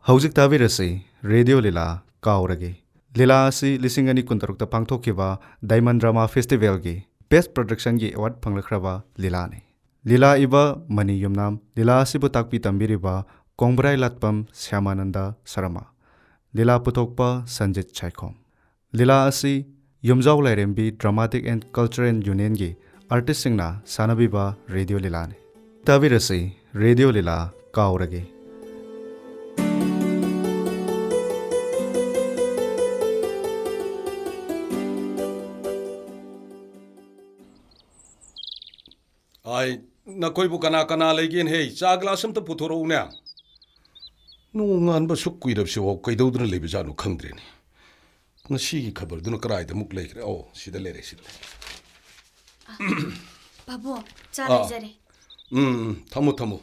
ꯍꯧꯖꯤꯛ ꯇꯥꯕꯤꯔꯁꯤ ꯔꯦꯗꯤꯑꯣ ꯂꯤꯂꯥ ꯀꯥꯎꯔꯒꯦ ꯂꯤꯂꯥ ꯑꯁꯤ 2016ꯗ ꯄꯥꯡꯊꯣꯛꯈꯤꯕ ꯗꯥꯏꯃꯟ ꯗ꯭ꯔꯃꯥ ꯐꯦꯁꯇꯤꯚꯦꯜꯒꯤ ꯕꯦꯁꯠ ꯄ꯭ꯔꯣꯗꯛꯁꯟꯒꯤ ꯑꯦꯋꯥꯔꯗ ꯐꯪꯂꯛꯈ꯭ꯔꯕ ꯂꯤꯂꯥꯅꯤ ꯂꯤꯂꯥ ꯏꯕ ꯃꯅꯤ ꯌꯨꯝꯅꯥꯝ ꯂꯤꯂꯥ ꯑꯁꯤꯕꯨ ꯇꯥꯛꯄꯤ ꯇꯝꯕꯤꯔꯤꯕ ꯀꯣꯡꯕ꯭ꯔꯥꯏ ꯂꯥꯠꯄꯝ ꯁ꯭ꯌꯥꯃꯥꯅꯟꯗ ꯁꯔꯃ ꯂꯤꯂꯥ ꯄꯨꯊꯣꯛꯄ ꯁꯟꯖꯤꯠ ꯁꯥꯏꯈꯣꯝ ꯂꯤꯂꯥ ꯑꯁꯤ ꯌꯨꯝꯖꯥꯎ ꯂꯥꯏꯔꯦꯝꯕꯤ ꯗ꯭ꯔꯃꯥꯇꯤꯛ ꯑꯦꯟड ꯀꯜꯆꯔꯦꯜ ꯌꯨꯅꯤꯌꯟꯒꯤ ꯑꯥꯔꯇꯤꯁꯁꯤꯡꯅ ꯁꯥꯟꯅꯕꯤꯕ ꯔꯦꯗꯤꯑꯣ ꯂꯤꯂꯥꯅꯤ ꯇꯥꯕꯤꯔꯁꯤ ꯔꯦꯗꯤꯑꯣ ꯂꯤꯂꯥ ꯀꯥꯎꯔꯒꯦ Ai, nakoibu kana legin hey, chaglasam ta puthoro una. No ngan ba suk kuirab se wo kaidodna lebe janu khangdre ni. Ngasi gi khabar duna karai da muk lekre. Oh, sida lere sida. Babu, chale jare. Thamu.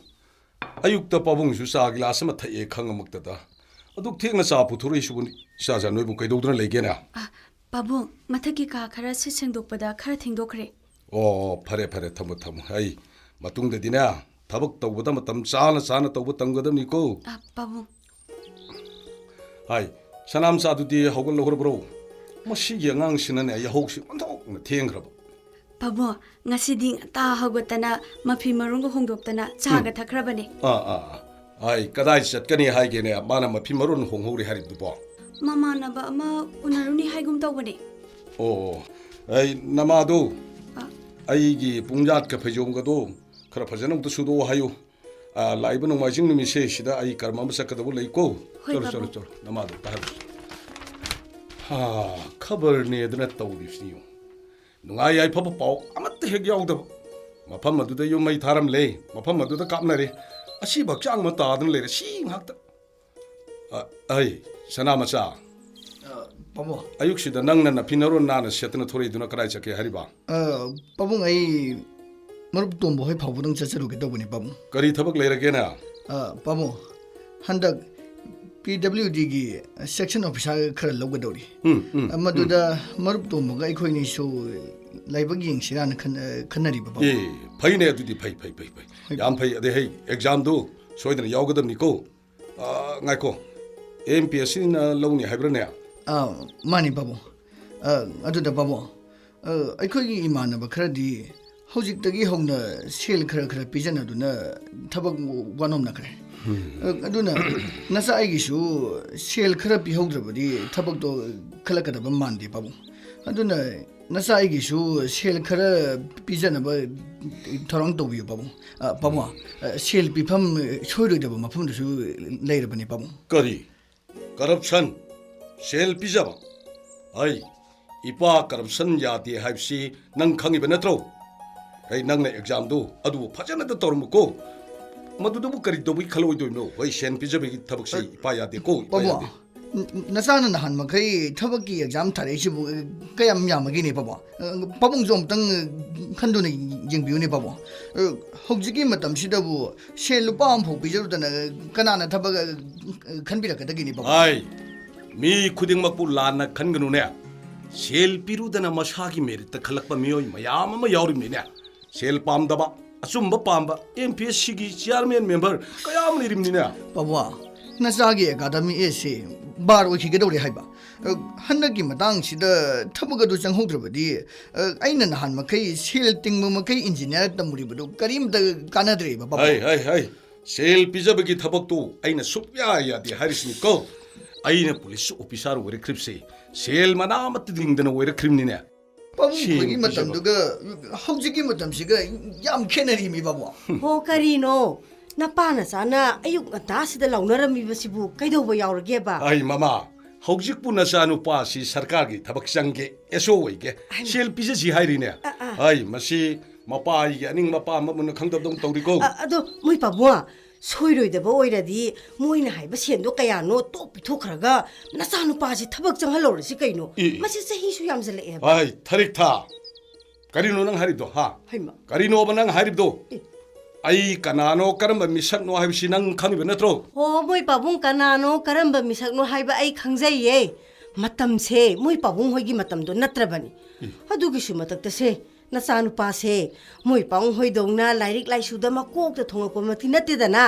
Ayuk ta pabung su chaglasam ta e khangamuk ta da. Aduk thengna sa puthoro isu bun sa ja noi bu kaidodna lege na. Babu, mathaki ka khara se sengdokpada khara thengdokre. Oh, pare thamu. Ai, matung da dina. Thabak tawbada matam chana tawba tamgadam ni ko. Babu. Ai, sanam sa du di hogol lo bro. Masi yangang sinane ya hogsi onthok na thengraba. Babu, ngasi ding ta hogotana mafi marung hongdoktana chaga thakrabane. Ai, kadai chatkani haige ne mana mafi marun honghori harib du bo. Mama na ba ama unaruni haigum tawbane. Oh, ai namadu. Aigi pungjat ka phajom ga do khara phajanam to sudo hayo laiba no majing numi se sida ai karma ma sakada bu leiko cholo namadu ta ha khabar ne dana tawri sniyo nungai ai pha pau amat he gyaw da mafam madu da yo mai tharam le mafam madu da kapna re asi bakchang ma ta dan le si ngak ta ai sana ma sa Pabung. Ayuk sida nang na pinaron na setna thori duna karai chake hariba. Pabung ai marup tombo hoi phawudang chacharu ke tawbani Pabung. Kari thabak leirage na. Pabung. Handak PWD gi section officer khara lawgadori. Maduda marup tombo ga ikhoi ni so laibag yeng siran khanari ba. Phai ne adudi phai. Yam phai ade hei exam do soidana yawgadam ni ko. Ngai ko. MPSC na lawni haibra ne. Mani Pabung. Aduda Pabung. Aikhoigi imanaba kharadi haujiktagi hongna sel khara pijana duna thabak wanom na khare. Aduna nasa aigi su sel khara pihaudrabadi thabak do khalakadaba mandi Pabung. Aduna nasa aigi su sel khara pijana ba thorong tobiyo Pabung. Pabung sel pifam choirodaba mafam su leirabani Pabung. Kari corruption sel pijaba ai ipa corruption yati haibsi nang khangi benatro ai nang na exam do adu phajana da tormu ko madu du kari do bi khaloi do no ai sen pijabe gi thabak si ipa yati ko Pabwa nasana nahan makai thabaki exam thare si bu kayam yamagi ne Pabwa Pabung jom tang khandu ne jingbiu ne Pabwa hojiki matam sida bu sel lupa am phok bijaru dana kanana thabak khanbira kadagi ne Pabwa ai mi khuding makpu lana khanganu ne sel pirudana masagi merit ta khalakpa miyoi mayam ma yauri me ne sel pamdaba asumba pamba MPSC gi chairman member kayam lirim ni ne Pabwa nasagi academy ese bar oki gedori haiba handagi matang sida thabaga du changhograbadi aina nahan makai sel tingmu makai engineer tamuri badu karim da kanadre ba Pabwa hai sel pijabagi thabak tu aina supya ya di harisni ko aina police officer were kripse sel mana mat dingdana were krimni ne Pabung matam duga hojiki matam siga yam khenari mi Pabwa Ho karino napana sana ayuk ngata sida launarami basibu kaidoba yaurage ba ai mama hojik puna sanu pa si sarkar gi thabak changge eso wege sel pija si hairi ne ai masi mapa ai aning mapa mamuna khangdab dong tawri ko ado moi pabwa soiroidaba oiradi moina haiba sendo kayano to pithokhraga nasanu paji thabak changhalorasi kaino masi sahi su yamjale e ai tharik tha karino nang haribdo ha haima karino banang haribdo ai kanano karamba misak no haibsi nang khangiba natro ho moi pabung kanano karamba misakno haiba ai khangjaiye matamse moi pabung hoigi matamdo natrabani adugi su matakta se ꯅꯆꯥꯅꯨꯄꯥꯁꯦ ꯃꯣꯏ ꯄꯥꯎꯡ ꯍꯣꯏꯗꯧꯅ ꯂꯥꯏꯔꯤꯛ ꯂꯥꯏꯁꯨꯗ ꯃꯀꯣꯛꯇ ꯊꯣꯡꯉꯛꯄꯃꯛꯇꯤ ꯅꯠꯇꯦꯗꯅ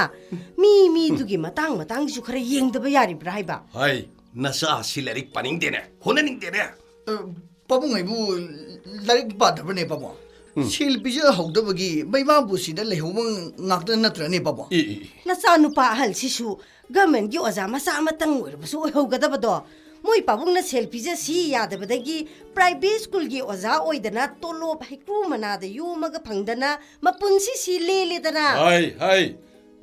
ꯃꯤꯗꯨꯒꯤ ꯃꯇꯥꯡꯒꯤꯁꯨ ꯈꯔ ꯌꯦꯡꯗꯕ ꯌꯥꯔꯤꯕ꯭ꯔꯥ ꯍꯥꯏꯕ ꯍꯥꯏ ꯅꯆꯥ ꯁꯤ ꯂꯥꯏꯔꯤꯛ ꯄꯥꯅꯤꯡꯗꯦꯅꯦ ꯍꯣꯠꯅꯅꯤꯡꯗꯦꯅꯦ ꯄꯥꯕꯨꯡ ꯑꯩꯕꯨ ꯂꯥꯏꯔꯤꯛ ꯄꯥꯗꯕ꯭ꯔꯅꯦ ꯄꯥꯕꯨꯡ ꯁꯦꯜ ꯄꯤꯖꯍꯧꯗꯕꯒꯤ ꯃꯩꯕꯥꯕꯨꯁꯤꯗ ꯂꯩꯍꯧꯕ ꯉꯥꯛꯇ ꯅꯠꯇ꯭ꯔꯅꯦ ꯄꯥꯕꯨꯡ ꯅꯆꯥꯅꯨꯄꯥ ꯑꯍꯜꯁꯤꯁꯨ ꯒꯃꯦꯟꯒꯤ ꯑꯣꯖꯥ ꯃꯆꯥ ꯑꯃꯇꯪ ꯑꯣꯏꯔꯕꯁꯨ ꯑꯣꯏꯍꯧꯒꯗꯕꯗꯣ ꯃꯣꯏ ꯄꯥꯕꯨꯡꯅ ꯁꯦꯜ ꯄꯤꯖꯁꯤ ꯌꯥꯗꯕꯗꯒꯤ ꯄ꯭ꯔꯥꯏꯚꯦꯠ ꯁ꯭ꯀꯨꯜꯒꯤ ꯑꯣꯖꯥ ꯑꯣꯏꯗꯅ ꯇꯣꯂꯣꯞ ꯍꯩꯀ꯭ꯔꯨ ꯃꯅꯥꯗ ꯌꯣꯝꯃꯒ ꯐꯪꯗꯅ ꯃꯄꯨꯟꯁꯤꯁꯤ ꯂꯦꯜꯂꯦꯗꯅ ꯍꯥꯏ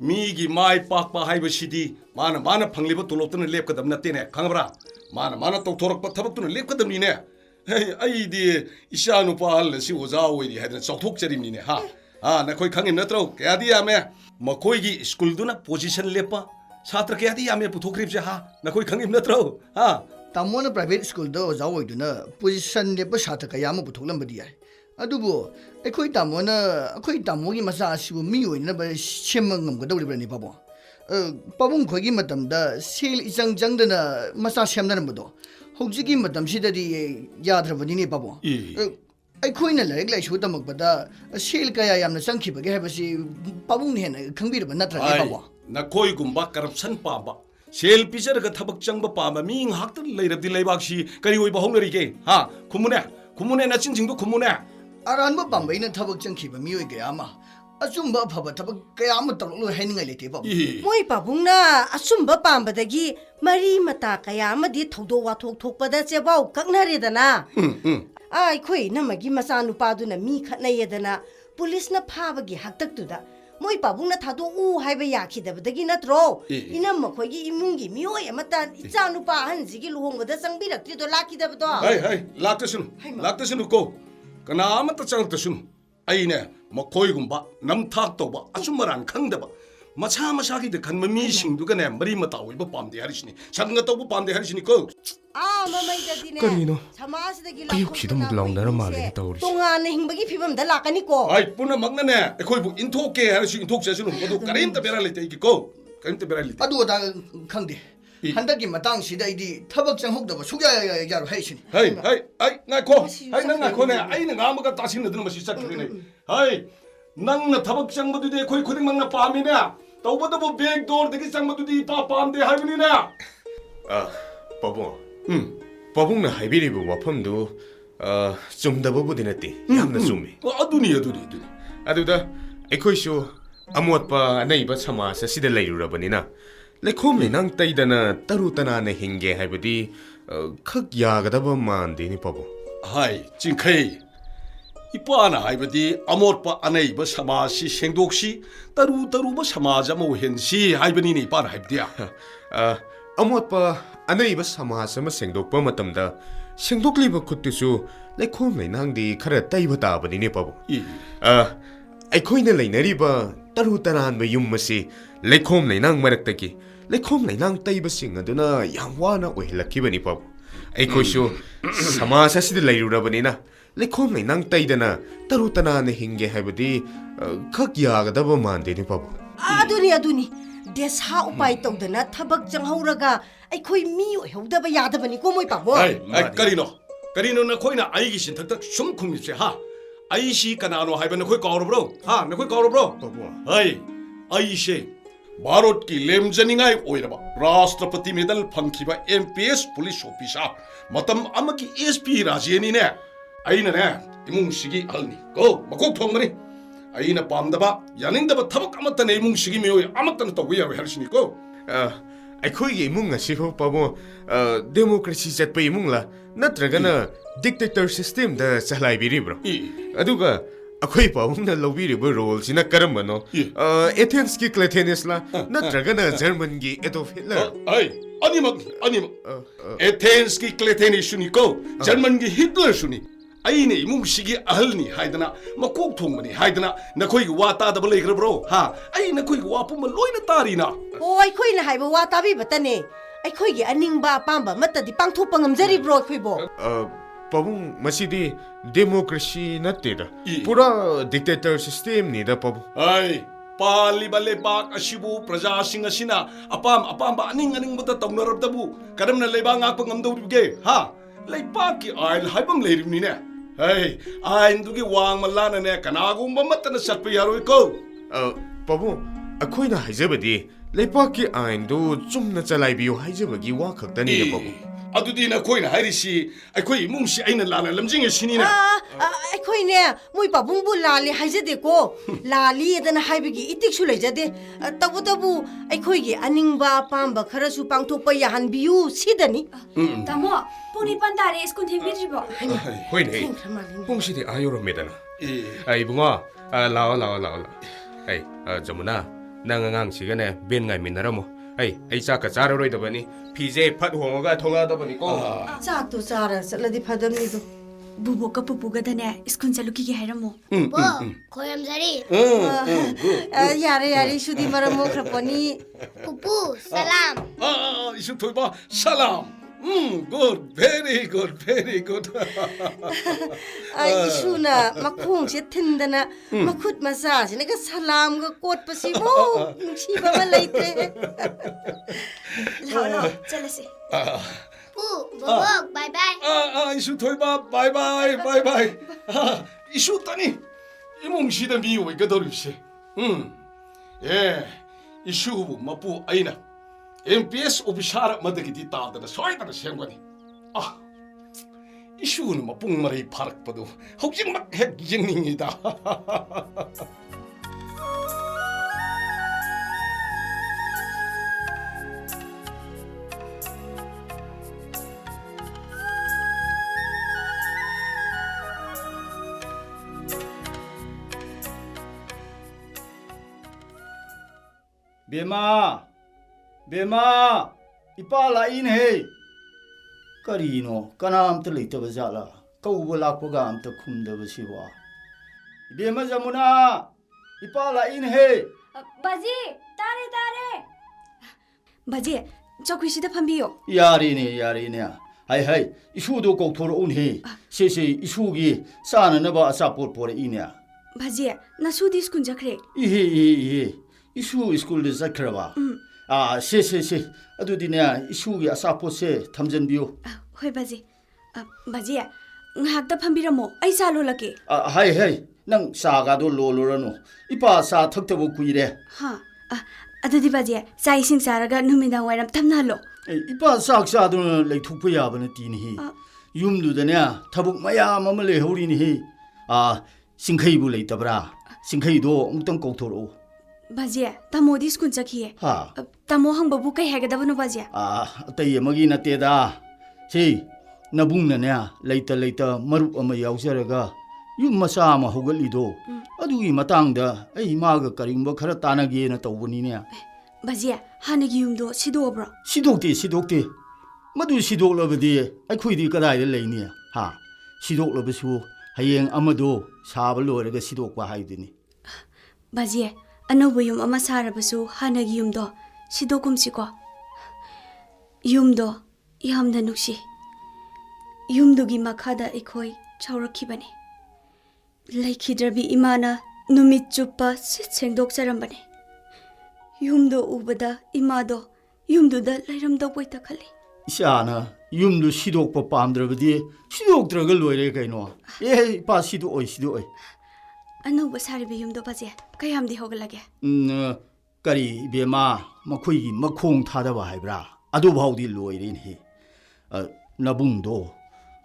ꯃꯤꯒꯤ ꯃꯥꯏ ꯄꯥꯛꯄ ꯍꯥꯏꯕꯁꯤꯗꯤ ꯃꯥꯅ ꯐꯪꯂꯤꯕ ꯇꯣꯂꯣꯞꯇꯨꯅ ꯂꯦꯞꯀꯗꯕ ꯅꯠꯇꯦꯅꯦ ꯈꯪꯉꯕ꯭ꯔꯥ ꯃꯥꯅ ꯇꯧꯊꯣꯔꯛꯄ ꯊꯕꯛꯇꯨꯅ ꯂꯦꯞꯀꯗꯕꯅꯤꯅꯦ ꯑꯩꯗꯤ ꯏꯆꯥ ꯅꯨꯄꯥ ꯑꯍꯜ ꯑꯁꯤ ꯑꯣꯖꯥ ꯑꯣꯏꯔꯤ ꯍꯥꯏꯗꯅ ꯆꯥꯎꯊꯣꯛꯆꯔꯤꯕꯅꯤꯅꯦ ꯅꯈꯣꯏ ꯈꯪꯉꯤ ꯅꯠꯇ꯭ꯔꯣ ꯀꯌꯥꯗꯤ ꯌꯥꯝꯃꯦ ꯃꯈꯣꯏꯒꯤ ꯁ꯭ꯀꯨꯜꯗꯨꯅ ꯄꯣꯖꯤꯁꯟ ꯂꯦꯞꯄ ꯁꯥꯇ꯭ꯔ ꯀꯌꯥꯗꯤ ꯌꯥꯝꯃꯦ ꯄꯨꯊꯣꯛꯈ꯭ꯔꯤꯕꯁꯦ ꯅꯈꯣꯏ ꯈꯪꯉꯤ ꯅꯠꯇ꯭ꯔꯣ ꯇꯥꯃꯣꯅ ꯄ꯭ꯔꯥꯏꯚꯦꯠ ꯁ꯭ꯀꯨꯜꯗ ꯑꯣꯖꯥ ꯑꯣꯏꯗꯨꯅ ꯄꯣꯖꯤꯁꯟ ꯂꯦꯞꯄ ꯁꯥꯇ꯭ꯔ ꯀꯌꯥ ꯑꯃ ꯄꯨꯊꯣꯛꯂꯝꯕꯗꯤ ꯌꯥꯏ ꯑꯗꯨꯕꯨ ꯑꯩꯈꯣꯏ ꯇꯥꯃꯣꯒꯤ ꯃꯆꯥ ꯑꯁꯤꯕꯨ ꯃꯤ ꯑꯣꯏꯅꯅꯕ ꯁꯦꯝꯕ ꯉꯝꯒꯗꯧꯔꯤꯕ꯭ꯔꯅꯦ ꯄꯥꯕꯨꯡ ꯄꯥꯕꯨꯡ ꯈꯣꯏꯒꯤ ꯃꯇꯝꯗ ꯁꯦꯜ ꯏꯆꯪ ꯆꯪꯗꯅ ꯃꯆꯥ ꯁꯦꯝꯅꯔꯝꯕꯗꯣ ꯍꯧꯖꯤꯛꯀꯤ ꯃꯇꯝꯁꯤꯗꯗꯤ ꯌꯥꯗ꯭ꯔꯕꯅꯤꯅꯦ ꯄꯥꯕꯨꯡ ꯑꯩꯈꯣꯏꯅ ꯂꯥꯏꯔꯤꯛ ꯂꯥꯏꯁꯨ ꯇꯝꯃꯛꯄꯗ ꯁꯦꯜ ꯀꯌꯥ ꯌꯥꯝꯅ ꯆꯪꯈꯤꯕꯒꯦ ꯍꯥꯏꯕꯁꯤ ꯄꯥꯕꯨꯡꯅ ꯍꯦꯟꯅ ꯈꯪꯕꯤꯔꯕ ꯅꯠꯇ꯭ꯔꯅꯦ ꯄꯥꯕꯨꯡ ꯅꯈꯣꯏꯒꯨꯝꯕ ꯀꯔꯞꯁꯟ ꯄꯥꯝꯕ ꯁꯦꯜ ꯄꯤꯖꯔꯒ ꯊꯕꯛ ꯆꯪꯕ ꯄꯥꯝꯕ ꯃꯤ ꯉꯥꯛꯇ ꯂꯩꯔꯕꯗꯤ ꯂꯩꯕꯥꯛꯁꯤ ꯀꯔꯤ ꯑꯣꯏꯕ ꯍꯧꯅꯔꯤꯒꯦ ꯈꯨꯝꯃꯨꯅꯦ ꯅꯆꯤꯟꯁꯤꯡꯗꯣ ꯈꯨꯝꯃꯨꯅꯦ ꯑꯔꯥꯟꯕ ꯄꯥꯝꯕꯩꯅ ꯊꯕꯛ ꯆꯪꯈꯤꯕ ꯃꯤꯑꯣꯏ ꯀꯌꯥ ꯑꯃ ꯑꯆꯨꯝꯕ ꯑꯐꯕ ꯊꯕꯛ ꯀꯌా ꯑꯃ ꯇꯧꯔꯛꯂꯣꯏ ꯍꯥꯏꯅꯤꯡꯉꯥꯏ ꯂꯩꯇꯦ ꯄꯥꯕꯨꯡ ꯃꯣꯏ ꯄꯥꯕꯨꯡꯅ ꯑꯆꯨꯝꯕ ꯄꯥꯝꯕꯗꯒꯤ ꯃꯔꯤ ꯃꯇꯥ ꯀꯌꯥ ꯑꯃꯗꯤ ꯊꯧꯗꯣꯛ ꯋꯥꯊꯣꯛ ꯊꯣꯛꯄꯗ ꯆꯦꯕꯥꯎ ꯀꯛꯅꯔꯦꯗꯅ ꯑꯩꯈꯣꯏ ꯏꯅꯝꯃꯒꯤ ꯃꯆꯥꯅꯨꯄꯥꯗꯨꯅ ꯃꯤ ꯈꯠꯅꯩꯌꯦꯗꯅ ꯄꯨꯂꯤꯁꯅ ꯐꯥꯕꯒꯤ ꯍꯥꯛꯇꯛꯇꯨꯗ ꯃꯣꯏ ꯄꯥꯕꯨꯡꯅ ꯊꯥꯗꯣꯛꯎ ꯍꯥꯏꯕ ꯌꯥꯈꯤꯗꯕꯗꯒꯤ ꯅꯠꯇ꯭ꯔꯣ ꯏꯅꯝꯃ ꯈꯣꯏꯒꯤ ꯏꯃꯨꯡꯒꯤ ꯃꯤꯑꯣꯏ ꯑꯃꯇ ꯏꯆꯥꯅꯨꯄꯥ ꯑꯍꯟꯁꯤꯒꯤ ꯂꯨꯍꯣꯡꯕꯗ ꯆꯪꯕꯤꯔꯛꯇ꯭ꯔꯤꯗꯣ ꯂꯥꯛꯈꯤꯗꯕꯗꯣ ꯂꯥꯛꯇꯁꯅꯨ ꯀꯣ ꯀꯅꯥ ꯑꯃꯠꯇ ꯆꯪꯉꯛꯇꯁꯅꯨ ꯑꯩꯅꯦ ꯃꯈꯣꯏꯒꯨꯝꯕ ꯅꯝꯊꯥꯛ ꯇꯧꯕ ꯑꯆꯨꯝ ꯑꯔꯥꯟ ꯈꯪꯗꯕ ꯃꯁꯥꯒꯤꯗ ꯈꯟꯕ ꯃꯤꯁꯤꯡꯗꯨꯒꯅꯦ ꯃꯔꯤ ꯃꯇꯥ ꯑꯣꯏꯕ ꯄꯥꯝꯗꯦ ꯍꯥꯏꯔꯤꯁꯤꯅꯤ ꯁꯪꯒ ꯇꯧꯕ ꯄꯥꯝꯗꯦ ꯍꯥꯏꯔꯤꯁꯤꯅꯤ ꯀꯣ ꯃꯃꯩꯗꯗꯤꯅꯦ ꯀꯔꯤꯅꯣ? ꯁꯃꯥꯖꯗꯒꯤ ꯑꯌꯨꯛꯁꯤꯗ ꯑꯃꯨꯛ ꯂꯥꯎꯅꯔ ꯃꯥꯜꯂꯦꯅꯦ ꯇꯧꯔꯤꯁꯦ. ꯇꯣꯉꯥꯟꯅ ꯍꯤꯡꯕꯒꯤ ꯐꯤꯕꯝꯗ ꯂꯥꯛꯀꯅꯤꯀꯣ ꯄꯨꯝꯅꯃꯛꯅꯅꯦ ꯑꯩꯈꯣꯏꯕꯨ ꯏꯟꯊꯣꯛꯀꯦ ꯍꯥꯏꯔꯁꯨ ꯏꯟꯊꯣꯛꯆꯁꯅꯨ ꯃꯗꯨ ꯀꯔꯤꯝꯇ ꯕꯦꯔꯥ ꯂꯩꯇꯦ ꯑꯩꯒꯤꯀꯣ ꯀꯔꯤꯝꯇ ꯕꯦꯔꯥ ꯂꯩꯇꯦ ꯑꯗꯨ ꯑꯗꯥ ꯈꯪꯗꯦ ꯍꯟꯗꯛꯀꯤ ꯃꯇꯥꯡꯁꯤꯗ ꯑꯩꯗꯤ ꯊꯕꯛ ꯆꯪꯍꯧꯗꯕ ꯁꯨꯛꯌꯥ ꯌꯥꯔꯣꯏ ꯍꯥꯏꯁꯤꯅꯤ ꯉꯥꯏꯈꯣ ꯅꯪ ꯉꯥꯏꯈꯣꯅꯦ ꯑꯩꯅ ꯉꯥꯡꯕꯒ ꯇꯥꯁꯤꯟꯅꯗꯅ ꯃꯁꯤ ꯆꯠꯈ꯭ꯔꯦꯅꯦ ꯅꯪꯅ ꯊꯕꯛ ꯆꯪꯕꯗꯨꯗꯤ ꯑꯩꯈꯣꯏ ꯈꯨꯗꯤꯡꯃꯛꯅ ꯄꯥꯝꯃꯤꯅꯦ ꯇꯧꯕꯗꯕꯨ ꯕꯦꯛ ꯗꯣꯔꯗꯒꯤ ꯆꯪꯕꯗꯨꯗꯤ ꯄꯥꯝꯗꯦ ꯍꯥꯏꯕꯅꯤꯅꯦ ꯄꯥꯕꯨꯡ ꯄꯥꯕꯨꯡꯅ ꯍꯥꯏꯕꯤꯔꯤꯕ ꯋꯥꯐꯝꯗꯨ ꯆꯨꯝꯗꯕꯕꯨꯗꯤ ꯅꯠꯇꯦ ꯌꯥꯝꯅ ꯆꯨꯝꯃꯤ ꯑꯗꯨꯅꯤ ꯑꯗꯨꯗ ꯑꯩꯈꯣꯏꯁꯨ ꯑꯃꯣꯠꯄ ꯑꯅꯩꯕ ꯁꯃꯥꯖ ꯑꯁꯤꯗ ꯂꯩꯔꯨꯔꯕꯅꯤꯅ ꯂꯩꯈꯣꯝ ꯂꯩꯅꯥꯡ ꯇꯩꯗꯅ ꯇꯔꯨ ꯇꯅꯥꯟꯅ ꯍꯤꯡꯒꯦ ꯍꯥꯏꯕꯗꯤ ꯈꯛ ꯌꯥꯒꯗꯕ ꯃꯥꯟꯗꯦꯅꯦ ꯄꯥꯕꯨꯡ ꯆꯤꯡꯈꯩ ꯏꯄꯥꯅ ꯍꯥꯏꯕꯗꯤ ꯑꯃꯣꯠꯄ ꯑꯅꯩꯕ ꯁꯃꯥꯖꯁꯤ ꯁꯦꯡꯗꯣꯛꯁꯤ ꯇꯔꯨꯕ ꯁꯃꯥꯖ ꯑꯃ ꯑꯣꯏꯍꯟꯁꯤ ꯍꯥꯏꯕꯅꯤꯅꯦ ꯏꯄꯥꯅ ꯍꯥꯏꯕꯗꯤ ꯑꯃꯣꯠꯄ ꯑꯅꯩꯕ ꯁꯃꯥꯖ ꯑꯃ ꯁꯦꯡꯗꯣꯛꯄ ꯃꯇꯝꯗ ꯁꯦꯡꯗꯣꯛꯂꯤꯕ ꯈꯨꯠꯇꯨꯁꯨ ꯂꯩꯈꯣꯝ ꯂꯩꯅꯥꯡꯗꯤ ꯈꯔ ꯇꯩꯕ ꯇꯥꯕꯅꯤꯅꯦ ꯄꯥꯕꯨꯡ ꯑꯩꯈꯣꯏꯅ ꯂꯩꯅꯔꯤꯕ ꯇꯔꯨ ꯇꯅꯥꯟꯕ ꯌꯨꯝ ꯑꯁꯤ ꯂꯩꯈꯣꯝ ꯂꯩꯅꯥꯡ ꯃꯔꯛꯇꯒꯤ ꯂꯩꯈꯣꯝ ꯂꯩꯅꯥꯡ ꯇꯩꯕꯁꯤꯡ ꯑꯗꯨꯅ ꯌꯥꯝ ꯋꯥꯅ ꯑꯣꯏꯍꯜꯂꯛꯈꯤꯕꯅꯤ ꯄꯥꯕꯨꯡ ꯑꯩꯈꯣꯏꯁꯨ ꯁꯃꯥꯖ ꯑꯁꯤꯗ ꯂꯩꯔꯨꯔꯕꯅꯤꯅ ꯂꯩꯈꯣꯝ ꯂꯩꯅꯥꯡ ꯇꯩꯗꯅ ꯇꯔꯨ ꯇꯅꯥꯟꯅ ꯍꯤꯡꯒꯦ ꯍꯥꯏꯕꯗꯤ ꯈꯛ ꯌꯥꯒꯗꯕ ꯃꯥꯟꯗꯦꯅꯦ ꯄꯥꯕꯨꯡ ꯑꯗꯨꯅꯤ ꯗꯦꯁꯥ ꯎꯄꯥꯏ ꯇꯧꯗꯅ ꯊꯕꯛ ꯆꯪꯍꯧꯔꯒ ꯑꯩꯈꯣꯏ ꯃꯤ ꯑꯣꯏꯍꯧꯗꯕ ꯌꯥꯗꯕꯅꯤꯀꯣ ꯃꯣꯏ ꯄꯥꯕꯨꯡ ꯀꯔꯤꯅꯣ ꯅꯈꯣꯏꯅ ꯑꯩꯒꯤ ꯁꯤꯟꯊꯛꯇ ꯁꯨꯝ ꯈꯨꯝꯃꯤꯕꯁꯦ ꯑꯩꯁꯤ ꯀꯅꯥꯅꯣ ꯍꯥꯏꯕ नखोई काउरब्रो नखोई काउरब्रो अईसे भारत की लेमजनिंगाई ओइरबा राष्ट्रपति मेडल फंखिबा एमपीएस पुलिस ऑफिसर मतम अमकी एसपी राजेनी ने अइना ने इमुंग सिगी अलनी को मकोक थोंगनी अइना पामदबा यानिंगदबा थबक अमतने इमुंग सिगी मेओय अमतन तौबा यारो हरसिनी को ꯑꯩꯈꯣꯏꯒꯤ ꯏꯃꯨꯡ ꯑꯁꯤꯕꯨ ꯄꯥꯕꯨꯡ ꯗꯦꯃꯣꯀ꯭ꯔꯦꯁꯤ ꯆꯠꯄ ꯏꯃꯨꯡꯂ ꯅꯠꯇ꯭ꯔꯒꯅ ꯗꯤꯛꯇꯦꯇꯔ ꯁꯤꯁꯇꯦꯝꯗ ꯆꯂꯥꯏꯕꯤꯔꯤꯕ꯭ꯔꯣ ꯑꯗꯨꯒ ꯑꯩꯈꯣꯏ ꯄꯥꯕꯨꯡꯅ ꯂꯧꯕꯤꯔꯤꯕ ꯔꯣꯜꯁꯤꯅ ꯀꯔꯝꯕꯅꯣ ꯑꯦꯊꯦꯟꯁꯀꯤ ꯀ꯭ꯂꯦꯊꯦꯅꯤꯁꯂ ꯅꯠꯇ꯭ꯔꯒꯅ ꯖꯔꯃꯟꯒꯤ ꯑꯦꯗꯣꯜꯐ ꯍꯤꯠꯂꯔ अनिमक एथेंस की क्लेथेनी सुनी को जर्मन की हिटलर सुनी अईने इमुंग सिगी अहलनी हाइदना मकोक थोंगबनी हाइदना नखोई वा तादब लेग्रब्रो अई नखोई वा पुम लोइना तारीना ꯑꯩꯈꯣꯏꯅ ꯍꯥꯏꯕ ꯋꯥ ꯇꯥꯕꯤꯕꯇꯅꯦ ꯑꯩꯈꯣꯏꯒꯤ ꯑꯅꯤꯡꯕ ꯑꯄꯥꯝꯕ ꯑꯃꯠꯇꯗꯤ ꯄꯥꯡꯊꯣꯛꯄ ꯉꯝꯖꯔꯤꯕ꯭ꯔꯣ ꯑꯩꯈꯣꯏꯕꯣ ꯄꯥꯕꯨꯡ ꯃꯁꯤꯗꯤ ꯗꯦꯃꯣꯀ꯭ꯔꯦꯁꯤ ꯅꯠꯇꯦꯗ ꯄꯨꯔꯥ ꯗꯤꯛꯇꯦꯇꯔ ꯁꯤꯁꯇꯦꯝꯅꯤꯗ ꯄꯥꯕꯨꯡ पालिबा लेबाक असिबु प्रजासिंग असिना अपाम अनिंग अनिंगबता तौनरबदबु करमना लेबा ngakpa ngamदौरिगे लेबाक की आइल हाइबम लेरिबनिने Hey, 아인두기 왕말라나네 그나고마 맞다나 샷피 야로이고. 바보 ꯑꯩꯈꯣꯏꯅ ꯍꯥꯏꯖꯕꯗꯤ ꯂꯩꯄꯥꯛꯀꯤ ꯑꯥꯏꯟꯗꯨ ꯆꯨꯝꯅ ꯆꯂꯥꯏꯕꯤꯌꯨ ꯍꯥꯏꯖꯕꯒꯤ ꯋꯥ ꯈꯛꯇꯅꯤꯅꯦ 바보. ꯑꯗꯨꯗꯤ ꯅꯈꯣꯏꯅ ꯍꯥꯏꯔꯤꯁꯤ ꯑꯩꯈꯣꯏ ꯏꯃꯨꯡꯁꯤ ꯑꯩꯅ ꯂꯥꯟꯅ ꯂꯝꯖꯤꯡꯉ ꯁꯤꯅꯤꯅ. ꯑꯩꯈꯣꯏꯅꯦ ꯃꯣꯏ ꯄꯥꯕꯨꯡꯕꯨ ꯂꯥꯜꯂꯤ ꯍꯥꯏꯖꯗꯦꯀꯣ ꯂꯥꯜꯂꯤꯗꯅ ꯍꯥꯏꯕꯒꯤ ꯏꯇꯤꯛꯁꯨ ꯂꯩꯖꯗꯦ ꯇꯧꯕꯇꯕꯨ ꯑꯩꯈꯣꯏꯒꯤ ꯑꯅꯤꯡꯕ ꯑꯄꯥꯝꯕ ꯈꯔꯁꯨ ꯄꯥꯡꯊꯣꯛꯄ ꯌꯥꯍꯟꯕꯤꯌꯨ ꯁꯤꯗꯅꯤ. ꯇꯥꯃꯣ ꯄꯨꯡ 9 ꯇꯥꯔꯦ ꯁ꯭ꯀꯨꯜ ꯊꯦꯡꯕꯤꯗ꯭ꯔꯤꯕꯣ? ꯍꯣꯏꯅꯦ ꯄꯨꯡꯁꯤꯗꯤ ꯌꯧꯔꯝꯃꯦꯗꯅ. 이붕어 라와. 에이 저무나 ꯅꯪ ꯑꯉꯥꯡꯁꯤꯒꯅꯦ ꯕꯦꯟ ꯉꯥꯏꯃꯤꯟꯅꯔꯝꯃꯣ. ꯑꯩ ꯆꯥꯛꯀ ꯆꯥꯔꯔꯣꯏꯗꯕꯅꯤ. ꯐꯤꯖꯦ ꯐꯠ ꯍꯣꯡꯉꯒ ꯊꯣꯛꯂꯛꯑꯗꯕꯅꯤꯀꯣ. ꯆꯥꯛꯇꯣ ꯆꯥꯔ ꯆꯠꯂꯗꯤ ꯐꯗꯝꯅꯤꯗꯣ. 부부가 부부가다네 스쿨 잘루키게 하라모. 고염자리 야래 슈디 말아모 그렇거니. 푸푸 살람 이슈 돌봐 살람. good, very good. 이슈나 막콩시 튼다나 막굿 마사지네 그 살람가 꽃밭이 뭐 시바가 레이트레. 라와 잘라세. 푸 보복 바이바이 이슈 돌봐 바이바이. 이슈 따니 이몽시다 미오 이거 더르시. 예. 이슈 마부 아이나. MPS 오피샤라 마드기디 따다나 소이다나 생관이. 이슈는 뭐 뿡마리 파락봐도 혹시 막 핵쟁닝이다. बेमा इपा लाइन है करीनो कनाम तो लेते बजाला कौब लापगा हम तो खुमदब सिवा बेमा जमुना इपा लाइन है 바지 따래. 바지 저귀시다 판비요. यारीने हाय इशूदो कौथोर उन है से इशूगी साननबा असापोर पोर इने 바지 나 수디 스쿨 자크레. 이해 이슈 스쿨 자크라바 세 अदुदिने इशूगी असापोसे थमजनबियो होय 바지. 바지 ngahakta 판비라모 아이 살로라게. हाय नंग सागादो लोलोरनो इपा सा थक्तबो कुइरे 하. अदुदि 바지 사이싱 사라가 누미당 와이람 탐나로. इपा साक सादो लेथुप याबन तीनहि युमदुदने थबुक मयाम अम लेहौरिनि सिंखैबु लेतबरा सिंखैदो अमुतंग कौथोरो 바지 तामोदि स्कूल जाखिए. हा तामो हंगबबु कै हैगदबनो बाजी. अतै मगी नतेदा सी नबुंगने लेता मरुप अम याउजरगा युम मसा अम होगलिदो अदुगी मतंगदा ऐ मागा करिंबो खरा तानगेना तौबनिने 바지 हानेगी युमदो सिदोब्रो. सिदोक्ते मदु सिदोक्लबदि अखुइदि कदाइदा लेनि हा सिदोक्लबसु हयेंग अमदो साब लोरगा सिदोक्पा हाइदिनि. 바지 अनौबो युम अमा सारबसु हानेगी युमदो सिदोकुमसिको. युमदो यामना नुक्सी. युमदुगी मखादा एखोई छौरखिबने. लेखिद्रबी इमाना नुमित चुप्पा सिट सेंगदोक्चरमबने. युमदो उबदा इमादो युमदुदा लैरमदो बोइता खले. इशाना युमदु सिदोक्पा पामद्रबदि सिदोक्त्रगा लोइरे कैनो पा सिदोइ अनौबो सारिबी युमदो बाजे कयामदि होगलागे. करी बेमा मखुइगी मखोंग थादबा हाइब्रा अदु भाउदि लोइरेनि नबुंदो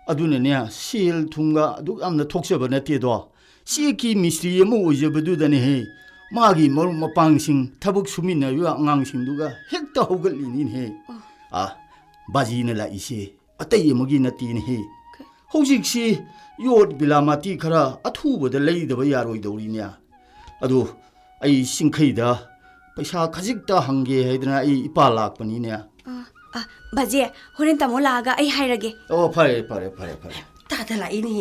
अदुनने सेल थुंगा अदु आमना थोक्सबा नतेदो सिकी मिस्त्री अमु ओइजबदुदने हे मागी मरु मपांगसिंग थबुक सुमिनयु आंगांसिंदुगा हेक्ता होगलिनि हे बाजीना लाइसे अतै मगी नतीनि हे हौजिकसी योट बिलामाती खरा अथुबदा लेदबा यारोइदौरिने अदु आई सिंखैदा पैसा खजिकता हंगे हैदना आई इपा लाकपनिने बाजे होरेन तामो लागा आई हाइरगे. ओ फरे तादा लाइनि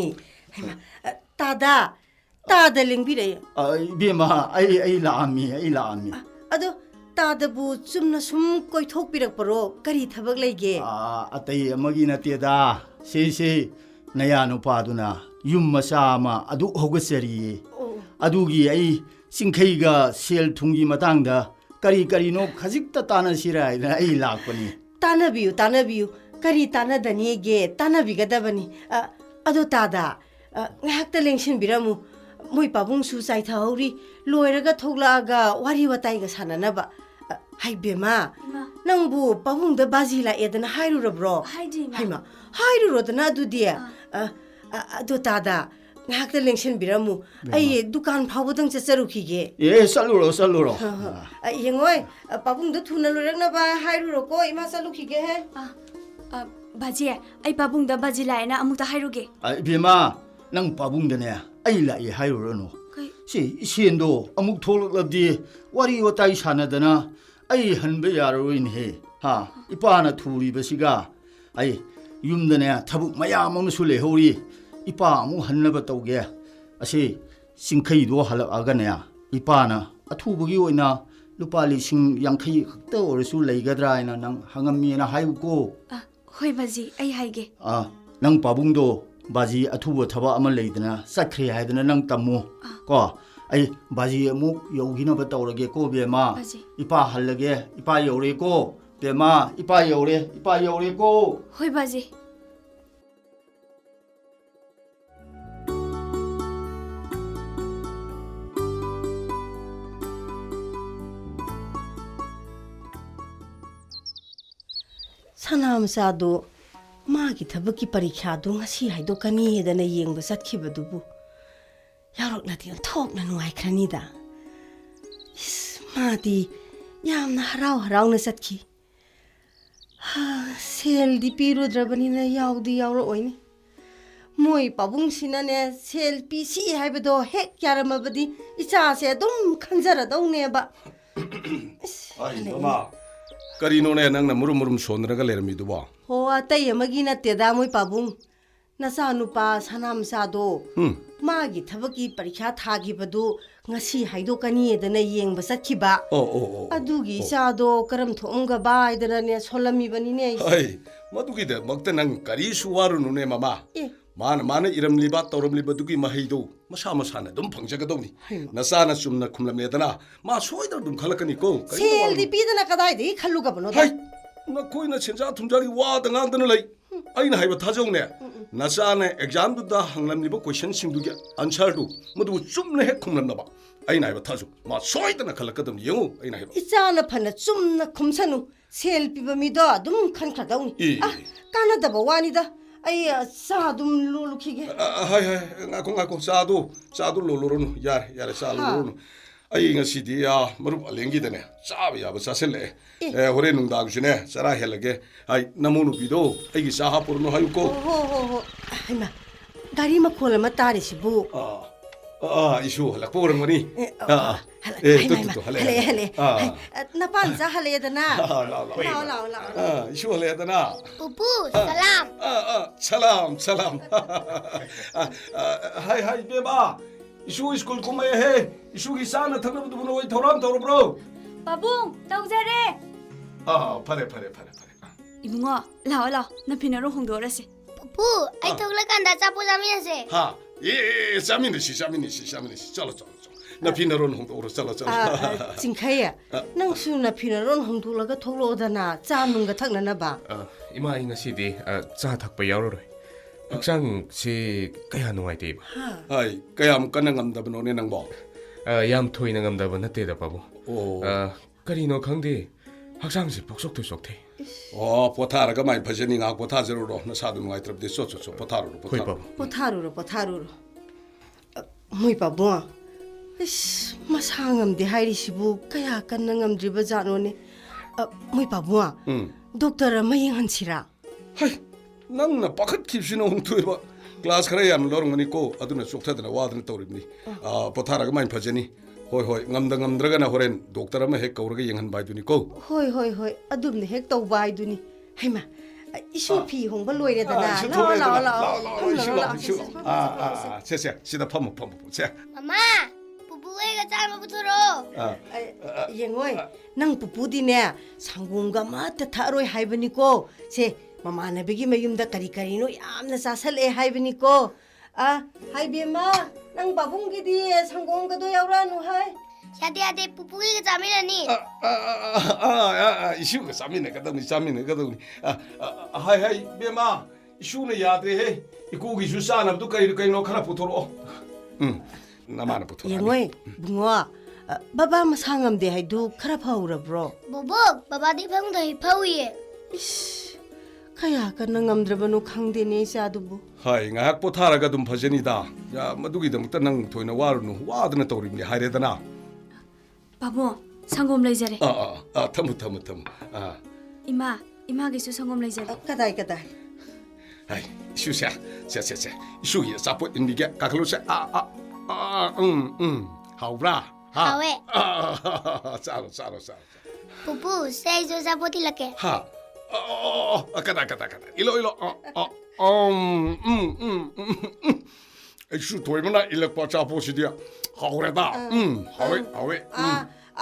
तादा लिंबिरे बेमा आई लामी अदो तादबु चुमना सुम कोइथोकपिरकपरो करी थबक लेगे अतै अमगी नतेदा से नया नुपादुना युम मसामा अदु होगसरी अदुगी आई सिंखैगा सेल थुंगी मतंगदा करी नो खजिकता तानसिराइना आई लाकपनी. तानबियु करी तानदनिगे तानबिगदबनी अदो तादा ꯉꯥꯏꯍꯥꯛꯇ ꯂꯦꯡꯁꯤꯟꯕꯤꯔꯝꯃꯨ ꯃꯣꯏ ꯄꯥꯕꯨꯡꯁꯨ ꯆꯥꯏꯊꯍꯧꯔꯤ ꯂꯣꯏꯔꯒ ꯊꯣꯛꯂꯛꯑꯒ ꯋꯥꯔꯤ ꯋꯥꯇꯥꯏꯒ ꯁꯥꯟꯅꯅꯕ ꯍꯩꯕꯦꯝꯃ 이마, ꯅꯪꯕꯨ ꯄꯥꯕꯨꯡꯗ 바지 ꯂꯥꯛꯑꯦꯗꯅ 하이루ꯔꯕ꯭ꯔꯣ 하이지 이마. 하이마 하이루로드나 ꯑꯗꯨꯗꯤ ꯑꯗꯨ ꯇꯥꯗ ꯉꯥꯏꯍꯥꯛꯇ ꯂꯦꯡꯁꯤꯟꯕꯤꯔꯝꯃꯨ ꯑꯩ ꯗꯨꯀꯥꯟ ꯐꯥꯎꯕꯗꯪ ꯆꯠꯆꯔꯨꯈꯤꯒꯦ 예, 쌀로로 쌀로로. ꯌꯦꯡꯉꯣꯏ ꯄꯥꯕꯨꯡꯗ ꯊꯨꯅ ꯂꯣꯏꯔꯛꯅꯕ 하이루로고 이마 ꯆꯠꯂꯨꯈꯤ게 해 바지, 아이 바붕다 바지 라이나 아무다 하이로게. 아, 비마, 낭 빠붕드네. 아이 라이 하이로노. 그, 시엔도 아묵 톨럭럽디 와리와 따이 사나다나 아이 한배 야로인해. 하, 이빠나 투리버시가 아이 윰드네 타북 마야맘 술래 호리 이빠 아무 한나바 떠오게. 아시 싱카이도 할아가네. 이빠나 아투부기 오이나 루파 리싱 양카이 흑다 오르수 레이가드라이나 낭 항암미나 하이고 호이 바지, 아이 하이게. 아, 낭 바붕도 바지 아투부 타바 아마 레이드나 사크리 하이드나 낭 담무 거 아이 바지 목 여기나 봤다 오르게 고 베마 바지. 이빠 할르게 이빠 요리고 베마 이빠 요리 이빠 요리고 호이 바지. 사나움사도 마기 더벅기 పరీక్షా도 ngasi 하이도까니 해다나 yengba satkhibadu yarokladi thokna nuaikhranida madi yamna harau na satkhi ha seldi pirudrabanina yaudi yauro oini moi pabung sinane sel pc haibado hek yaramabadi icha se dum khanjara daune ba ai mama karino ne nang na murum sonraga lermi duba ho atai amagi na teda moi pabung nasa nupa sanam sado magi thabaki parikha thagi badu ngasi haido kani edana yeng basakhi ba adugi sado karam thomga ba idana ne solami bani ne ai madugi de makta nang kari suwaru nu ne mama mana iramli ba tawramli badugi mahaido masa na dum phangjaga dawni nasana chumna khumlam edana ma soidar dum khalakani ko sel di pidana kadai di khalluga bano hai na koina chenja thumjari wa da ngang dana lai aina haiba thajong ne nasana exam du da hanglam liba question sing du ge answer du madu chumna he khumlam na ba aina haiba thaju ma soidana khalakadam yengu aina haiba ichana phana chumna khumsanu sel piba mi do dum khan khadawni kana da bawani da ai sa dum lulukhige hai ngako sadu loloronu yar sa loloronu ai ngasidi ya marup alengi dane sabe ya basa sele hore nungdag june sara helage ai namunu bido ai gi saha purno hayuko ho ai ma gari ma khola ma tare sibu isu hala porang mani tu hale napan za hale dana la isu hale dana Pupu, salam. salam hai beba isu school kumai he isu gi sana thakna bu no thoram thor bro 바붕, 따우자래. pare 이붕아, 라와, 나 비나로 홍도라세. Pupu, ay tuglakan da chapo jaminase. ha ye saminishi chalo na pinaron hong oro chalo 징카야 nang su na phinaron hongthulaga thoklo dana chanunga thakna na ba 이마 ingasi디 차 탁바 야로로이 학상 시 kaya nuaite ba hai kayam kanang amdabno ne nang ba yam thoina ngamdaba nateda babu o karino khangde 학상 시 복속도 속대 potharaga mai phajani nga pothajaro ro na sadu ngai trap de so potharo koy babu potharuro moi babu is masangam de hairi sibu kaya kanangam driba janone moi babu doctor mayeng hansira hai nang na pakhat khipsina hong thuiba class khara yam lorngani ko aduna chokthadana wadana tawribni potharaga mai phajani hoi ngamdraga na horen doctor ama hek kauraga yenghan bai duni ko hoi adumne hek taw bai duni haima isu phi hongba loire dana la se sida pam se Mama, Pupu ay kachama buturo. yengoi nang pupudi ne sangumga mata tharoi haibani ko se mama na begi mayumda kari no yamna sasal e haibani ko haibema nang babunggi di sangumga do yauranu hai Ade, Pupu ay kachamilani. isu ka samine kadang hai bema 이슈는 야드해. 이 고기수 싸나도 그이노 하나 부터로. 나만은 부터. Yengoi, bungo. Baba masangam de haidu khara phaura bro. Bubuk, babadi phang dai phauye. Kaya ka nangamdrabanu khangde ne sa dubu. 하이 ngahak potharaga dum phajenida. Ya madugidamukta nang thoina warunu wadana tawrimni hairedana. 바보 상곰 레이저래. 타무. 이마기수 상곰 레이저래. Kadai. 하이 슈샤. 슈기 사포 인비게 가클로샤. 하우라. Hawe. 싸로. Pupu, say so sa poti lake. 하. kata. Ilo. 슈 도이머나 일렉바 짜포시디야. 하우레다. 하웨.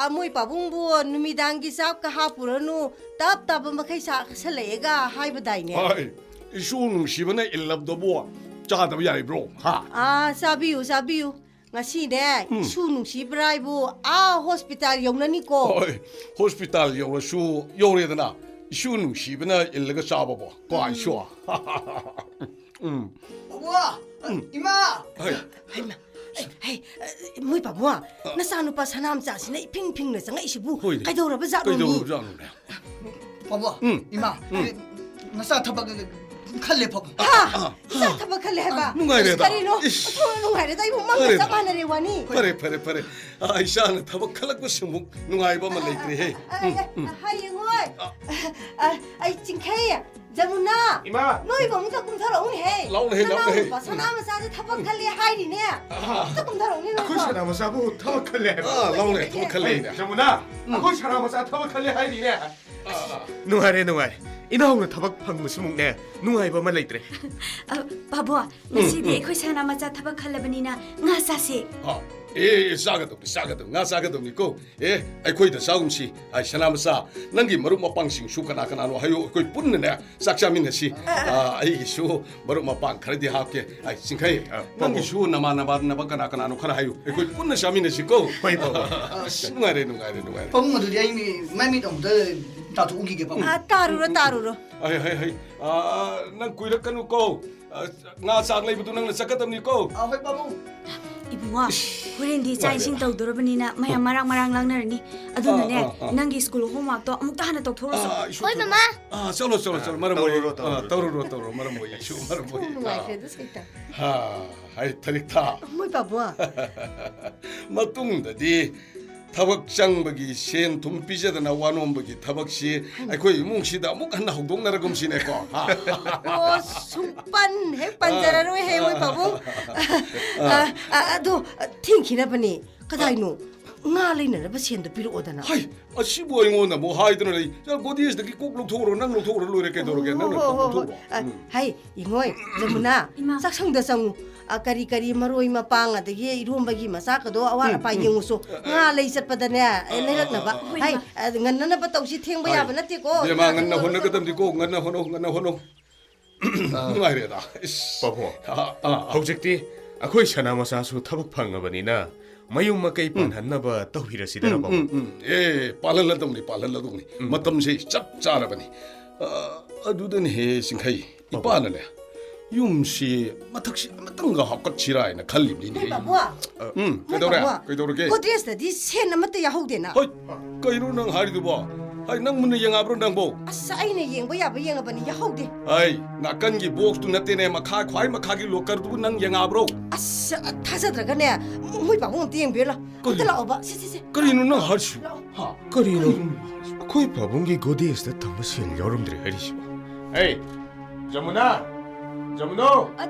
Moi pabungbu numidangi sap ka hapuranu tap makai sa salega haibadai ne. 하이 슈 눔시버네 일럽도보 짜다부 야이 브로. 하. Sabiu. Ngasi ne su nungsi braibu hospital yongnani ko. 호스피탈 요슈 요레드나 슈 눔시버나 일레가 짜바보. 과쇼. 와, 이마. Hey, moi babu nasanu pa sanam cha sina ping na sanga isibu. Hoide. Kaidora ba za 그래도 ni. 자는데. 바보. 이마. 나사 타박 칼레 바보. Sa tabakale ba. nungaire da. Karino. Ish. Nungaire da ibu Kare manga da. sama na rewani. 파레. 이샤는 타박 칼락고 시묵 누가이바만 레이트리 해. Hayengoi. Ai chingkhai. Jamuna. 이마. Noi bang ta kum thara un he. Laun he. Ba sanam sa tabakale hairi ne. Ta kum thara un 아코이 사람마사고 타박할래. 라운레 타박 칼레이네. 저문아. 아코이 사람마사 타박할래 하이리네. 누하래. 이나오는 타박 방무스묵네. 누하이바만 레이트래. 바보 나시디 에코이 사나 마자 타박 칼라바니나 나사세. 싸가도 nga 싸가도니고 아이코이다 싸움시 샤나마사 낭기 머루 마빵싱 슈카나카나노 하요 코이 뿐네 싹샤민네시 아이기 슈 머루 마빵 카르디 하게 싱카이 낭기 슈 나마나바나바카나카나노 카라 하요 코이 뿐네 샤민네시고 호이 바보. 누가래 바보 어디 아이미 마미 좀 다도 우기게 바보. Taruro. 하이 난 꾸이락카누고 nga sak leibtu nang sakatαμ니고 호이 바보. 이붕아 호렌디 짜이싱 tawdorabnina mayam marang langnerni adunane nangi school homework to amukta hana tawthoroso. Oi, mama. chalo 마라모이 따로로. 따로로 마라모이 슈 마라모이 Nungai da saita. 하이 타릭타 Moi babu. 마뚱다디 타박장버기 셴 돈비제드나 와놈버기 타박시 아이코이 뭉시다 목 하나 혹동나라금시네고 Sumpan panjararo he moi babu. Ado tingkina bani kadaino nga leina ba sen da piru odana. 하이 시부 ingona 뭐 하이드나 자 고디에스다기 꼭 록토로 난 록토로 로레게 도로게 난 록토로 Hai ingoi jamuna Ima. saksang da sang kari maroi mapang adagi irombagi masaka do awara pa yenguso nga lei satpadane leirak na ba hai nganna na ba tawsi thengba ya ba nati ko 예마 nganna 혼나거든디고 nganna 호노 누가이래다 바보. 혹적디 아코이 사람마사수 타박 방어버니나 마용 마카이 판한나바 떠히라시다나 바보. 빨랄라동니 마탐세 짭짜라바니 아두든 해 싱카이 이빠나네 윰시 마탁시 마땅가 합각치라이나 칼림리니 babu 그도게 ko dress da di sen na mata ya hogdena 하이 까이로 낭 하리도 봐 하이 낭 문에 영아브로 낭보 asa aina yengba ya ba yenga bani ya hogde 하이 나간기 복스도 나때네 마카 과이 마카기 로카르도 낭 영아브로 asa tasadraga ne moi babu tieng bela ko tala oba si 까이로 낭 하르슈 거리로 아코이 바본기 고디에스다 탐마실 여름들이 하리시고. 에이, 저문아.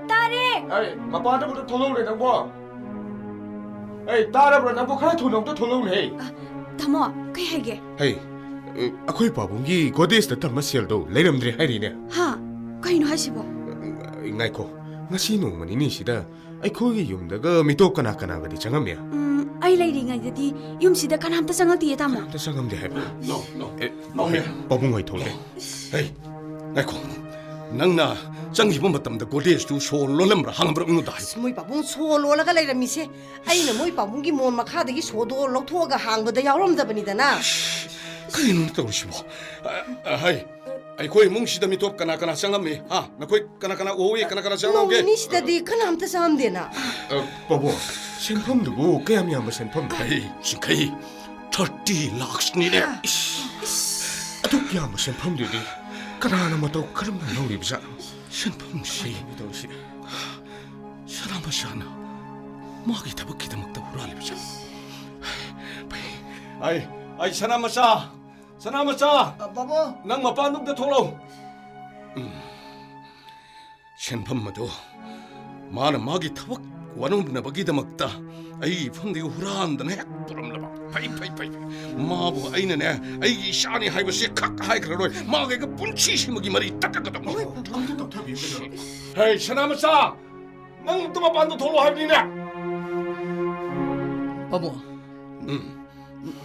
딸이 에이, 마빠한테부터 돌아오래 낭보. 에이, 따라보라 낭보 카라 돈없다 돌아오래. 다모 그이 해게 에이, 아코이 바본기 고디에스다 탐마실도 레름들이 하리네. 하 그이노 하시보. 나이코. ngasi nongmani ni sida aikogi yumdaga mitokana-kanagadi changamya. Ai leiringaida디 yumsida kanamta changaltiye tamo. Amta changamde haiba. 노메 babungay tholde. 에이 나이코 낭나 짱기본 마탐다 고데스도 쇼롤렘라 항브로 응노다 moi babung solo la ga leira mi se aina moi babung gi mon makha da gi sodo loktho ga hang ba da yawram da bani da na 까이로 떠오르시고 하이 ꯑꯩꯈꯣꯏ ꯏꯃꯨꯡꯁꯤꯗ ꯃꯤꯇꯣꯞ ꯀꯅꯥ ꯀꯅꯥ ꯆꯪꯉꯝꯃꯤ ꯍꯥ ꯅꯈꯣꯏ ꯀꯅꯥ ꯀꯅꯥ ꯎꯍꯧꯏ ꯀꯅꯥ ꯀꯅꯥ ꯆꯪꯉꯝꯒꯦ ꯅꯣꯡꯅꯤꯁꯤꯗꯗꯤ ꯀꯅꯥꯝꯇ ꯆꯪꯉꯝꯗꯦꯅ ꯄꯥꯕꯨꯡ ꯁꯦꯟꯐꯝꯗꯨꯕꯨ ꯀꯌꯥꯝ ꯌꯥꯝꯕ ꯁꯦꯟꯐꯝꯅꯣ ꯑꯩ ꯆꯤꯡꯈꯩ 30 lakhsꯅꯤꯅꯦ ꯑꯗꯨꯛ ꯌꯥꯝꯕ ꯁꯦꯟꯐꯝꯗꯨꯗꯤ ꯀꯅꯥꯅ ꯃꯇꯧ ꯀꯔꯝꯅ ꯂꯧꯔꯤꯕꯖꯥꯠꯅꯣ ꯁꯦꯟꯐꯝꯁꯤ ꯇꯧꯔꯤꯁꯤ ꯁꯅꯥꯃꯆꯥꯅ ꯃꯥꯒꯤ ꯊꯕꯛꯀꯤꯗꯃꯛꯇ ꯍꯨꯔꯥꯜꯂꯤꯕꯖꯥꯠ ꯑꯩ ꯁꯅꯥꯃꯆा ꯕꯥꯕꯣ ꯅꯪ ꯃꯄꯥꯟꯗꯨꯝꯇ ꯊꯣꯛꯂꯛꯎ ꯁꯦꯟꯐꯝ ꯑꯗꯨ ꯃꯥꯅ ꯃꯥꯒꯤ ꯊꯕꯛ ꯋꯥꯅꯣꯝꯅꯕꯒꯤꯗꯃꯛꯇ ꯑꯩ ꯏꯐꯝꯗꯒꯤ ꯍꯨꯔꯥꯟꯗꯅ ꯍꯦꯛ ꯄꯨꯔꯝꯂꯕ ꯐꯩ ꯃꯥꯕꯨ ꯑꯩꯅꯅꯦ ꯑꯩꯒꯤ ꯏꯆꯥꯅꯤ ꯍꯥꯏꯕꯁꯤ ꯈꯛ ꯍꯥꯏꯈ꯭ꯔꯔꯣꯏ ꯃꯥꯒꯩꯒ ꯄꯨꯟꯁꯤꯁꯤꯃꯒꯤ ꯃꯔꯤ ꯇꯠꯀꯗꯕꯅꯤ ꯍꯦ ꯁꯅꯥꯃꯆꯥ ꯅꯪ ꯑꯝꯇ ꯃꯄꯥꯟꯗ ꯊꯣꯛꯂꯛꯑꯣ ꯍꯥꯏꯕꯅꯤꯅꯦ 바보.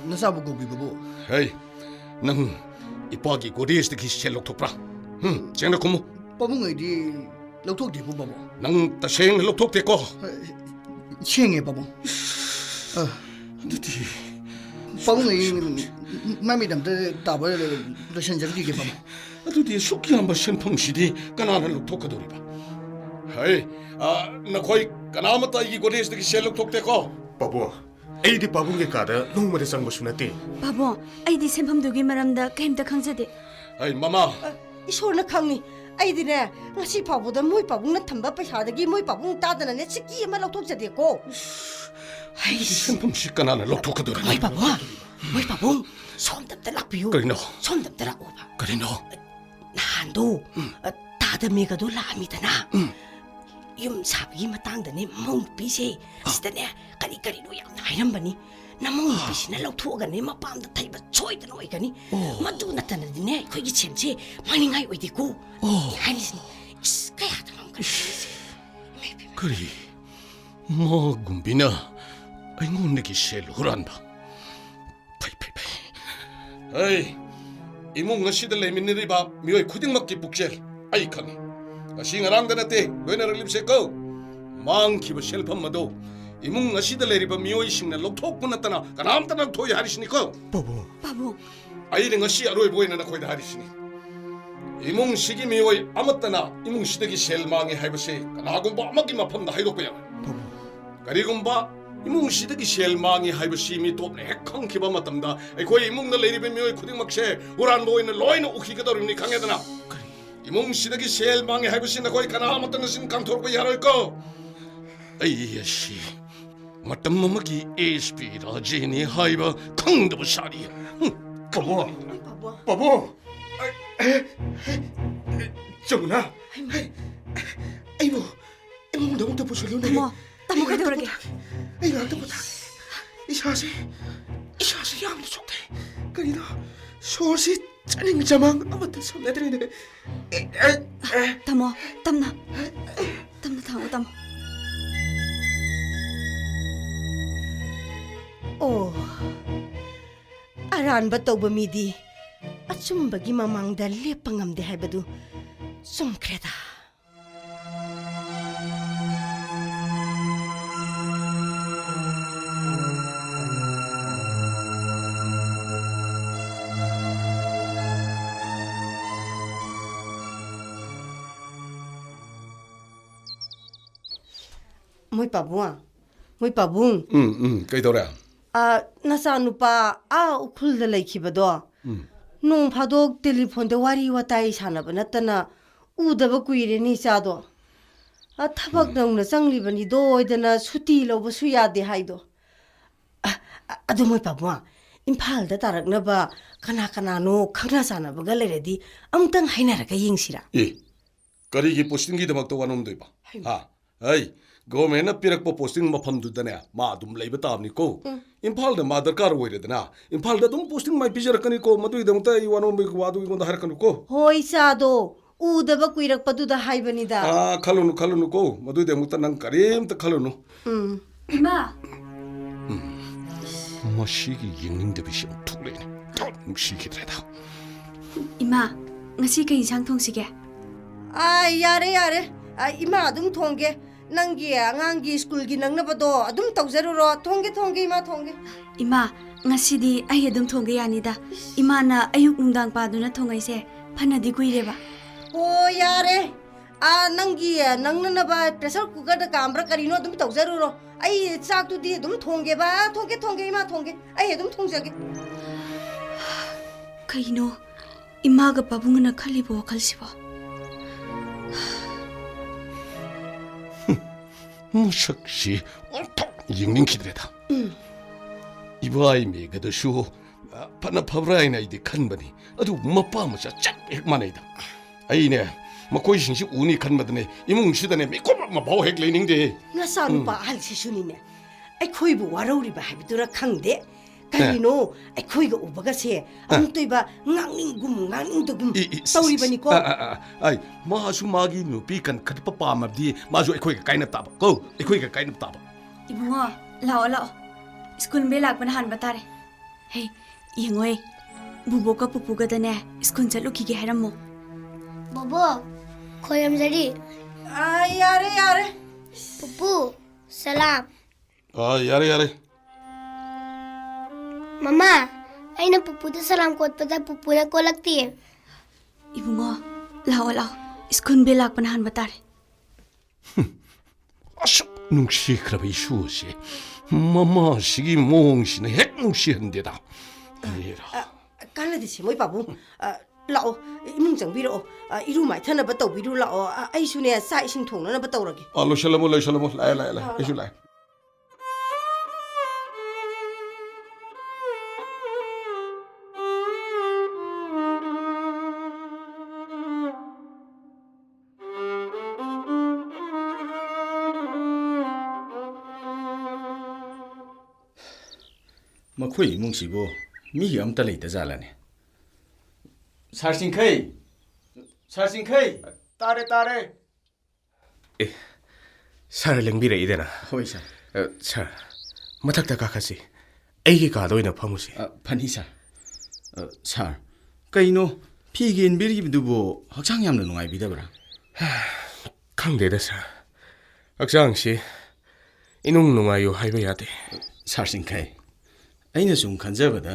나사부 고기 바보. 헤이 능 이빠기 고리에스드기 셀록 톡브라 쟁나 고무 바보가 이 럭톡 되고 바보. 능 따생 록톡 됐고 챙해 바보. 근데 바보가 이 마미담데 따버 러션적이게 바보. 아두디 숙기 한번 셴펑시디 까나를 록톡하더리바 헤이 나 거의 까나마따 이 고리에스드기 셀록 톡 됐고 ꯄꯥꯕꯨꯡ ꯑꯩꯗꯤ ꯄꯥꯕꯨꯡꯒꯤ ꯀꯥꯗ ꯅꯣꯡꯃꯗ ꯆꯪꯕꯁꯨ ꯅꯠꯇꯦ 바보, ꯑꯩꯗꯤ ꯁꯦꯟꯐꯝꯗꯨꯒꯤ ꯃꯔꯝꯗ ꯀꯩꯝꯇ ꯈꯪꯖꯗꯦ. 헤이 마마 이소나 강니 아이디네 ngasi 파보다 모이 파붕나 탐바 paisadagi 모이 파붕 따다나네 치키 마 럭톡자데고 이 셴펑시 까나를 록톡하더리 모이 파붕 손답다 락비요 그리노 손답다 락오바 그리노 나한도 다다미가도 라미다나 ꯌꯨꯝ ꯁꯥꯕꯒꯤ ꯃꯇꯥꯡꯗꯅꯦ ꯃꯧ ꯅꯨꯄꯤꯁꯦ ꯁꯤꯗꯅꯦ ꯀꯔꯤ ꯀꯔꯤꯅꯣ ꯌꯥꯝꯅ ꯍꯥꯏꯔꯝꯕꯅꯤ ꯅꯃꯧ ꯅꯨꯄꯤꯁꯤꯅ ꯂꯧꯊꯣꯛꯑꯒꯅꯦ ꯃꯄꯥꯝꯗ ꯊꯩꯕ ꯁꯣꯏꯗꯅ ꯑꯣꯏꯒꯅꯤ ꯃꯗꯨ ꯅꯠꯇꯅꯗꯤꯅꯦ ꯑꯩꯈꯣꯏꯒꯤ ꯁꯦꯟꯁꯦ ꯃꯥꯡꯅꯤꯡꯉꯥꯏ ꯑꯣꯏꯗꯦꯀꯣ ꯍꯥꯏꯔꯤꯁꯤꯅꯤ ꯏꯁ ꯀꯌꯥꯗ ꯉꯝꯒꯅꯤ 그리 뭐군비나 아이고내기 셀 후란바 파이파이파이 에이 이몽 ngasi들 레미니리바 미오이 쿠딩막기 북젤 아이칸이 ngasi ngarang da nate loina relip se ko mangkiba selpham mado imung ngasi da leriba mioi singna lokthok punatana kanam tana thoi harisni ko ꯄꯥꯕꯨꯡ 바보, ai ring ngasi aroi boina na khoi da harisni imung sigi mioi amatana imung sidagi sel mangi haibase kanagumba amagi mafam da haidok ya karigumba imung sidagi sel mangi haibasi mi topne hek khangkiba matamda aikoi imung na leriba mioi khuding makse uran loina loina ukhigadorni khangedana 이몽시덕이 제일 망해 해보시나 거의 가나 아무튼 신 강토르고 야럴거 아이야씨 맞던 머먹이 ASP 라지니 하이바 강도부 사리 ꯄꯥꯕꯨꯡ ꯄꯥꯕꯨꯡ 정훈아 아이고 이몽 너무 덮어줄래 따모 그러게. ꯑꯩ ꯉꯥꯛꯇ ꯏꯁꯥꯁꯤ ꯌꯥꯝꯅ ꯁꯣꯛꯊꯩ ꯀꯔꯤꯅꯣ ꯁꯣꯔꯁꯤ ꯆꯥꯅꯤꯡ ꯆꯃꯥꯡ ꯑꯃꯠꯇ ꯁꯝꯅꯗ꯭ꯔꯦꯅꯦ 따모, 땀나 타고 따모. 오 아란바 tawba midi achumbagi mamangda lepa ngamde haibadu sumkreda Moy pabung 그이더래 nasa nupa ukhul da laikhibado nong phadok telephone de wari watai sanaba natana udaba kuire ni chado thabak nongna changlibani do oidana suti loba su yade haido adu moy pabwa imphal da taraknaba kana no khangna sanaba ga leredi amtang hainaraga yengsira 이 거리기 포스팅기드막도 와놈도이바 하 에이 government pirakpo posting mafamdudane ma dum leiba tabni ko imphal da ma darkar oiredana imphal da dum posting mai pijarakani ko madu idamta I wanom bi wadu igonda harakanu ko hoi chado udaba kuirakpadu da haibanida khalunu ko madu idamta nang karim ta khalunu 이마, 마시기 잉닝데 비시 툭레네 묵시기드레다 이마, ngasi kay isang thongsi게. yare ima adum thongge nangi angangi school gi nangnabado adum tawjaruro thongge ima thongge 이마, ngasi디 ay adum thongge yanida. imana ayuk nungdang paduna thongaise ꯐꯅꯗꯤ ꯀꯨꯏꯔꯦꯕ ꯑꯣ ꯌꯥꯔꯦ ꯅꯪꯅꯅꯕ pressure ꯀꯨꯀꯔꯗ ꯀꯥꯝꯕ꯭ꯔꯥ ꯀꯔꯤꯅꯣ ꯑꯗꯨꯝ ꯇꯧꯖꯔꯨꯔꯣ ꯑꯩ ꯆꯥꯛꯇꯨꯗꯤ ꯑꯗꯨꯝ ꯊꯣꯡꯒꯦꯕ ꯊꯣꯡꯒꯦ ꯏꯃꯥ ꯊꯣꯡꯒꯦ ꯑꯩ ꯑꯗꯨꯝ ꯊꯣꯡꯖꯒꯦ ꯀꯩꯅꯣ ꯏꯃꯥꯒ ꯄꯥꯕꯨꯡꯒꯅ ꯈꯜꯂꯤꯕ ꯋꯥꯈꯜꯁꯤꯕꯣ ꯃꯁꯛꯁꯤ ꯑꯣꯟꯊꯣꯛ ꯌꯦꯡꯅꯤꯡꯈꯤꯗ꯭ꯔꯦꯗ 이바이메ꯒꯗꯁꯨ ꯐꯅ ꯐꯕ꯭ꯔꯥ ꯍꯥꯏꯅ ꯑꯩꯗꯤ ꯈꯟꯕꯅꯤ ꯑꯗꯨꯕꯨ ꯃꯄꯥ ꯃꯆꯥ ꯆꯞ ꯍꯦꯛ ꯃꯥꯟꯅꯩꯗ ꯑꯩꯅꯦ ꯃꯈꯣꯏꯁꯤꯡꯁꯤ ꯎꯅꯤ ꯈꯟꯕꯗꯅꯦ ꯏꯃꯨꯡꯁꯤꯗꯅꯦ ꯃꯤꯀꯨꯞ ꯑꯃꯐꯥꯎ ꯍꯦꯛ ꯂꯩꯅꯤꯡꯗꯦ ꯅꯆꯥꯅꯨꯄꯥ ꯑꯍꯜꯁꯤꯁꯨꯅꯤꯅꯦ ꯑꯩꯈꯣꯏꯕꯨ ꯋꯥꯔꯧꯔꯤꯕ ꯍꯥꯏꯕꯗꯨꯔ ꯈꯪꯗꯦ ꯀꯔꯤꯅꯣ ꯑꯩꯈꯣꯏꯒ ꯎꯕꯒꯁꯦ ꯑꯃꯨꯛꯇꯣꯏꯕ ꯉꯥꯡꯅꯤꯡꯒꯨꯝ ꯉꯥꯡꯅꯤꯡꯗꯒꯨꯝ ꯇꯧꯔꯤꯕꯅꯤꯀꯣ ꯑꯩ ꯃꯥꯁꯨ ꯃꯥꯒꯤ ꯅꯨꯄꯤ ꯀꯟꯈꯠꯄ ꯄꯥꯝꯃꯕꯗꯤ ꯃꯥꯁꯨ ꯑꯩꯈꯣꯏꯒ ꯀꯥꯏꯅꯕ ꯇꯥꯕ ꯀꯣ ꯑꯩꯈꯣꯏꯒ ꯀꯥꯏꯅꯕ ꯇꯥꯕ ꯏꯕꯨꯡꯉꯣ ꯂꯥꯛꯑꯣ ꯁ꯭ꯀꯨꯜ ꯕꯦꯜ ꯂꯥꯛꯄꯅ ꯍꯥꯟꯕ ꯇꯥꯔꯦ ꯍꯦ ꯌꯦꯡꯉꯣꯏ ꯕꯨꯕꯣꯛꯀ ꯄꯨꯄꯨꯒꯗꯅꯦ ꯁ꯭ꯀꯨꯜ ꯆꯠꯂꯨꯈꯤꯒꯦ ꯍꯥꯏꯔꯝꯃꯣ ꯕꯣꯕꯣ ꯈꯣꯏꯔꯝꯖꯔꯤ ꯌꯥꯔꯦ ꯄꯨꯄꯨ ꯁꯂꯥꯝ ꯌꯥꯔꯦ ꯃꯃꯥ ꯑꯩꯅ ꯄꯨꯄꯨꯗ ꯁꯂꯥꯝ ꯀꯣꯠꯄꯗ ꯄꯨꯄꯨꯅ ꯀꯣꯠꯂꯛꯇꯤꯌꯦ 이붕어 라오 스쿨 벨 락번 한 바따레 어서 눅시크라바 이슈어시 마마시기 몽시는 핵 눅시한데다 ꯀꯥꯟꯅꯗꯦꯁꯦ ꯃꯣꯏ ꯄꯥꯕꯨꯡ ꯂꯥꯛꯑꯣ ꯏꯃꯨꯡ ꯆꯪꯕꯤꯔꯛꯑꯣ ꯏꯔꯨ ꯃꯥꯏꯊꯅꯕ ꯇꯧꯕꯤꯔꯨ ꯂꯥꯛꯑꯣ ꯑꯩꯁꯨꯅꯦ ꯆꯥꯛ ꯏꯁꯤꯡ ꯊꯣꯡꯅꯅꯕ ꯇꯧꯔꯒꯦ ꯂꯣꯏꯁꯜꯂꯝꯃꯣ ꯂꯥꯛꯑꯦ ꯑꯩꯁꯨ ꯂꯥꯛꯑꯦ ꯃꯈꯣꯏ ꯏꯃꯨꯡꯁꯤꯕꯨ ꯃꯤꯒꯤ ꯑꯝꯇ ꯂꯩꯇꯖꯥꯠꯂꯅꯦ ꯁꯥꯔ ꯆꯤꯡꯈꯩ ꯇꯥꯔꯦ ꯁꯥꯔ ꯂꯦꯡꯕꯤꯔꯛꯏꯗꯅ ꯍꯣꯏ ꯁꯥꯔ ꯁꯥꯔ ꯃꯊꯛꯇ ꯀꯥꯈꯠꯁꯤ ꯑꯩꯒꯤ ꯀꯥꯗ ꯑꯣꯏꯅ ꯐꯝꯃꯨꯁꯤ ꯐꯅꯤ ꯁꯥꯔ ꯁꯥꯔ ꯀꯩꯅꯣ ꯐꯤꯒ ꯏꯟꯕꯤꯔꯤꯕꯗꯨꯕꯨ ꯍꯛꯆꯥꯡ ꯌꯥꯝꯅ ꯅꯨꯡꯉꯥꯏꯕꯤꯗꯕ꯭ꯔꯥ ꯈꯪꯗꯦꯗ ꯁꯥꯔ ꯍꯛꯆꯥꯡꯁꯤ ꯏꯅꯨꯡ ꯅꯨꯡꯉꯥꯏꯌꯨ ꯍꯥꯏꯕ ꯌꯥꯗꯦ ꯁꯥꯔ ꯆꯤꯡꯈꯩ ꯑꯩꯅ ꯁꯨꯝ ꯈꯟꯖꯕꯗ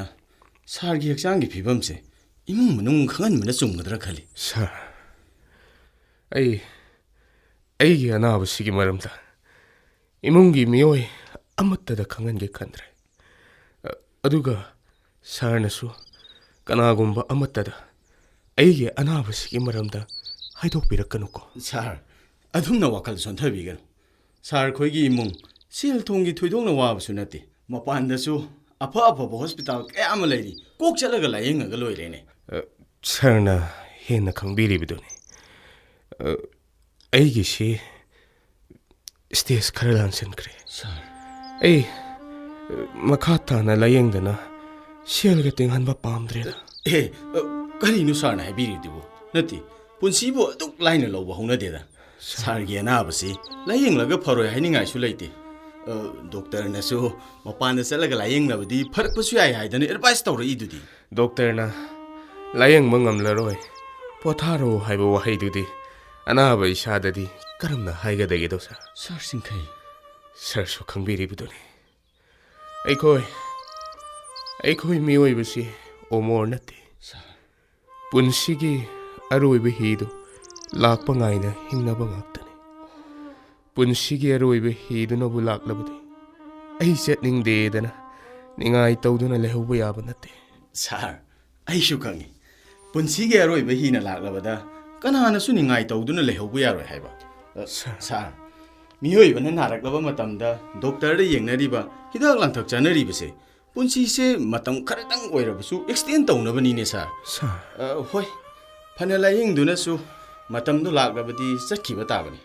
ꯁꯥꯔꯒꯤ ꯍꯛꯆꯥꯡꯒꯤ ꯐꯤꯕꯝꯁꯦ 이문 문ung 강한 문에 좀 거더라 칼리. 사, 아이기 아나아버시기 말합니다. 이문기 미오이 아무따다 강한 게 칸드래. 아두가 사르나수 까나곰바 아무따다 아이기 아나아버시기 말합니다. 하이독 비락까놓고. 살, 아둠나 와칼 손타비가. 살 거기 이문 실통기推동나 와버수 나티. 뭐 반다수 아파 호스피탈 깨아무 레디 꼭 잘라가 라잉가 로이레네. 사르나 헤나 강비리비도네. 아이기시 스테이스 카를란센 그래. 살. 에이 마카타나 라잉다나 시얼게 땡한바 빰드레다. 에, 까리누 사르나 해비리디고. 나티 본시보 뚝 라인을 로버 홍나데다. 살게 나버시 라잉라가 바로 하이닝아이수 레이티. 독터나수 마판다 살라가 라잉나버디 파르푸수 야이 하이다네 에드바이스 타우르 이두디. 독터나 라잉 멍암라로이 포타로 하이보 와하이두디 아나바 이샤다디 까름나 하이가 되게도사. 사르싱카이 살수 강비리비도네. 아이코이 미오이부시 오모르나티. 분시기 아로이베 히도 락방아이나 힝나방 악다네. 분시기 아로이베 히도나부 락라부디 아이 셋닝데다나 닝아이 떠우두나 레호부 야바나테. 살 아이슈 강이 본시게 아로이베 히나 락라바다 까나하나수 닝아이 떠우두나 레호부 야로이 하이바. 살 미호이바는 나락라바 마tamda 독터르 ꯌꯦꯡꯅꯔꯤꯕ ꯍꯤꯗꯥꯛ ꯂꯥꯡꯊꯛ ꯆꯥꯅꯔꯤꯕꯁꯦ ꯄꯨꯟꯁꯤꯁꯦ ꯃꯇꯝ ꯈꯔꯗꯪ ꯑꯣꯏꯔꯕꯁꯨ ꯑꯦꯛꯁꯇꯦꯟ ꯇꯧꯅꯕꯅꯤꯅꯦ ꯁꯥꯔ. ꯍꯣꯏ ꯐꯅ ꯂꯥꯌꯦꯡꯗꯨꯅꯁꯨ ꯃꯇꯝꯗꯣ ꯂꯥꯛꯂꯕꯗꯤ ꯆꯠꯈꯤꯕ ꯇꯥꯕꯅꯤ.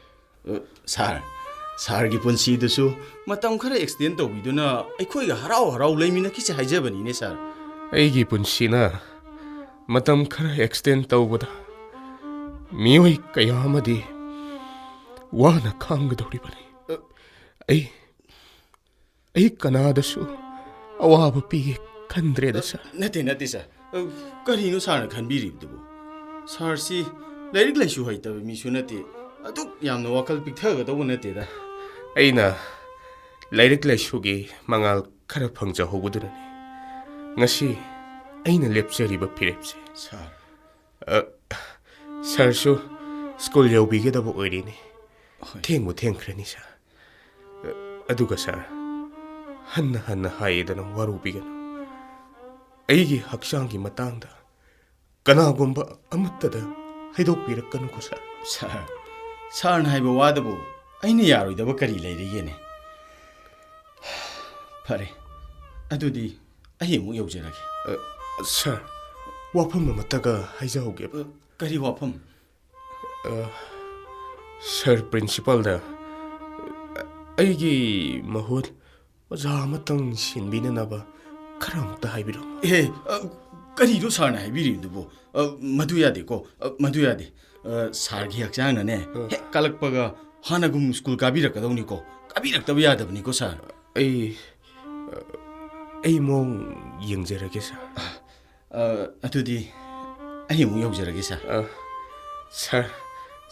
ꯁꯥꯔꯒꯤ ꯄꯨꯟꯁꯤꯗꯨꯁꯨ ꯃꯇꯝ ꯈꯔ ꯑꯦꯛꯁꯇꯦꯟ ꯇꯧꯕꯤꯗꯨꯅ ꯑꯩꯈꯣꯏꯒ ꯍꯔꯥꯎ ꯂꯩꯃꯤꯟꯅꯈꯤꯁꯦ ꯍꯥꯏꯖꯕꯅꯤꯅꯦ ꯁꯥꯔ. ꯑꯩꯒꯤ ꯄꯨꯟꯁꯤꯅ ꯃꯇꯝ ꯈꯔ ꯑꯦꯛꯁꯇꯦꯟ ꯇꯧꯕꯗ ꯃꯤꯑꯣꯏ ꯀꯌꯥ ꯑꯃꯗꯤ 와나 칸가도리바니. 에이 까나다수 아와바 삐게 칸드레다사. 나테 사. 까리노 사르 칸비리브두부. 사르시 라이릭 라이슈 하이타베 미슈 나테. 아둑 얌나 와칼 픽타가도부 나테다. 에이나 라이릭 라이슈기 망알 카라 펑자 호구드라니. ngasi 에이나 렙세리바 피렙세. 사. ꯁꯔꯁꯨ ꯁ꯭ꯀꯨꯜ ꯌꯧꯕꯤꯒꯗꯕ ꯑꯣꯏꯔꯤꯅꯤ ꯊꯦꯡꯕꯨ ꯊꯦꯡꯈ꯭ꯔꯅꯤ ꯁꯥꯔ ꯑꯗꯨꯒ ꯁꯥꯔ ꯍꯟꯅ ꯍꯥꯏꯗꯅ ꯋꯥꯔꯧꯕꯤꯒꯅꯨ ꯑꯩꯒꯤ ꯍꯛꯆꯥꯡꯒꯤ ꯃꯇꯥꯡꯗ ꯀꯅꯥꯒꯨꯝꯕ ꯑꯃꯠꯇꯗ ꯍꯥꯏꯗꯣꯛꯄꯤꯔꯛꯀꯅꯨꯀꯣ ꯁꯥꯔ ꯁꯥꯔꯅ ꯍꯥꯏꯕ ꯋꯥꯗꯕꯨ ꯑꯩꯅ ꯌꯥꯔꯣꯏꯗꯕ ꯀꯔꯤ ꯂꯩꯔꯤꯒꯦꯅꯦ ꯐꯔꯦ ꯑꯗꯨꯗꯤ ꯑꯩ ꯑꯃꯨꯛ ꯌꯧꯖꯔꯒꯦ ꯁꯥꯔ ꯋꯥꯐꯝ ꯑꯃꯠꯇꯒ ꯍꯥꯏꯖꯍꯧꯒꯦꯕ ꯀꯔꯤ ꯋꯥꯐꯝ ꯁꯥꯔ ꯄ꯭ꯔꯤꯟꯁꯤꯄꯥꯜꯗ ꯑꯩꯒꯤ ꯃꯍꯨꯠ ꯑꯣꯖꯥ ꯑꯃꯇꯪ ꯁꯤꯟꯕꯤꯅꯅꯕ ꯈꯔ ꯑꯃꯨꯛꯇ ꯍꯥꯏꯕꯤꯔꯛꯎ ꯀꯔꯤꯅꯣ ꯁꯥꯔꯅ ꯍꯥꯏꯕꯤꯔꯤꯗꯨꯕꯨ ꯃꯗꯨ ꯌꯥꯗꯦꯀꯣ ꯃꯗු ꯌꯥꯗꯦ ꯁꯥꯔꯒꯤ ꯍꯛꯆꯥꯡꯅꯅꯦ ꯍꯦꯛ ꯀꯥꯜꯂꯛꯄꯒ ꯍꯥꯟꯅꯒꯨꯝ ꯁ꯭ꯀꯨꯜ ꯀꯥꯕꯤꯔꯛꯀꯗꯧꯅꯤꯀꯣ ꯀꯥꯕꯤꯔꯛꯇꯕ ꯌꯥꯗꯕꯅꯤꯀꯣ ꯁꯥꯔ ꯑꯩ ꯃꯑꯣꯡ ꯌꯦꯡꯖꯔꯒꯦ ꯁꯥꯔ ꯑꯗꯨꯗꯤ ꯑꯩ ꯑꯃꯨꯛ ꯌꯧꯖꯔꯒꯦ ꯁꯥꯔ ꯁꯥꯔ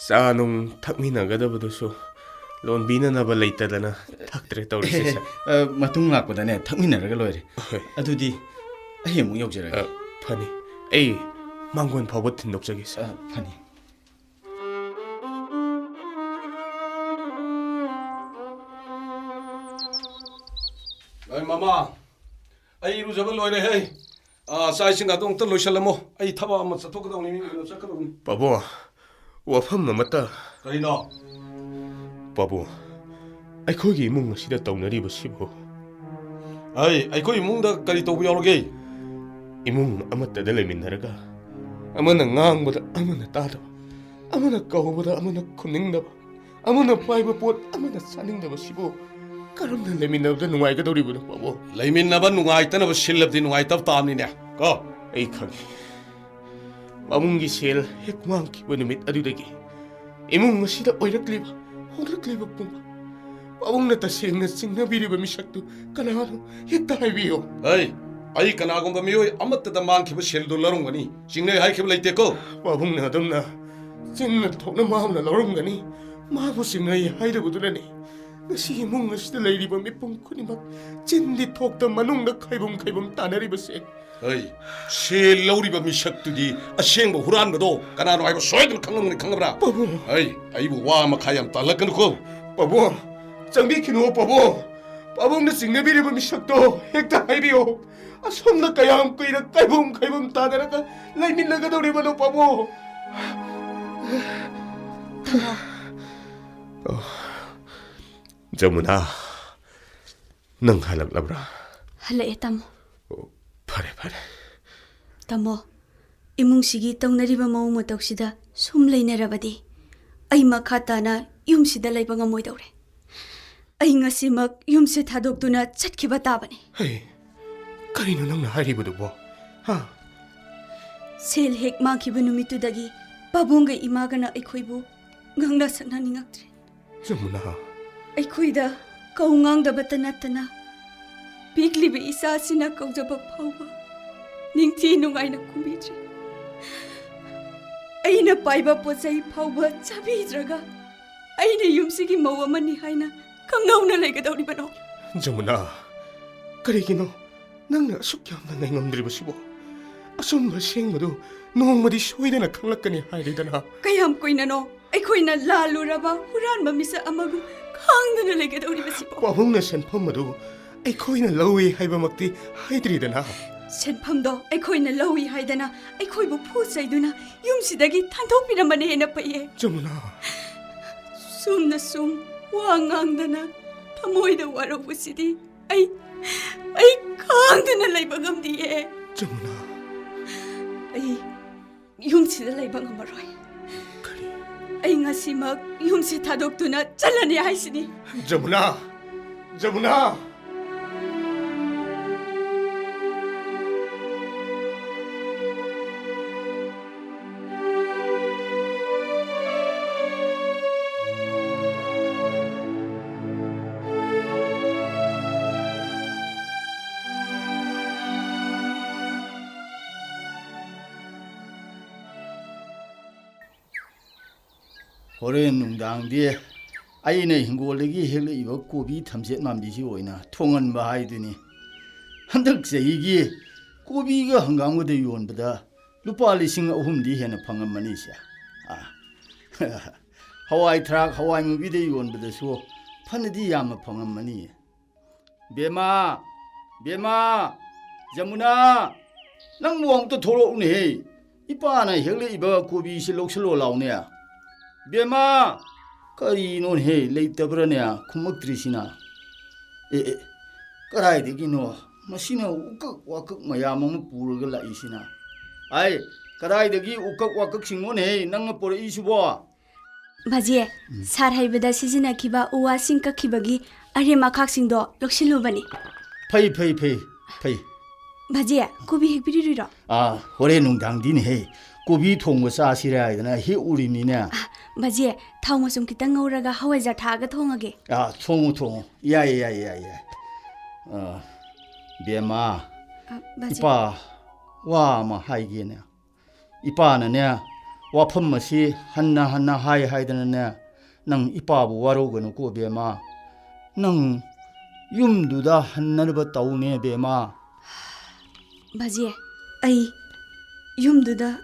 ꯆꯥ ꯅꯨꯡ ꯊꯛꯃꯤꯟꯅꯒꯗꯕꯗꯨꯁꯨ ꯂꯣꯟꯕꯤꯅꯅꯕ ꯂꯩꯇꯗꯅ ꯊꯛꯇ꯭ꯔꯦ ꯇꯧꯔꯤꯁꯦ ꯁꯥꯔ ꯃꯇꯨꯡ ꯂꯥꯛꯄꯗꯅꯦ ꯊꯛꯃꯤꯟꯅꯔꯒ ꯂꯣꯏꯔꯦ ꯑꯗꯨꯗꯤ ꯑꯩ ꯑꯃꯨꯛ ꯌꯧꯖꯔꯒꯦ ꯐꯅꯤ ꯑꯩ ꯃꯥꯡꯒꯣꯟ ꯐꯥꯎꯕ ꯊꯤꯟꯗꯣꯛꯆꯒꯦ ꯁꯥꯔ ꯐꯅꯤ ꯃꯃꯥ ꯑꯩ ꯏꯔꯨꯖꯕ ꯂꯣꯏꯔꯦ ꯍꯦ ꯆꯥꯛ ꯏꯁꯤꯡ ꯑꯗꯨ ꯑꯃꯨꯛꯇ ꯂꯣꯏꯁꯜꯂꯝꯃꯣ ꯑꯩ ꯊꯕꯛ ꯑꯃ ꯆꯠꯊꯣꯛꯀꯗꯧꯅꯤ ꯃꯤ ꯆꯠꯀꯗꯧꯅꯤ ꯄꯥꯕꯨꯡ ꯋꯥꯐꯝ ꯑꯃꯠꯇ ꯀꯔꯤꯅꯣ ꯄꯥꯕꯨꯡ ꯑꯩꯈꯣꯏꯒꯤ ꯏꯃꯨꯡ ꯑꯁꯤꯗ ꯇꯧꯅꯔꯤꯕꯁꯤꯕꯨ ꯑꯩꯈꯣꯏ ꯏꯃꯨꯡꯗ ꯀꯔꯤ ꯇꯧꯕ ꯌꯥꯎꯔꯒꯦ ꯏꯃꯨꯡ ꯑꯃꯠꯇꯗ ꯂꯩꯃꯤꯟꯅꯔꯒ ꯑꯃꯅ ꯉꯥꯡꯕꯗ ꯑꯃꯅ ꯇꯥꯗꯕ ꯑꯃꯅ ꯀꯧꯕꯗ ꯑꯃꯅ ꯈꯨꯝꯅꯤꯡꯗꯕ ꯑꯃꯅ ꯄꯥꯏꯕ ꯄꯣꯠ ꯑꯃꯅ ꯆꯥꯅꯤꯡꯗꯕꯁꯤꯕꯨ ꯀꯔꯝꯅ ꯂꯩꯃꯤꯟꯅꯕꯗ ꯅꯨꯡꯉꯥꯏꯒꯗꯧꯔꯤꯕꯅꯣ ꯄꯥꯕꯨꯡ ꯂꯩꯃꯤꯟꯅꯕ ꯅꯨꯡꯉꯥꯏꯇꯅꯕ ꯁꯤꯜꯂꯕꯗꯤ ꯅꯨꯡꯉꯥꯏꯇꯕ ꯇꯥꯕꯅꯤꯅꯦ ꯀꯣ ꯑꯩ ꯈꯪꯉꯤ ꯄꯥꯕꯨꯡꯒꯤ ꯁꯦꯜ ꯍꯦꯛ ꯃꯥꯡꯈꯤꯕ ꯅꯨꯃꯤꯠ ꯑꯗꯨꯗꯒꯤ ꯏꯃꯨꯡ ꯑꯁꯤꯗ ꯑꯣꯏꯔꯛꯂꯤꯕ ꯍꯧꯔꯛꯂꯤꯕ ꯄꯨꯝꯕ ꯄꯥꯕꯨꯡꯅ ꯇꯁꯦꯡꯅ ꯆꯤꯡꯅꯕꯤꯔꯤꯕ ꯃꯤꯁꯛꯇꯨ ꯀꯅꯥꯅꯣ ꯍꯦꯛꯇ ꯍꯥꯏꯕꯤꯌꯣ ꯑꯩ ꯀꯅꯥꯒꯨꯝꯕ ꯃꯤꯑꯣꯏ ꯑꯃꯠꯇꯗ ꯃꯥꯡꯈꯤꯕ ꯁꯦꯜꯗꯨ ꯂꯧꯔꯝꯒꯅꯤ ꯆꯤꯡꯅꯩ ꯍꯥꯏꯈꯤꯕ ꯂꯩꯇꯦꯀꯣ ꯄꯥꯕꯨꯡꯅ ꯑꯗꯨꯝꯅ ꯆꯤꯟꯅ ꯊꯣꯛꯅ ꯃꯥꯅ ꯂꯧꯔꯝꯒꯅꯤ ꯃꯥꯕꯨ ꯆꯤꯡꯅꯩ ꯍꯥꯏꯔꯕꯗꯨꯅꯅꯤ ꯉꯁꯤ ꯏꯃꯨꯡ ꯑꯁꯤꯗ ꯂꯩꯔꯤꯕ ꯃꯤꯄꯨꯝ ꯈꯨꯗꯤꯡꯃꯛ ꯆꯤꯟꯗꯤ ꯊꯣꯛꯇ ꯃꯅꯨꯡꯗ ꯈꯩꯕꯝ ꯇꯥꯅꯔꯤꯕꯁꯦ ꯁꯦꯜ ꯂꯧꯔꯤꯕ ꯃꯤꯁꯛꯇꯨꯗꯤ ꯑꯁꯦꯡꯕ ꯍꯨꯔꯥꯟꯕꯗꯣ ꯀꯅꯥꯅꯣ ꯍꯥꯏꯕ ꯁꯣꯏꯗꯅ ꯈꯪꯂꯝꯒꯅꯤ ꯈꯪꯉꯕ꯭ꯔꯥ ꯄꯥꯕꯨꯡ ꯑꯩꯕꯨ ꯋꯥ ꯃꯈꯥ ꯌꯥꯝ ꯇꯥꯜꯂꯛꯀꯅꯨꯀꯣ ꯄꯥꯕꯨꯡ ꯆꯪꯕꯤꯈꯤꯅꯨ ꯄꯥꯕꯨꯡꯅ ꯆꯤꯡꯅꯕꯤꯔꯤꯕ ꯃꯤꯁꯛꯇꯣ ꯍꯦꯛꯇ ꯍꯥꯏꯕꯤꯌꯣ ꯑꯁꯣꯝꯗ ꯀꯌꯥꯝ ꯀꯨꯏꯅ ꯈꯩꯕꯝ ꯇꯥꯅꯔꯒ ꯂꯩꯃꯤꯟꯅꯒꯗꯧꯔꯤꯕꯅꯣ ꯄꯥꯕꯨꯡ ꯖꯃꯨꯅꯥ ꯅꯪ ꯍꯜꯂꯛꯂꯕ꯭ꯔꯥ ꯍꯜꯂꯛꯑꯦ ꯇꯥꯃꯣ ꯐꯔꯦ ꯇꯥꯃꯣ ꯏꯃꯨꯡꯁꯤꯒꯤ ꯇꯧꯅꯔꯤꯕ ꯃꯑꯣꯡ ꯃꯇꯧꯁꯤꯗ ꯁꯨꯝ ꯂꯩꯅꯔꯕꯗꯤ ꯑꯩ ꯃꯈꯥ ꯇꯥꯅ ꯌꯨꯝꯁꯤꯗ ꯂꯩꯕ ꯉꯝꯃꯣꯏꯗꯧꯔꯦ ꯑꯩ ꯉꯁꯤꯃꯛ ꯌꯨꯝꯁꯦ ꯊꯥꯗꯣꯛꯇꯨꯅ ꯆꯠꯈꯤꯕ ꯇꯥꯕꯅꯤ ꯀꯔꯤꯅꯣ ꯅꯪꯅ ꯍꯥꯏꯔꯤꯕꯗꯨꯕꯣ ꯁꯦꯜ ꯍꯦꯛ ꯃꯥꯡꯈꯤꯕ ꯅꯨꯃꯤꯠꯇꯨꯗꯒꯤ ꯄꯥꯕꯨꯡꯒ ꯏꯃꯥꯒꯅ ꯑꯩꯈꯣꯏꯕꯨ ꯉꯥꯡꯅ ꯁꯛꯅꯅꯤꯡꯉꯛꯇ꯭ꯔꯦ ꯖꯃꯨꯅꯥ ꯑꯩꯈꯣꯏꯗ ꯀꯧ ꯉꯥꯡꯗꯕꯇ ꯅꯠꯇꯅ ꯄꯤꯛꯂꯤꯕ ꯏꯆꯥꯁꯤꯅ ꯀꯧꯖꯕ ꯐꯥꯎꯕ ꯅꯤꯡꯊꯤ ꯅꯨꯡꯉꯥꯏꯅ ꯈꯨꯝꯕꯤꯗ꯭ꯔꯦ ꯑꯩꯅ ꯄꯥꯏꯕ ꯄꯣꯠꯆꯩ ꯐꯥꯎꯕ ꯆꯥꯕꯤꯗ꯭ꯔꯒ ꯑꯩꯅ ꯌꯨꯝꯁꯤꯒꯤ ꯃꯧ ꯑꯃꯅꯤ ꯍꯥꯏꯅ ꯈꯪꯍꯧꯅ ꯂꯩꯒꯗꯧꯔꯤꯕꯅꯣ ꯖꯃꯨꯅꯥ ꯀꯔꯤꯒꯤꯅꯣ ꯅꯪꯅ ꯑꯁꯨꯛ ꯌꯥꯝꯅ ꯉꯥꯏꯉꯝꯗ꯭ꯔꯤꯕꯁꯤꯕꯣ ꯑꯆꯨꯝꯕ ꯁꯦꯡꯕꯗꯨ ꯅꯣꯡꯃꯗꯤ ꯁꯣꯏꯗꯅ ꯈꯪꯂꯛꯀꯅꯤ ꯍꯥꯏꯔꯤꯗꯅ ꯀꯌꯥꯝ ꯀꯨꯏꯅꯅꯣ ꯑꯩꯈꯣꯏꯅ ꯂꯥꯜꯂꯨꯔꯕ ꯍꯨꯔꯥꯟꯕ ꯃꯤꯁꯛ ꯑꯃꯒꯨꯝ ꯈꯥꯡꯗꯨꯅ ꯂꯩꯒꯗꯧꯔꯤꯕꯁꯤꯕꯣ ꯄꯥꯕꯨꯡꯅ ꯁꯦꯟꯐꯝ ꯑꯗꯨ ꯑꯩꯈꯣꯏꯅ ꯂꯧꯏ ꯍꯥꯏꯕꯃꯛꯇꯤ ꯍꯥꯏꯗ꯭ꯔꯤꯗꯅ ꯁꯦꯟꯐꯝꯗꯣ ꯑꯩꯈꯣꯏꯅ ꯂꯧꯏ ꯍꯥꯏꯗꯅ ꯑꯩꯈꯣꯏꯕꯨ ꯐꯨ ꯆꯩꯗꯨꯅ ꯌꯨꯝꯁꯤꯗꯒꯤ ꯊꯥꯟꯗꯣꯛꯄꯤꯔꯝꯕꯅ ꯍꯦꯟꯅ ꯐꯩꯌꯦ ꯖꯃꯨꯅꯥ ꯁꯨꯝꯅ ꯁꯨꯝ ꯋꯥ ꯉꯥꯡꯗꯅ ꯊꯃꯣꯏꯗ ꯋꯥꯔꯧꯕꯁꯤꯗꯤ ꯑꯩ ꯈꯥꯡꯗꯨꯅ ꯂꯩꯕ ꯉꯝꯗꯤꯌꯦ ꯖꯃꯨꯅꯥ ꯑꯩ ꯌꯨꯝꯁꯤꯗ ꯂꯩꯕ ꯉꯝꯃꯔꯣꯏ ꯑꯩ ꯉꯁꯤꯃꯛ ꯌꯨꯝꯁꯤ ꯊꯥꯗꯣꯛꯇꯨꯅ ꯆꯠꯂꯅꯤ ꯍꯥꯏꯁꯤꯅꯤ ꯖꯃꯨꯅಾ ꯍꯣꯔꯦꯟ ꯅꯨꯡꯗꯥꯡꯗꯤ ꯑꯩꯅ ꯍꯤꯡꯒꯣꯜꯗꯒꯤ ꯍꯦꯛꯂꯛꯏꯕ ꯀꯣꯕꯤ ꯊꯝꯆꯦꯠ ꯃꯥꯟꯕꯤꯁꯤ ꯑꯣꯏꯅ ꯊꯣꯡꯍꯟꯕ ꯍꯥꯏꯗꯨꯅꯤ ꯍꯟꯗꯛ ꯆꯍꯤꯒꯤ ꯀꯣꯕꯤꯒ ꯍꯪꯒꯥꯝꯒꯗ ꯌꯣꯟꯕꯗ ꯂꯨꯄꯥ 3,000 ꯍꯦꯟꯅ ꯐꯪꯉꯝꯃꯅꯤꯁꯦ hawai thrak hawai mubi de yon bada so phanadi yam phangam mani bema jamuna nang muang to thoro ne he ipa na hegle iba kobi si lok slo law ne bema kari non he leitabra ne khumak trisina karai de gino masina ukak wakak mayam am purga la isina ai karai de gi ukak wakak singmon he nang por isubo 바지에 살하이베다 시즈나키바 우와싱 까키바기 아리마 각싱도 럭실루바니 phai 바지에 고비 핵비리리라 아 호레 농당디네 해 고비 통고 사시라 이나 해 우리미네 바지에 타오모 좀 기땅 ngौ라가 하와이자 타가 통하게 아 통고 야야야야 베마 바지 이빠 와마 하이게네 이빠는 와품 맛이 한나 하이드는 능 이빠부 와로거는 고 베마 능 윰두다 한나르바 따우네 베마 바지에 아이 윰두다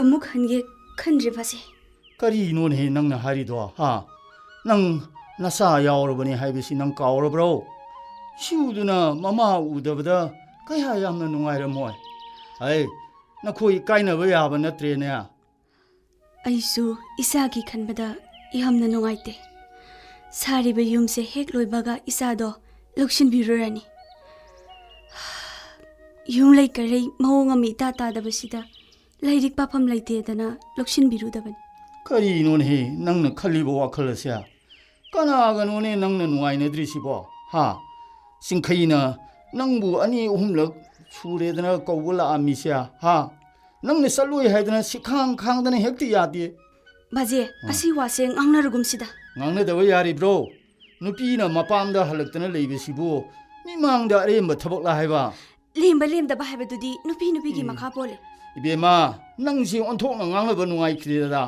अमुक हनगे खनरे फसे करी known हे नंग हारिदो हा नंग नसा यावरबनी हाइबसी नंग कावरब्रो शिउदुना mama उदबदा कया यामना नुंगाइरमोय हाय नखोई काइनबा याबा नत्रेने आइसु इसागी खनबदा यामना नुंगाइते सारिबे युमसे हेक लोइबागा इसादो लक्षिन बिरोरानी yum लै करे मौंग अमी तातादबसिदा लाइरिक पाफम लाइतेदना लक्षिन बिरुदबन करी नोन हे नंग खलिबो वाखलस्य कनागा नोने नंग नुंगाइनद्रिसिबो हा सिंखैना नंगबु अनि उहुमलक सुरेदना कौबला आमिस्या हा नंग सलुय हाइदना सिखांग खांगदना हेक्ति यादे बाजे असि वासे ngangnarugumsida ngangnadaba yaribro nupina mapamda halaktana leibesibu mimangda aremba thabakla haiba lemba lemda bahabadudi nupi gi makha pole ibema nangsi onthokna nganglaba nungai khirida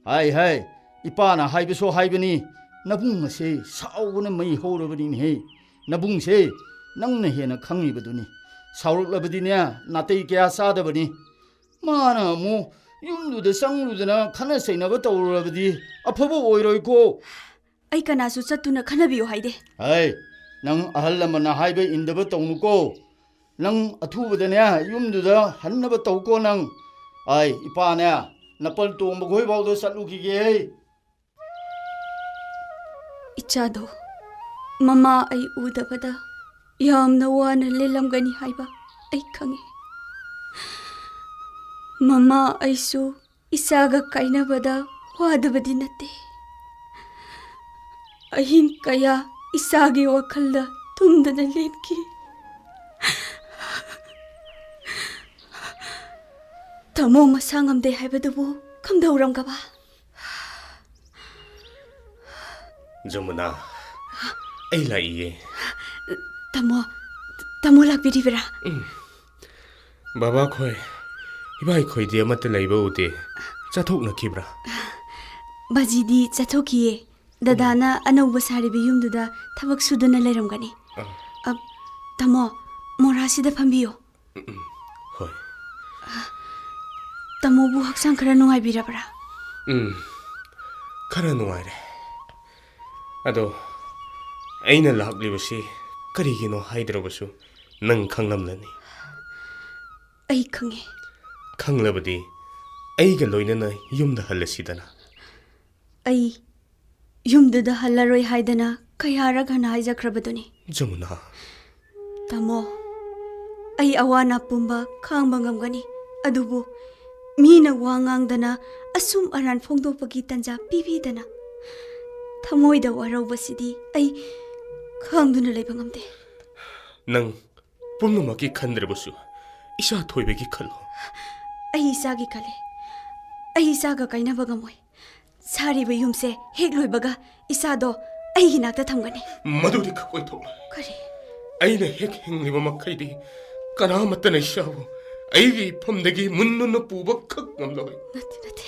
hai ipana haibeso haibani nabung se sauguna mai horobani he nabung se nangna hena khangibaduni sauraklabadine natei kya sadabani mana mu yumduda sangludana khana seinaba tawrabadi afabo oiroiko ai kanasu chattuna khanabiyo haide hai nang ahallamana haibe indaba tawnuko nang athubadane yumduda hannaba tawko nang ai ipane napal tomba goi bawdo salukige ichado mama ai udabada yamna wana lelamgani haiba ai khange mama aisu isaga kainabada wadabadi natte ahin kaya isagi wakhalda tumdana lenki tamo masangamde haibadubu kamdauramgaba Jamuna ai laiye tamo lakbiribera baba khoi ibai khoi de mat laiba ude chathok na khibra bajidi chathokiye dadana anauba saribi yumduda thabak suduna leiramgani tamo morasida phambiyo hoi tamo bu haksang khara nungai birabra khara nuaire ado aina laklibasi karigino haidrabasu nang khanglamlani ai khange खंगलबदी ऐगा लोइनना युमदा हल्लसिदना ai yumduda hallaroi haidana kayara gana haijakrabaduni Jamuna tamo ai awana pumba khangbangam adubu mina wangangdana asum aran phongdopagi tanja pibidana thamoida waraubasidi ai khangduna leibangamde नंग पुमनुमकी खंद्रबसु इसा थोइबेगी खलो ai isagi kale ai isaga kainabagamoi sariba yumse hek loibaga isado ai hinakta thamgani Madhuri खकोइ थो kari ऐना हेक हिंगलिबा मखैदि कनामतन इशाबो ऐगी फमदगी मुन्नुन पुबा खक ngमलोय nate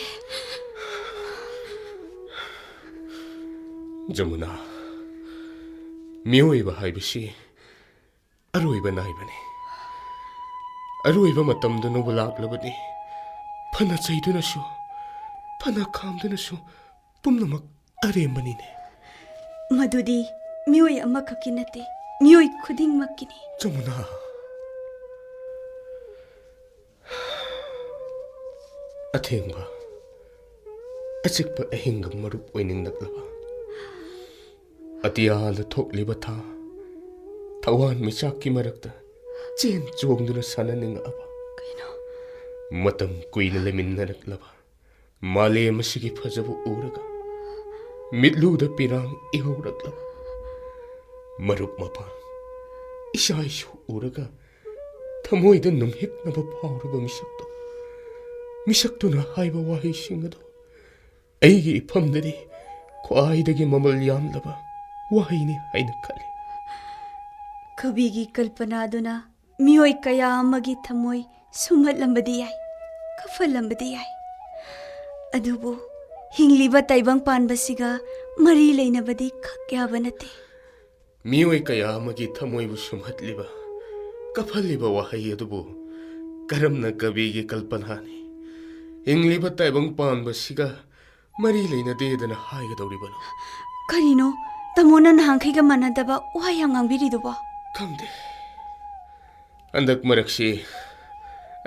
Jamuna मियोइबा हाइबसी अरोइबा नाइबने अरोइबा मतमदनो बुलाकलबनी फना चैदुनसु ꯐꯅ ꯈꯥꯝꯗꯅꯁꯨ ꯄꯨꯝꯅꯃꯛ ꯑꯔꯦꯝꯕꯅꯤꯅꯦ ꯃꯗꯨꯗꯤ ꯃꯤꯑꯣꯏ ꯑꯃꯈꯛꯀꯤ ꯅꯠꯇꯦ ꯃꯤꯑꯣꯏ ꯈꯨꯗꯤꯡꯃꯛꯀꯤꯅꯤ ꯖꯃꯨꯅꯥ ꯑꯊꯦꯡꯕ ꯑꯆꯤꯛꯄ ꯑꯍꯤꯡꯒ ꯃꯔꯨꯞ ꯑꯣꯏꯅꯤꯡꯂꯛꯂꯕ ꯑꯇꯤꯌꯥꯗ ꯊꯣꯛꯂꯤꯕ ꯊꯥ ꯊꯋꯥꯟ ꯃꯤꯆꯥꯛꯀꯤ ꯃꯔꯛꯇ ꯆꯦꯟ ꯆꯣꯡꯗꯨꯅ ꯁꯥꯟꯅꯅꯤꯡꯉꯛꯑꯕ ꯃꯇꯝ ꯀꯨꯏꯅ ꯂꯩꯃꯤꯟꯅꯔꯛꯂꯕ ꯃꯥꯂꯦꯝ ꯑꯁꯤꯒꯤ ꯐꯖꯕ ꯎꯔꯒ ꯃꯤꯠꯂꯨꯗ ꯄꯤꯔꯥꯡ ꯏꯍꯧꯔꯛꯂꯕ ꯃꯔꯨꯞ ꯃꯄꯥꯡ ꯏꯆꯥ ꯏꯁꯨ ꯎꯔꯒ ꯊꯃꯣꯏꯗ ꯅꯨꯡꯍꯤꯛꯅꯕ ꯐꯥꯎꯔꯕ ꯃꯤꯁꯛꯇꯨꯅ ꯍꯥꯏꯕ ꯋꯥꯍꯩꯁꯤꯡ ꯑꯗꯨ ꯑꯩꯒꯤ ꯏꯐꯝꯗꯗꯤ ꯈ꯭ꯋꯥꯏꯗꯒꯤ ꯃꯃꯜ ꯌꯥꯝꯂꯕ ꯋꯥꯍꯩꯅꯤ ꯍꯥꯏꯅ ꯈꯜꯂꯤ ꯀꯕꯤꯒꯤ ꯀꯜꯄꯅꯥꯗꯨꯅ ꯃꯤꯑꯣꯏ ꯀꯌꯥ ꯑꯃꯒꯤ ꯊꯃꯣꯏ ꯁꯨꯝꯍꯠꯂꯝꯕꯗꯤ ꯌꯥꯏ ꯀꯞꯍꯜꯂꯝꯕꯗꯤ ꯌꯥꯏ ꯑꯗꯨꯕꯨ ꯍꯤꯡꯂꯤꯕ ꯇꯥꯏꯕꯪ ꯄꯥꯟꯕꯁꯤꯒ ꯃꯔꯤ ꯂꯩꯅꯕꯗꯤ ꯈꯛ ꯌꯥꯕ ꯅꯠꯇꯦ ꯃꯤꯑꯣꯏ ꯀꯌꯥ ꯑꯃꯒꯤ ꯊꯃꯣꯏꯕꯨ ꯁꯨꯝꯍꯠꯂꯤꯕ ꯀꯞꯍꯜꯂꯤꯕ ꯋꯥꯍꯩ ꯑꯗꯨꯕꯨ ꯀꯔꯝꯅ ꯀꯕꯤꯒꯤ ꯀꯜꯄꯅꯥꯅꯤ ꯍꯤꯡꯂꯤꯕ ꯇꯥꯏꯕꯪ ꯄꯥꯟꯕꯁꯤꯒ ꯃꯔꯤ ꯂꯩꯅꯗꯦꯗꯅ ꯍꯥꯏꯒꯗꯧꯔꯤꯕꯅꯣ ꯀꯔꯤꯅꯣ ꯇꯥꯃꯣꯅ ꯅꯍꯥꯟꯈꯩꯒ ꯃꯥꯟꯅꯗꯕ ꯋꯥ ꯌꯥꯝ ꯉꯥꯡꯕꯤꯔꯤꯗꯨꯕꯣ ꯈꯪꯗꯦ ꯍꯟꯗꯛ ꯃꯔꯛꯁꯤ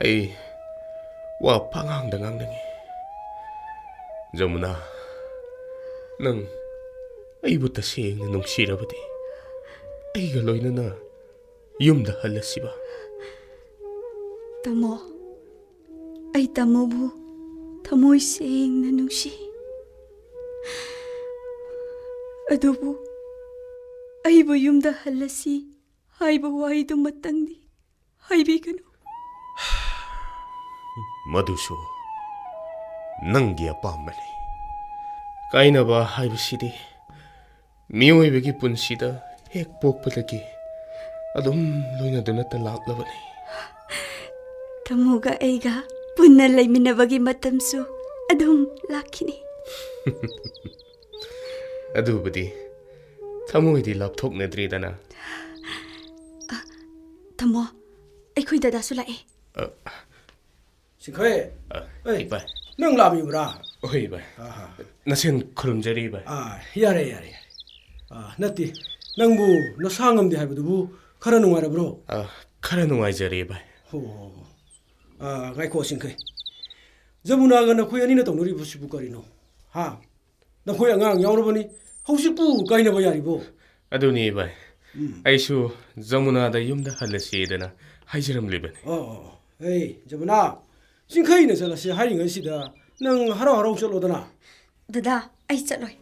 ꯑꯩ ꯋꯥ ꯄꯉꯥꯡꯗ ꯉꯥꯡꯅꯤꯡꯉꯤ ꯖꯃꯨꯅꯥ ꯅꯪ ꯑꯩꯕꯨ ꯇꯁꯦꯡꯅ ꯅꯨꯡꯁꯤꯔꯕꯗꯤ ꯑꯩꯒ ꯂꯣꯏꯅꯅ ꯌꯨꯝꯗ ꯍꯜꯂꯁꯤꯕ ꯇꯥꯃꯣ ꯑꯩ ꯇꯥꯃꯣꯕꯨ ꯊꯃꯣꯏ ꯁꯦꯡꯅ ꯅꯨꯡꯁꯤ ꯑꯗꯨꯕꯨ ꯑꯩꯕꯨ ꯌꯨꯝꯗ ꯍꯜꯂꯁꯤ ꯍꯥꯏꯕ ꯋꯥꯍꯩꯗꯨꯃꯇꯪꯗꯤ ꯍꯥꯏꯕꯤꯒꯅꯨ ꯃꯗꯨꯁꯨ ꯅꯪꯒꯤ ꯑꯄꯥꯝꯕꯅꯤ ꯀꯥꯏꯅꯕ ꯍꯥꯏꯕꯁꯤꯗꯤ ꯃꯤꯑꯣꯏꯕꯒꯤ ꯄꯨꯟꯁꯤꯗ ꯍꯦꯛ ꯄꯣꯛꯄꯗꯒꯤ ꯑꯗꯨꯝ ꯂꯣꯏꯅꯗꯨꯅꯇ ꯂꯥꯛꯂꯕꯅꯤ ꯇꯥꯃꯣꯒ ꯑꯩꯒ ꯄꯨꯟꯅ ꯂꯩꯃꯤꯟꯅꯕꯒꯤ ꯃꯇꯝꯁꯨ ꯑꯗꯨꯝ ꯂꯥꯛꯈꯤꯅꯤ ꯑꯗꯨꯕꯨꯗꯤ ꯊꯃꯣꯏꯗꯤ ꯂꯥꯞꯊꯣꯛꯅꯗ꯭ꯔꯤꯗꯅ ꯇꯥꯃꯣ ꯑꯩꯈꯣꯏ ꯗꯗꯥꯁꯨ ꯂꯥꯛꯑꯦ ꯁꯤꯈꯣꯏ ꯏꯕꯥꯏ ꯅꯪ ꯂꯥꯛꯃꯤꯕ꯭ꯔꯥ ꯍꯣꯏ ꯏꯕꯥꯏ ꯅꯁꯦꯟ ꯈꯨꯔꯨꯝꯖꯔꯤ ꯏꯕꯥꯏ ꯌꯥꯔꯦ ꯅꯠꯇꯦ ꯅꯪꯕꯨ ꯅꯁꯥ ꯉꯝꯗꯦ ꯍꯥꯏꯕꯗꯨꯕꯨ ꯈꯔ ꯅꯨꯡꯉꯥꯏꯔꯕ꯭ꯔꯣ ꯈꯔ ꯅꯨꯡꯉꯥꯏꯖꯔꯦ ꯏꯕꯥꯏ ꯍꯣ ꯉꯥꯏꯈꯣ ꯁꯤꯡꯈꯩ ꯖꯃꯨꯅꯥꯒ ꯅꯈꯣꯏ ꯑꯅꯤꯅ ꯇꯧꯅꯔꯤꯕꯁꯤꯕꯨ ꯀꯔꯤꯅꯣ ꯍꯥ ꯅꯈꯣꯏ ꯑꯉꯥꯡ ꯌꯥꯎꯔꯕꯅꯤ ꯍꯧꯖꯤꯛꯄꯨ ꯀꯥꯏꯅꯕ ꯌꯥꯔꯤꯕꯣ ꯑꯗꯨꯅꯤ ꯏꯕꯥꯏ ꯑꯩꯁꯨ ꯖꯃꯨꯅꯥꯗ ꯌꯨꯝꯗ ꯍꯜꯂꯁꯤꯗꯅ ꯍꯥꯏꯖꯔꯝꯂꯤꯕꯅꯤ ꯑꯦ ꯖꯃꯨꯅꯥ ꯆꯤꯡꯈꯩꯅ ꯆꯠꯂꯁꯤ ꯍꯥꯏꯔꯤꯉꯩꯁꯤꯗ ꯅꯪ ꯍꯔꯥꯎ ꯍꯔꯥꯎ ꯆꯠꯂꯣꯗꯅ ꯗꯗꯥ ꯑꯩ ꯆꯠꯂꯣꯏ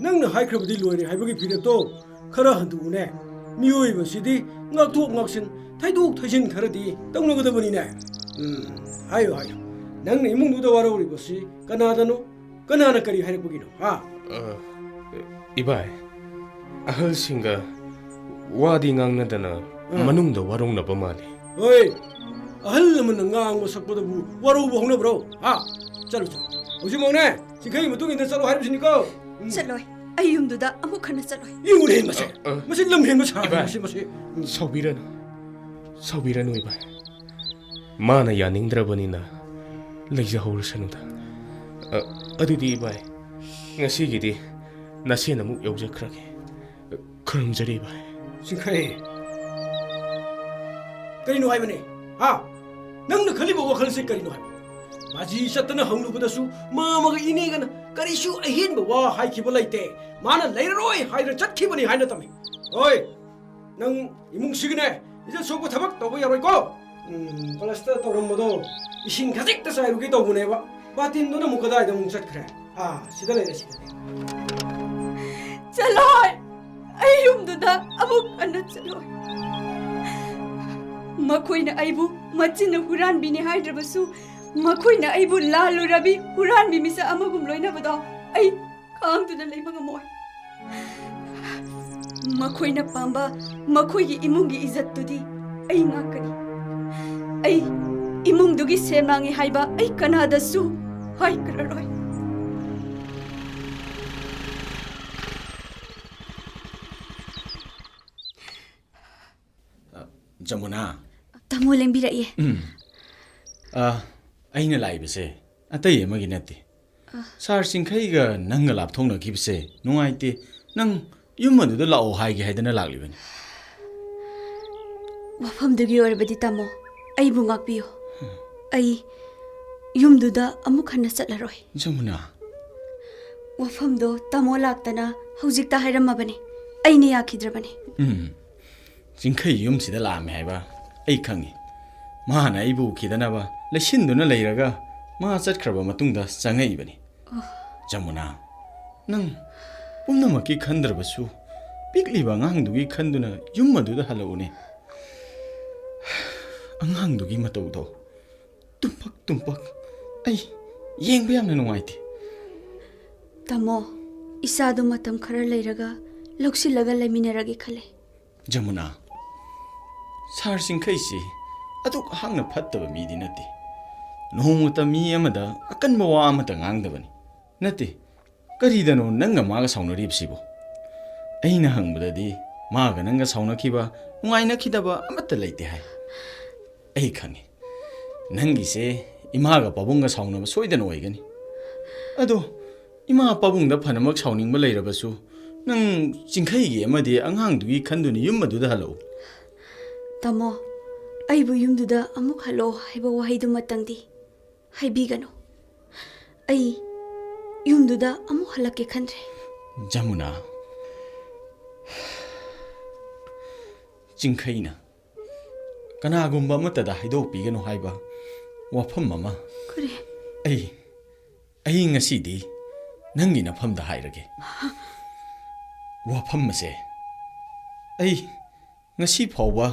ꯅꯪꯅ ꯍꯥꯏꯈ꯭ꯔꯕꯗꯤ ꯂꯣꯏꯔꯦ ꯍꯥꯏꯕꯒꯤ ꯐꯤꯔꯦꯞꯇꯣ ꯈꯔ ꯍꯟꯗꯣꯛꯎꯅꯦ ꯃꯤꯑꯣꯏꯕꯁꯤꯗꯤ ꯉꯥꯛꯊꯣꯛ ꯉꯥꯛꯁꯤꯟ ꯊꯩꯗꯣꯛ ꯊꯩꯖꯤꯟ ꯈꯔꯗꯤ ꯇꯧꯅꯒꯗꯕꯅꯤꯅꯦ ꯍꯥꯏꯌꯣ ꯅꯪꯅ ꯏꯃꯨꯡꯗꯨꯗ ꯋꯥꯔꯧꯔꯤꯕꯁꯤ ꯀꯅꯥꯗꯅꯣ ꯀꯅꯥꯅ ꯀꯔꯤ ꯍꯥꯏꯔꯛꯄꯒꯤꯅꯣ ꯏꯕꯥꯏ ꯑꯍꯜꯁꯤꯡꯒ ꯋꯥꯗꯤ ꯉꯥꯡꯅꯗꯅ ꯃꯅꯨꯡꯗ ꯋꯥꯔꯧꯅꯕ ꯃꯥꯜꯂꯤ ꯑꯍꯜ ꯑꯃꯅ ꯉꯥꯡꯕ ꯁꯛꯄꯗꯕꯨ ꯋꯥꯔꯧꯕ ꯍꯧꯅꯕ꯭ꯔꯣ ꯆꯠꯂꯣ ꯍꯧꯖꯤꯛꯃꯛꯅꯦ ꯆꯤꯡꯈꯩꯒꯤ ꯃꯇꯨꯡ ꯏꯟꯅ ꯆꯠꯂꯣ ꯍꯥꯏꯔꯤꯕꯁꯤꯅꯤꯀꯣ ꯆꯠꯂꯣꯏ ꯑꯩ ꯌꯨꯝꯗꯨꯗ ꯑꯃꯨꯛ ꯍꯟꯅ ꯆꯠꯂꯣꯏ ꯌꯦꯡꯉꯨꯅꯦ ꯃꯁꯤ ꯂꯝ ꯍꯦꯟꯕ ꯁꯥꯔꯦ ꯃꯁꯤ ꯁꯥꯎꯕꯤꯔꯅꯨ ꯏꯕꯥꯏ ꯃꯥꯅ ꯌꯥꯅꯤꯡꯗ꯭ꯔꯕꯅꯤꯅ ꯂꯩꯖꯍꯧꯔꯁꯅꯨꯗ ꯑꯗꯨꯗꯤ ꯏꯕꯥꯏ ꯉꯁꯤꯒꯤꯗꯤ ꯅꯁꯦꯟ ꯑꯃꯨꯛ ꯌꯧꯖꯈ꯭ꯔꯒꯦ ꯈꯨꯔꯨꯝꯖꯔꯤ ꯏꯕꯥꯏ ꯆꯤꯡꯈꯩ ꯀꯔꯤꯅꯣ ꯍꯥꯏꯕꯅꯦ ꯅꯪꯅ ꯈꯜꯂꯤꯕ ꯋꯥꯈꯜꯁꯤ ꯀꯔꯤꯅꯣ ꯍꯥꯏꯕ ꯃꯥꯖꯤ ꯆꯠꯇꯅ ꯍꯪꯂꯨꯕꯗꯁꯨ ꯃꯥꯃꯒ ꯏꯅꯦꯒꯅ ꯀꯔꯤꯁꯨ ꯑꯍꯦꯟꯕ ꯋꯥ ꯍꯥꯏꯈꯤꯕ ꯂꯩꯇꯦ ꯃꯥꯅ ꯂꯩꯔꯔꯣꯏ ꯍꯥꯏꯗꯅ ꯆꯠꯈꯤꯕꯅꯤ ꯍꯥꯏꯅ ꯇꯝꯃꯤ ꯅꯪ ꯏꯃꯨꯡꯁꯤꯒꯤꯅꯦ ꯏꯖꯠ ꯁꯣꯛꯄ ꯊꯕꯛ ꯇꯧꯕ ꯌꯥꯔꯣꯏꯀꯣ ꯄꯂꯁꯇꯔ ꯇꯧꯔꯝꯕꯗꯣ ꯏꯁꯤꯡ ꯈꯖꯤꯛꯇ ꯆꯥꯏꯔꯨꯒꯦ ꯇꯧꯕꯅꯦꯕ ꯕꯥꯇꯤꯟꯗꯨꯅ ꯑꯃꯨꯛ ꯀꯗꯥꯏꯗ ꯑꯃꯨꯛ ꯆꯠꯈ꯭ꯔꯦ ꯁꯤꯗ ꯂꯩꯔꯦ ꯁꯤꯗꯅꯦ ꯆꯠꯂꯣꯏ ꯑꯩ ꯌꯨꯝꯗꯨꯗ ꯑꯃꯨꯛ ꯍꯟꯅ ꯆꯠꯂꯣꯏ ꯃꯈꯣꯏꯅ ꯑꯩꯕꯨ ꯃꯆꯤꯟꯅ ꯍꯨꯔꯥꯟꯕꯤꯅꯤ ꯍꯥꯏꯗ꯭ꯔꯕꯁꯨ ꯃꯈꯣꯏꯅ ꯑꯩꯕꯨ ꯂꯥꯜꯂꯨꯔꯕꯤ ꯍꯨꯔꯥꯟꯕꯤ ꯃꯤꯁꯛ ꯑꯃꯒꯨꯝ ꯂꯣꯏꯅꯕꯗꯣ ꯑꯩ ꯈꯥꯡꯗꯨꯅ ꯂꯩꯕ ꯉꯝꯃꯣꯏ ꯃꯈꯣꯏꯅ ꯄꯥꯝꯕ ꯃꯈꯣꯏꯒꯤ ꯏꯃꯨꯡꯒꯤ ꯏꯖꯠꯇꯨꯗꯤ ꯑꯩ ꯉꯥꯛꯀꯅꯤ ꯑꯩ ꯏꯃꯨꯡꯗꯨꯒꯤ ꯁꯦꯟꯃꯥꯡꯉꯤ ꯍꯥꯏꯕ ꯑꯩ ꯀꯅꯥꯗꯁꯨ ꯍꯥꯏꯈ꯭ꯔꯔꯣꯏ ꯖꯃꯨꯅꯥ ꯇꯥꯃꯣ ꯂꯦꯡꯕꯤꯔꯛꯏ ꯑꯩꯅ ꯂꯥꯛꯏꯕꯁꯦ ꯑꯇꯩ ꯑꯃꯒꯤ ꯅꯠꯇꯦ ꯁꯥꯔ ꯆꯤꯡꯈꯩꯒ ꯅꯪꯒ ꯂꯥꯞꯊꯣꯛꯅꯈꯤꯕꯁꯦ ꯅꯨꯡꯉꯥꯏꯇꯦ ꯅꯪ ꯌꯨꯝ ꯑꯗꯨꯗ ꯂꯥꯛꯑꯣ ꯍꯥꯏꯒꯦ ꯍꯥꯏꯗꯅ ꯂꯥꯛꯂꯤꯕꯅꯤ ꯋꯥꯐꯝꯗꯨꯒꯤ ꯑꯣꯏꯔꯕꯗꯤ ꯇꯥꯃꯣ ꯑꯩꯕꯨ ꯉꯥꯛꯄꯤꯌꯨ ꯑꯩ ꯌꯨꯝꯗꯨꯗ ꯑꯃꯨꯛ ꯍꯟꯅ ꯆꯠꯂꯔꯣꯏ ꯖꯃꯨꯅꯥ ꯋꯥꯐꯝꯗꯣ ꯇꯥꯃꯣ ꯂꯥꯛꯇꯅ ꯍꯧꯖꯤꯛꯇ ꯍꯥꯏꯔꯝꯃꯕꯅꯤ ꯑꯩꯅ ꯌꯥꯈꯤꯗ꯭ꯔꯕꯅꯤ ꯆꯤꯡꯈꯩ ꯌꯨꯝꯁꯤꯗ ꯂꯥꯛꯑꯝꯃꯦ ꯍꯥꯏꯕ ꯑꯩ ꯈꯪꯉꯤ ꯃꯥꯅ ꯑꯩꯕꯨ ꯎꯈꯤꯗꯅꯕ ꯂꯩꯁꯤꯟꯗꯨꯅ ꯂꯩꯔꯒ ꯃꯥ ꯆꯠꯈ꯭ꯔꯕ ꯃꯇꯨꯡꯗ ꯆꯪꯉꯛꯏꯕꯅꯤ ꯖꯃꯨꯅꯥ ꯅꯪ ꯄꯨꯝꯅꯃꯛꯀꯤ ꯈꯟꯗ꯭ꯔꯕꯁꯨ ꯄꯤꯛꯂꯤꯕ ꯑꯉꯥꯡꯗꯨꯒꯤ ꯈꯟꯗꯨꯅ ꯌꯨꯝ ꯑꯗꯨꯗ ꯍꯜꯂꯛꯎꯅꯦ ꯑꯉꯥꯡꯗꯨꯒꯤ ꯃꯇꯧꯗꯣ ꯇꯨꯝꯄꯛ ꯑꯩ ꯌꯦꯡꯕ ꯌꯥꯝꯅ ꯅꯨꯡꯉꯥꯏꯇꯦ ꯇꯥꯃꯣ ꯏꯆꯥꯗꯣ ꯃꯇꯝ ꯈꯔ ꯂꯩꯔꯒ ꯂꯧꯁꯤꯜꯂꯒ ꯂꯩꯃꯤꯟꯅꯔꯒꯦ ꯈꯜꯂꯦ ꯖꯃꯨꯅꯥ ꯁꯥꯔ ꯆꯤꯡꯈꯩꯁꯤ ꯑꯗꯨꯛ ꯍꯥꯛꯅ ꯐꯠꯇꯕ ꯃꯤꯗꯤ ꯅꯠꯇꯦ ꯅꯣꯡꯃꯇ ꯃꯤ ꯑꯃꯗ ꯑꯀꯟꯕ ꯋꯥ ꯑꯃꯇ ꯉꯥꯡꯗꯕꯅꯤ ꯅꯠꯇꯦ ꯀꯔꯤꯗꯅꯣ ꯅꯪꯒ ꯃꯥꯒ ꯁꯥꯎꯅꯔꯤꯕꯁꯤꯕꯨ ꯑꯩꯅ ꯍꯪꯕꯗꯗꯤ ꯃꯥꯒ ꯅꯪꯒ ꯁꯥꯎꯅꯈꯤꯕ ꯅꯨꯡꯉꯥꯏꯅꯈꯤꯗꯕ ꯑꯃꯠꯇ ꯂꯩꯇꯦ ꯍꯥꯏ ꯑꯩ ꯈꯪꯉꯤ ꯅꯪꯒꯤꯁꯦ ꯏꯃꯥꯒ ꯄꯥꯕꯨꯡꯒ ꯁꯥꯎꯅꯕ ꯁꯣꯏꯗꯅ ꯑꯣꯏꯒꯅꯤ ꯑꯗꯣ ꯏꯃꯥ ꯄꯥꯕꯨꯡꯗ ꯐꯅꯃꯛ ꯁꯥꯎꯅꯤꯡꯕ ꯂꯩꯔꯕꯁꯨ ꯅꯪ ꯆꯤꯡꯈꯩꯒꯤ ꯑꯃꯗꯤ ꯑꯉꯥꯡꯗꯨꯒꯤ ꯈꯟꯗꯨꯅ ꯌꯨꯝ ꯑꯗꯨꯗ ꯍꯜꯂꯛꯎ ꯇꯥꯃꯣ ꯑꯩꯕꯨ ꯌꯨꯝꯗꯨꯗ ꯑꯃꯨꯛ ꯍꯜꯂꯣ ꯍꯥꯏꯕ ꯋꯥꯍꯩꯗꯨꯃꯇꯪꯗꯤ ꯍꯥꯏꯕꯤꯒꯅꯨ ꯑꯩ ꯌꯨꯝꯗꯨꯗ ꯑꯃꯨꯛ ꯍꯜꯂꯛꯀꯦ ꯈꯟꯗ꯭ꯔꯦ ꯖꯃꯨꯅꯥ ꯆꯤꯡꯈꯩꯅ ꯀꯅꯥꯒꯨꯝꯕ ꯑꯃꯠꯇꯗ ꯍꯥꯏꯗꯣꯛꯄꯤꯒꯅꯨ ꯍꯥꯏꯕ ꯋꯥꯐꯝ ꯑꯃ ꯀꯔꯤ ꯑꯩ ꯉꯁꯤꯗꯤ ꯅꯪꯒꯤ ꯅꯐꯝꯗ ꯍꯥꯏꯔꯒꯦ ꯋꯥꯐꯝ ꯑꯁꯦ ꯑꯩ ꯉꯁꯤ ꯐꯥꯎꯕ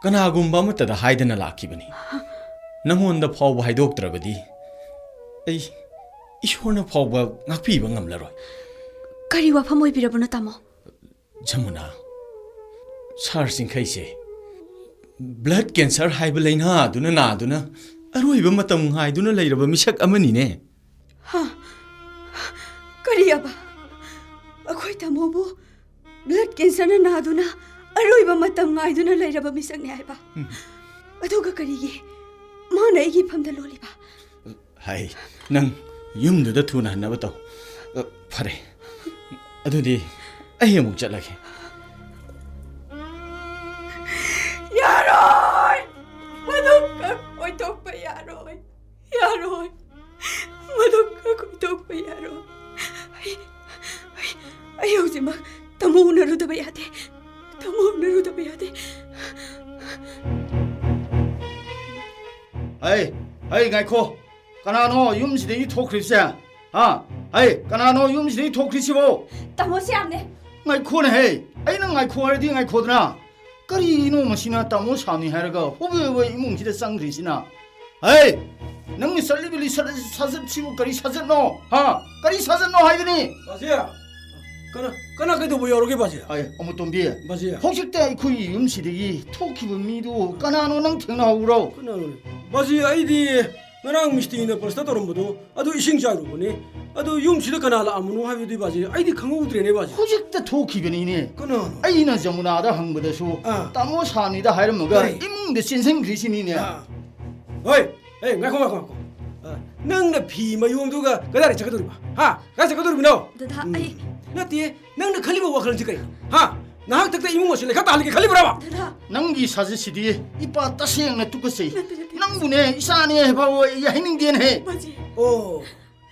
ꯀꯅꯥꯒꯨꯝꯕ ꯑꯃꯠꯇꯗ ꯍꯥꯏꯗꯅ ꯂꯥꯛꯈꯤꯕꯅꯤ ꯅꯉꯣꯟꯗ ꯐꯥꯎꯕ ꯍꯥꯏꯗꯣꯛꯇ꯭ꯔꯕꯗꯤ ꯑꯩ ꯏꯁꯣꯔꯅ ꯐꯥꯎꯕ ꯉꯥꯛꯄꯤꯕ ꯉꯝꯂꯔꯣꯏ ꯀꯔꯤ ꯋꯥꯐꯝ ꯑꯣꯏꯕꯤꯔꯕꯅꯣ ꯇꯥꯃꯣ ꯖꯃꯨꯅꯥ ꯁꯥꯔ ꯆꯤꯡꯈꯩꯁꯦ ꯕ꯭ꯂꯗ ꯀꯦꯟꯁꯔ ꯍꯥꯏꯕ ꯂꯩꯅꯥ ꯑꯗꯨꯅ ꯅꯥꯗꯨꯅ ꯑꯔꯣꯏꯕ ꯃꯇꯝ ꯉꯥꯏꯗꯨꯅ ꯂꯩꯔꯕ ꯃꯤꯁꯛ ꯑꯃꯅꯤꯅꯦ ꯀꯔꯤꯑꯕ ꯑꯩꯈꯣꯏ ꯇꯥꯃꯣꯕꯨ ꯕ꯭ꯂꯗ ꯀꯦꯟꯁꯔꯅ ꯅꯥꯗꯨꯅ ꯑꯔꯣꯏꯕ ꯃꯇꯝ ꯉꯥꯏꯗꯨꯅ ꯂꯩꯔꯕ ꯃꯤꯁꯛꯅꯤ ꯍꯥꯏꯕ ꯑꯗꯨꯒ ꯀꯔꯤꯒꯤ ꯃꯥꯅ ꯑꯩꯒꯤ ꯐꯝꯗ ꯂꯣꯜꯂꯤꯕ ꯍꯥꯏ ꯅꯪ ꯌꯨꯝꯗꯨꯗ ꯊꯨꯅ ꯍꯟꯅꯕ ꯇꯧ ꯐꯔꯦ ꯑꯗꯨꯗꯤ ꯑꯩ ꯑꯃꯨꯛ ꯆꯠꯂꯒꯦ ꯌꯥꯔꯣꯏ ꯃꯗꯨ ꯑꯣꯏꯊꯣꯛꯄ ꯌꯥꯔꯣꯏ ꯃꯗꯨ ꯑꯣꯏꯊꯣꯛꯄ ꯌꯥꯔꯣꯏ ꯑꯩ ꯍꯧꯖꯤꯛꯃꯛ ꯇꯥꯃꯣ ꯎꯅꯔꯨꯗꯕ ꯌꯥꯗꯦ ꯑꯩ ꯉꯥꯏꯈꯣ ꯀꯅꯥꯅꯣ ꯌꯨꯝꯁꯤꯗꯒꯤ ꯊꯣꯛꯈ꯭ꯔꯤꯁꯦ ꯀꯅꯥꯅꯣ ꯌꯨꯝꯁꯤꯗꯒꯤ ꯊꯣꯛꯈ꯭ꯔꯤꯁꯤꯕꯣ ꯇꯥꯃꯣ ꯁ꯭ꯌꯥꯝꯅꯦ ꯉꯥꯏꯈꯣꯅꯦ ꯑꯩꯅ ꯉꯥꯏꯈꯣ ꯍꯥꯏꯔꯗꯤ ꯉꯥꯏꯈꯣꯗꯅ ꯀꯔꯤꯅꯣ ꯃꯁꯤꯅ ꯇꯥꯃꯣ ꯁꯥꯝꯅꯤ ꯍꯥꯏꯔꯒ ꯍꯣꯕꯦ 이몽ꯁꯤꯗ ꯆꯪꯈ꯭ꯔꯤꯁꯤ나 ꯅꯪꯅ ꯆꯠꯂꯤꯕ 사전치고 그리 사전노 그리 사전노 하이더니 바지야 그나 그래도 뭐 여러 개 바지야 어머 똥비 바지야 혹시 때 그 음식이 토키브 미도 까나노 낭 탱나우로 그나노 바지 아이디 나랑 미스팅이나 벌써 떨어보도 아도 이싱자로 보니 아도 용시도 그나라 아무노 하비도 바지 아이디 강호드레네 바지 혹시 때 토키브니니 그나노 아이나 저무나다 항보다수 따모 사니다 하이름가 이몽데 신생 그리시니네 어이 나고 너는 비마 용도가 그다리 저거들이 봐 가 저거들이 너 다다 아이 나띠 너는 칼리버 와클 지까이 나학 덕다 이몽 모실래 갔다 할게 칼리버라봐 다다 낭기 사지시디 이빠 따시행나 뚜꺼세 낭분에 이사니 해봐워 이 해닝디엔 해 맞지 오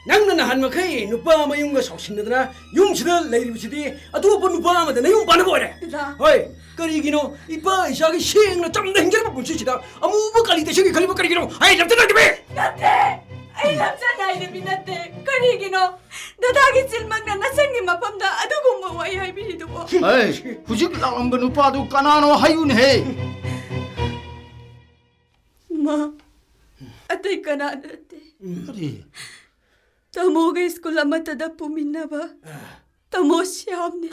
낭는 한마카이 누빠마 용가 속신느더나 용시들 레이비시디 아두번 누빠마데 나 용빠나 보래 다다 어이 그리기노 이빠 이샤기 시행나 짬나 행제를 본시시다 아무버 깔리데 시기 칼리버 깔리기노 아이 잡잖아 집에 나태 아이 남자나 이름이 나태 그리기노 너다기 질망나 나생님 마밤다 아두고 와이 하이비리도 뭐 후직 나온 거 누빠도 까나노 하윤 해 마 अतई कना नते 그래 तमोगे स्कूल अमतदा पुमिन्नाबा तमो श्यामने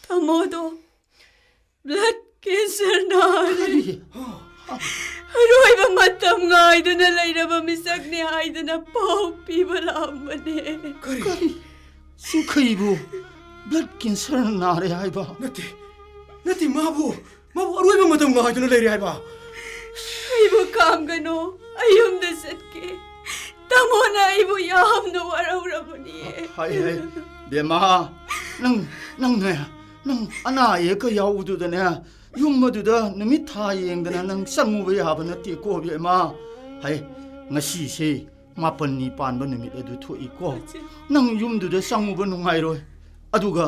तमोदो ब्लड कैंसर नारे रोइबा मतम गाइदना लैरबा मिसकने हाइदना पाउ पीबलामने 그래 싱크이부 블러드 캔서 나래 하이바 나티 마부 어루이바 मतम गाइदना लैरे हाइबा ꯑꯩꯕꯨ ꯈꯥꯝꯒꯅꯨ ꯑꯩ ꯌꯨꯝꯗ ꯆꯠꯀꯦ ꯇꯥꯃꯣꯅ ꯑꯩꯕꯨ ꯌꯥꯝꯅ ꯋꯥꯔꯧꯔꯕꯅꯤ ꯍꯥꯏ ꯍꯥꯏ ꯕꯦꯝꯃ ꯅꯪꯅꯦ ꯅꯪ ꯑꯅꯥ ꯑꯌꯦꯛꯀ ꯌꯥꯎꯕꯗꯨꯗꯅꯦ ꯌꯨꯝ ꯑꯗꯨꯗ ꯅꯨꯃꯤꯠ ꯊꯥ ꯌꯦꯡꯗꯅ ꯅꯪ ꯆꯪꯉꯨꯕ ꯌꯥꯕ ꯅꯠꯇꯦꯀꯣ ꯕꯦꯝꯃ ꯍꯥꯏ ꯉꯁꯤꯁꯦ ꯃꯥꯄꯟꯅꯤ ꯄꯥꯟꯕ ꯅꯨꯃꯤꯠ ꯑꯗꯨ ꯊꯣꯛꯏꯀꯣ ꯅꯪ ꯌꯨꯝꯗꯨꯗ ꯆꯪꯉꯨꯕ ꯅꯨꯡꯉꯥꯏꯔꯣꯏ ꯑꯗꯨꯒ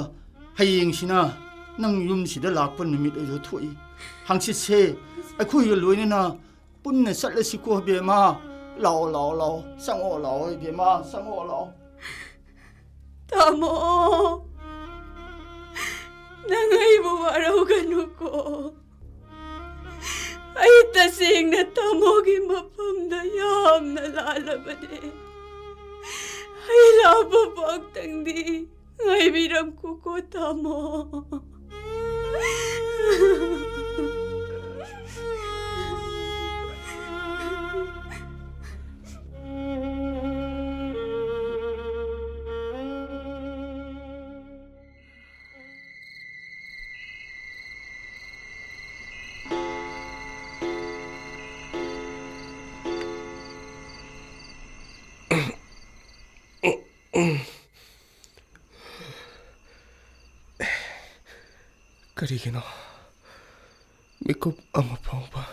ꯍꯌꯦꯡꯁꯤꯅ ꯅꯪ ꯌꯨꯝꯁꯤꯗ ꯂꯥꯛꯄ ꯅꯨꯃꯤꯠ ꯑꯗꯨ ꯊꯣꯛꯏ ꯍꯪꯆꯤꯠꯁꯦ ꯑꯩꯈꯣꯏꯒ ꯂꯣꯏꯅꯅ ꯄꯨꯟꯅ ꯆꯠꯂꯁꯤꯀꯣ ꯕꯦꯝꯃ ꯂꯥꯛꯑꯣ ꯂꯥꯛꯑꯣ ꯂꯥꯛꯑꯣ ꯆꯪꯉꯛꯑꯣ ꯂꯥꯛꯑꯣ ꯕꯦꯝꯃ ꯆꯪꯉꯛꯑꯣ ꯂꯥꯛꯑꯣ ꯇꯥꯃꯣ ꯅꯪ ꯑꯩꯕꯨ ꯋꯥꯔꯧꯒꯅꯨꯀꯣ ꯑꯩ ꯇꯁꯦꯡꯅ ꯇꯥꯃꯣꯒꯤ ꯃꯐꯝꯗ ꯌꯥꯝꯅ ꯂꯥꯜꯂꯕꯅꯦ ꯑꯩ ꯂꯥꯛꯄ ꯐꯥꯎꯇꯪꯗꯤ ꯉꯥꯏꯕꯤꯔꯝꯀꯣ ꯇꯥꯃꯣ ꯀꯔꯤꯒꯤꯅꯣ ꯃꯤꯀꯨꯞ ꯑꯃ ꯐꯥꯎꯕ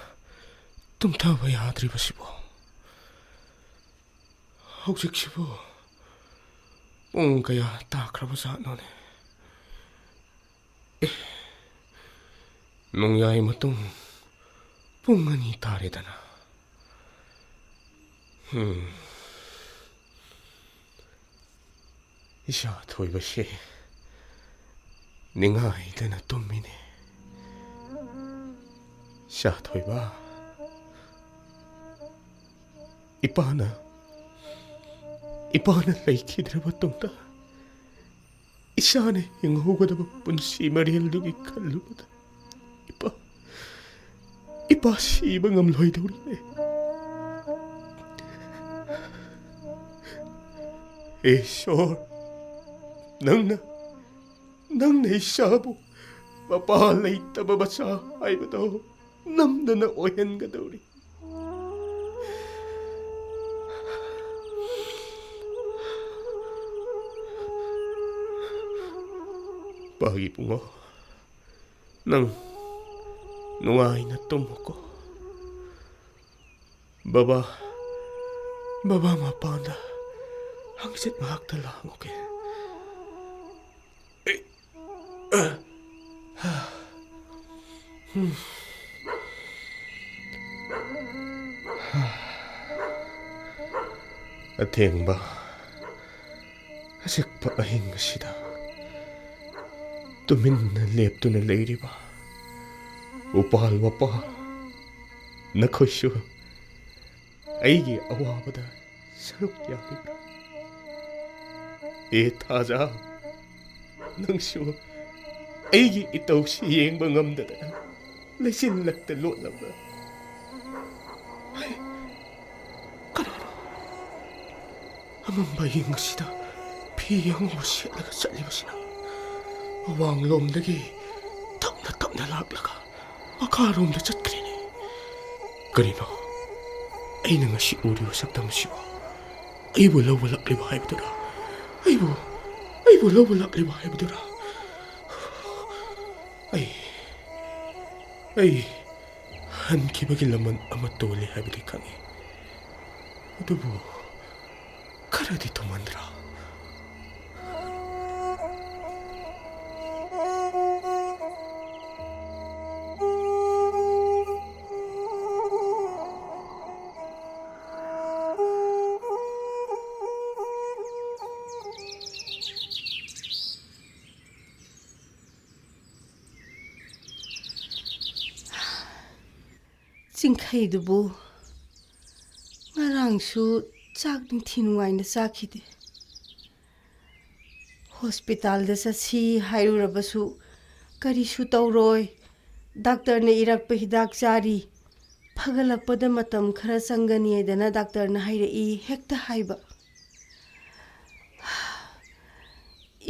ꯇꯨꯝꯊꯕ ꯌꯥꯗ꯭ꯔꯤꯕꯁꯤꯕꯨ ꯍꯧꯖꯤꯛꯁꯤꯕꯨ ꯄꯨꯡ ꯀꯌꯥ ꯇꯥꯈ꯭ꯔꯕꯖꯥꯠꯅꯣꯅꯦ ꯅꯣꯡꯌꯥꯏ ꯃꯇꯨꯡ ꯄꯨꯡ 2 ꯇꯥꯔꯦꯗꯅ ꯏꯁꯥ ꯊꯣꯏꯕꯁꯦ ꯅꯤꯡꯉꯥꯏꯗꯅ ꯇꯨꯝꯃꯤꯅꯦ ꯏꯁꯥ ꯊꯣꯏꯕ ꯏꯄꯥꯅ ꯂꯩꯈꯤꯗ꯭ꯔꯕ ꯇꯨꯡꯗ ꯏꯁꯥꯅ ꯍꯤꯡꯍꯧꯒꯗꯕ ꯄꯨꯟꯁꯤ ꯃꯔꯦꯜꯗꯨꯒꯤ ꯈꯜꯂꯨꯕꯗ ꯏꯄꯥ ꯁꯤꯕ ꯉꯝꯂꯣꯏꯗꯧꯔꯤꯅꯦ ꯏꯁꯣꯔ ꯅꯪꯅ ꯏꯁꯥꯕꯨ ꯃꯄꯥ ꯂꯩꯇꯕ ꯃꯆꯥ ꯍꯥꯏꯕꯗꯣ ꯅꯝꯗꯅ ꯑꯣꯏꯍꯟꯒꯗꯧꯔꯤ ꯄꯥꯒꯤ ꯄꯨꯡꯉꯣ ꯅꯪ ꯅꯨꯡꯉꯥꯏꯅ ꯇꯨꯝꯃꯨꯀꯣ ꯕꯕꯥ ꯃꯄꯥꯟꯗ ꯍꯪꯆꯤꯠ ꯉꯥꯛꯇ ꯂꯥꯡꯉꯨꯒꯦ ꯑꯊꯦꯡꯕ ꯑꯆꯤꯛꯄ ꯑꯍꯤꯡ ꯑꯁꯤꯗ ꯇꯨꯃꯤꯟꯅ ꯂꯦꯞꯇꯨꯅ ꯂꯩꯔꯤꯕ ꯎꯄꯥꯜ ꯋꯥꯄꯥꯜ ꯅꯈꯣꯏꯁꯨ ꯑꯩꯒꯤ ꯑꯋꯥꯕꯗ ꯁꯔꯨꯛ ꯌꯥꯕꯤꯕ꯭ꯔꯥ ꯊꯥꯖ ꯅꯪꯁꯨ ꯑꯩꯒꯤ ꯏꯇꯧꯁꯤ ꯌꯦꯡꯕ ꯉꯝꯗꯗꯅ ꯂꯩꯆꯤꯜꯂꯛꯇ ꯂꯣꯠꯂꯕ꯭ꯔꯥ ꯀꯅꯥꯅꯣ ꯑꯃꯝꯕ ꯑꯍꯤꯡ ꯑꯁꯤꯗ ꯐꯤ ꯑꯉꯧꯕ ꯁꯦꯠꯂꯒ ꯆꯠꯂꯤꯕꯁꯤꯅ ꯑꯋꯥꯡꯂꯣꯝꯗꯒꯤ ꯇꯞꯅ ꯂꯥꯛꯂꯒ ꯃꯈꯥꯔꯣꯝꯗ ꯆꯠꯈ꯭ꯔꯦꯅꯦ ꯀꯔꯤꯅꯣ ꯑꯩꯅ ꯉꯁꯤ ꯎꯔꯤꯕ ꯁꯛꯇꯝꯁꯤꯕꯨ ꯑꯩꯕꯨ ꯂꯧꯕ ꯂꯥꯛꯂꯤꯕ ꯍꯥꯏꯕꯗꯨꯔꯥ ꯑꯩꯕꯨ ꯂꯧꯕ ꯂꯥꯛꯂꯤꯕ ꯍꯥꯏꯕꯗꯨꯔꯥ ꯑꯩ ꯍꯟꯈꯤꯕꯒꯤ ꯂꯃꯟ ꯑꯃ ꯇꯣꯜꯂꯤ ꯍꯥꯏꯕꯗꯤ ꯈꯪꯉꯤ ꯑꯗꯨꯕꯨ ꯈꯔꯗꯤ ꯊꯨꯃꯟꯗ꯭ꯔꯥ ꯆꯤꯡꯈꯩꯗꯨꯕꯨ ꯉꯔꯥꯡꯁꯨ ꯆꯥꯛ ꯅꯤꯡꯊꯤ ꯅꯨꯡꯉꯥꯏꯅ ꯆꯥꯈꯤꯗꯦ ꯍꯣꯁꯄꯤꯇꯥꯜꯗ ꯆꯠꯁꯤ ꯍꯥꯏꯔꯨꯔꯕꯁꯨ ꯀꯔꯤꯁꯨ ꯇꯧꯔꯣꯏ ꯗꯥꯛꯇꯔꯅ ꯏꯔꯛꯄ ꯍꯤꯗꯥꯛ ꯆꯥꯔꯤ ꯐꯒꯠꯂꯛꯄꯗ ꯃꯇꯝ ꯈꯔ ꯆꯪꯒꯅꯤ ꯍꯥꯏꯗꯅ ꯗꯥꯛꯇꯔꯅ ꯍꯥꯏꯔꯛꯏ ꯍꯦꯛꯇ ꯍꯥꯏꯕ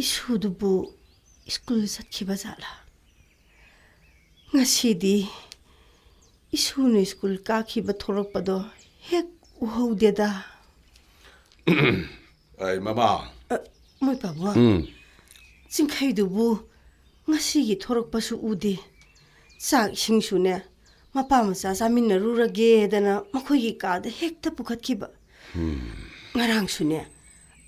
ꯏꯁꯨꯗꯨꯕꯨ ꯁ꯭ꯀꯨꯜ ꯆꯠꯈꯤꯕ ꯖꯥꯠꯂꯥ ꯉꯁꯤꯗꯤ 이수는 스쿨 까키바 토록바도 핵 우호우데다. 아이 마마. 뭐이 바보. 징카이두부 ngasi기 토록바수 우디. sak singsu네 mapa masa saminarurage dana makhoi ka da hekta pukhatkiba ngarang sune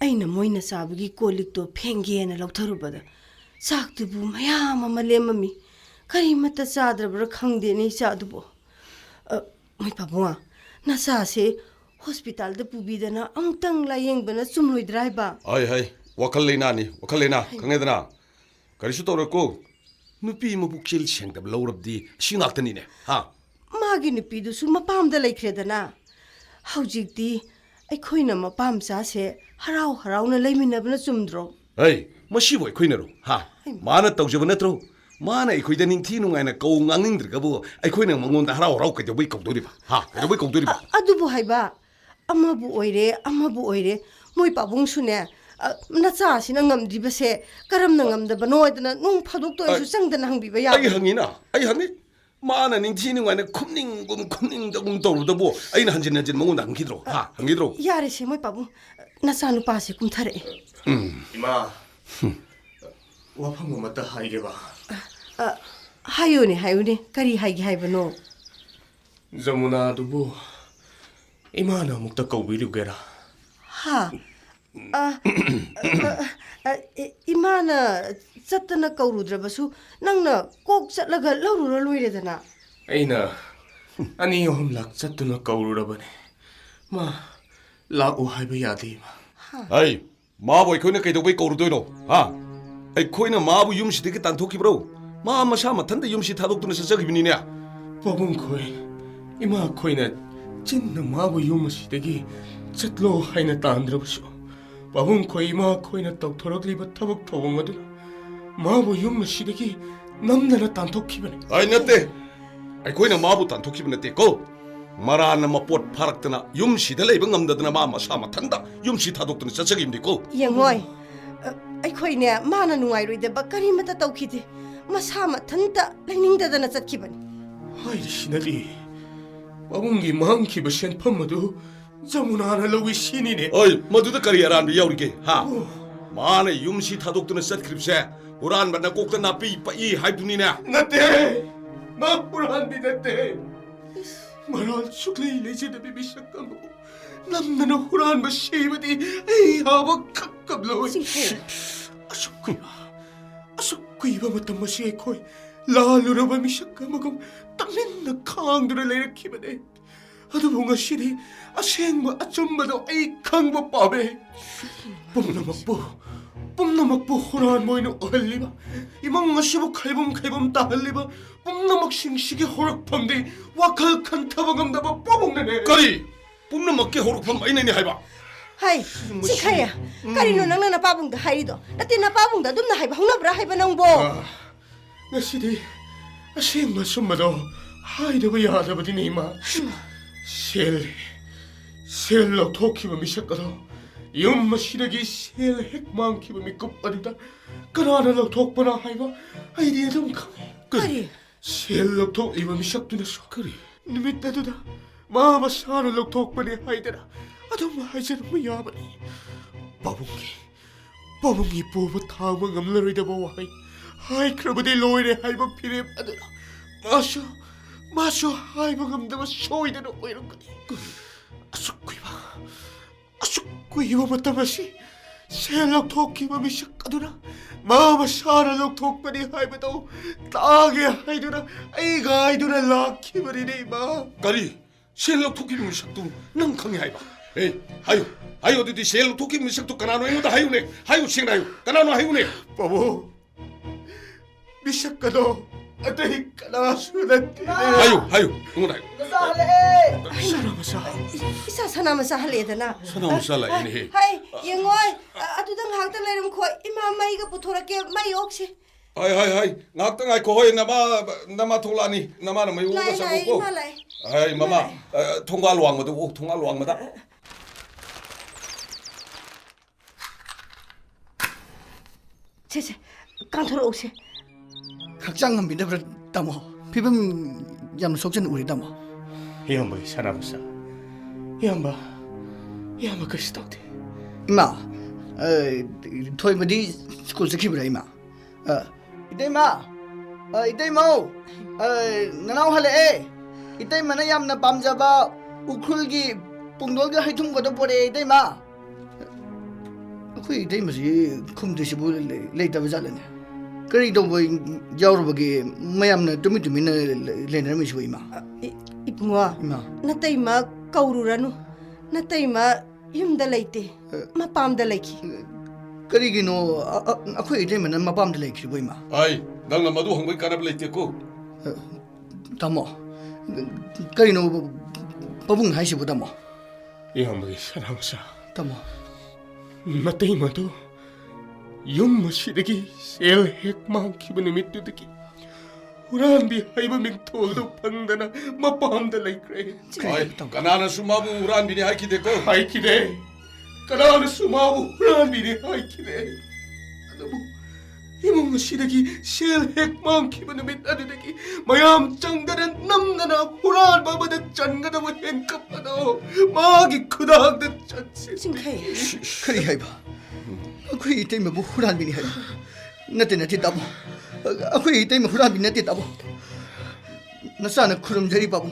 aina moina sabgi kolik to phenge na lautharubada sak tu bu mayam malemami kari mata sadrabra khangde ni sadubo mai pabwa na sa se hospital da pubidana amtang layeng bana chumloi driver ai wakal leina khangedana karisu torako nupi mabukil sengdab lawrabdi singaktani ne ha magi nupi du su mapam da laikredana haujikti aikhoina mapam sa se harau na leiminabna chumdro ai masi boy khoinaro ha mana tawjaba natro mana aikhoida ningthi nungaina kau ngangingdrgabu aikhoina mangonda harau ka jobai kaudoriba ha jobai kaudoriba adubu haiba amabu oire moi pabung sune nacha sina ngamdibase karamna ngamdaba noidana nung phaduk to isu sangdana hangbiba ya ai hangi mana ningthi nungaina khumning tawrudabu aina hanjin mangonda hangidro ha hangidro yare se moi pabung nacha nu pase kumthare 이마 와팡 맞다 하이게 봐 하요네 kari haigi haibano 저무나 두부 이마나 먹다 거위르게라 ha imana chatna kaurudrabasu nangna kok chatlaga laurura loiredana 아이나 아니 홈락 잣두나 거우르라버네 마 라고 하이베 야데 ai maboy khoina kaidobai kaurudoino ha ai khoina mabu yumsi deke tanthokibro ma masa mathanda yumsi thadokduna sajagibini ne 바본 코이 이마 코이나 찐나 마부 유무시되기 쳇로 하이나 따안드러보쇼 바본 코이 이마 코이나 떡토럭리바 타벅 토봉거든 마부 유무시되기 남나라 딴톡키버네 ai natte ai khoina mabu tanthokibna te ko marana mapot pharaktana yumsi de leiba ngamdadna ma masa mathanda yumsi thadokduna sajagibni ko yengoi aikhoine mana nungairoi de bakari mata tawkhide masa mathanta lainingdadana chatkibani 하이리 시나리 바본기 망키버 센펌마도 자무나나 러위 신이네 ai maduda kari aranbi yaurige ha mana yumsi thadokduna sajkripse uran bana kokta napi pa I haibuni ne 나때 마불한디 나때 말할 숙레이 레제드 비비샤까모 남나나 호란 마시바디 에이 하바 카깝로 아숙구이바 마탄 마시에 코이 라루라바 미샤까모금 땅린나 캉드를 레르키바네 아도 뭔가 시리 아생마 아좀마도 에이 캉바 빠베 뽐나막보 호란 모이는 어할리바 이망 마시보 칼범 따할리바 뽐나막 싱식이 호락범디 와칼 칸타바감다바 뽀봉네네 kari pumna makke horupam ainani haiba hai sikhaya kari no nangna pabungda hairido natina pabungda dumna haiba hunabra haiba nangbo ngasi디 아생마 숨마도 하이드바 야다바디네 이마 셀로 토키바 미샤까도 이엄마 시래기 셀 핵망키바 미급바디다 까나나로 톡바나 하이바 아이디에 좀 강해 kari 셀로 톡 이바 미샤두나서 그리 니미따두다 마마 사르로 톡바니 하이데라 아dom마 하이제르 무야바니 바봉기 보바 타마 감라리다 보와이 하이 크라바디 로이레 하이바 피레 바드라 마쇼 하이바 감다바 쇼이데로 오이런 거니 아숙구이바 마타마시 셀록 토키바 미샤까두나 마마 사르로 톡바니 하이바도 따게 하이두나 아이가 하이두나 라키바리네 이마 kari selok thoki misaktu nang khangi haiba ei hayo didi selok thoki misaktu kanano engoda hayune hayo singrayo kanano hayune 바보 미샤까도 아따이 까나수다띠네 hayo engoda hayo 사람아사 isa sanamasa haledana sanam sala ini hai yengoi atudang hangta lerim kho ima mai ga puthorake mai okse hai ngakta ngai ko hoi nama tholani nama na mayu ga sabu ko lai ai mama thonga luang madu thonga luang mada 제제 깡토로 오세 각장 민다브라 따모 피범 ꯌꯥꯝꯅ ꯁꯣꯛꯆꯟ 우리 ꯇꯥꯃꯣ. 이엄마의 사람사. 이엄마 그시 ꯇꯧꯗꯦ. 이마, 토이ꯕ디 스쿨 시키브라 이마. 이때마, 이때마오, 나나오 할래. 이때마나 얌나 밤자바 우클기 뽕돌가 하이퉁거도 보래 이때마. 그 이때마지 컴드시부 레이다브 잘라네. 그리도 뭐 야우르버기 마얌나 뚜미뚜미나 레나미시고 이마. 이붕아 이마. 나타이마 까우루라누 나타이마 윰다 레이테 마팜다 레이키 그리기노 아쿠이 이때마나 마밤다 레이키고 이마. 아이 낭나 마두 항바이 까나블 레이테고 다모 그리노 바붕 하이시부 다모. 이엄마의 사람사. 다모. 마테이마도 용무시르기 셀핵 많기부 누밋두드기 우란비 하이바 맹토도 방다나 마밤다 레이크레. 아이 까나나 수마부 우란 비니 하이키 데고 하이키네 까나나 수마부 우란비니 하이키네. 아나무 이몽무시르기 셀핵 많기부 누밋두드기 마얌 짱가는 남나나 우란 바바다 짠가다고 행급하노 마기 크다한데 짠시. 싱카이 그리 하이바. 아쿠이 이때마 뭐 후란비니 하이바. 나때 다모. 아쿠이 이때마 후란비 나때 다모. 나사나 쿠름자리 바보.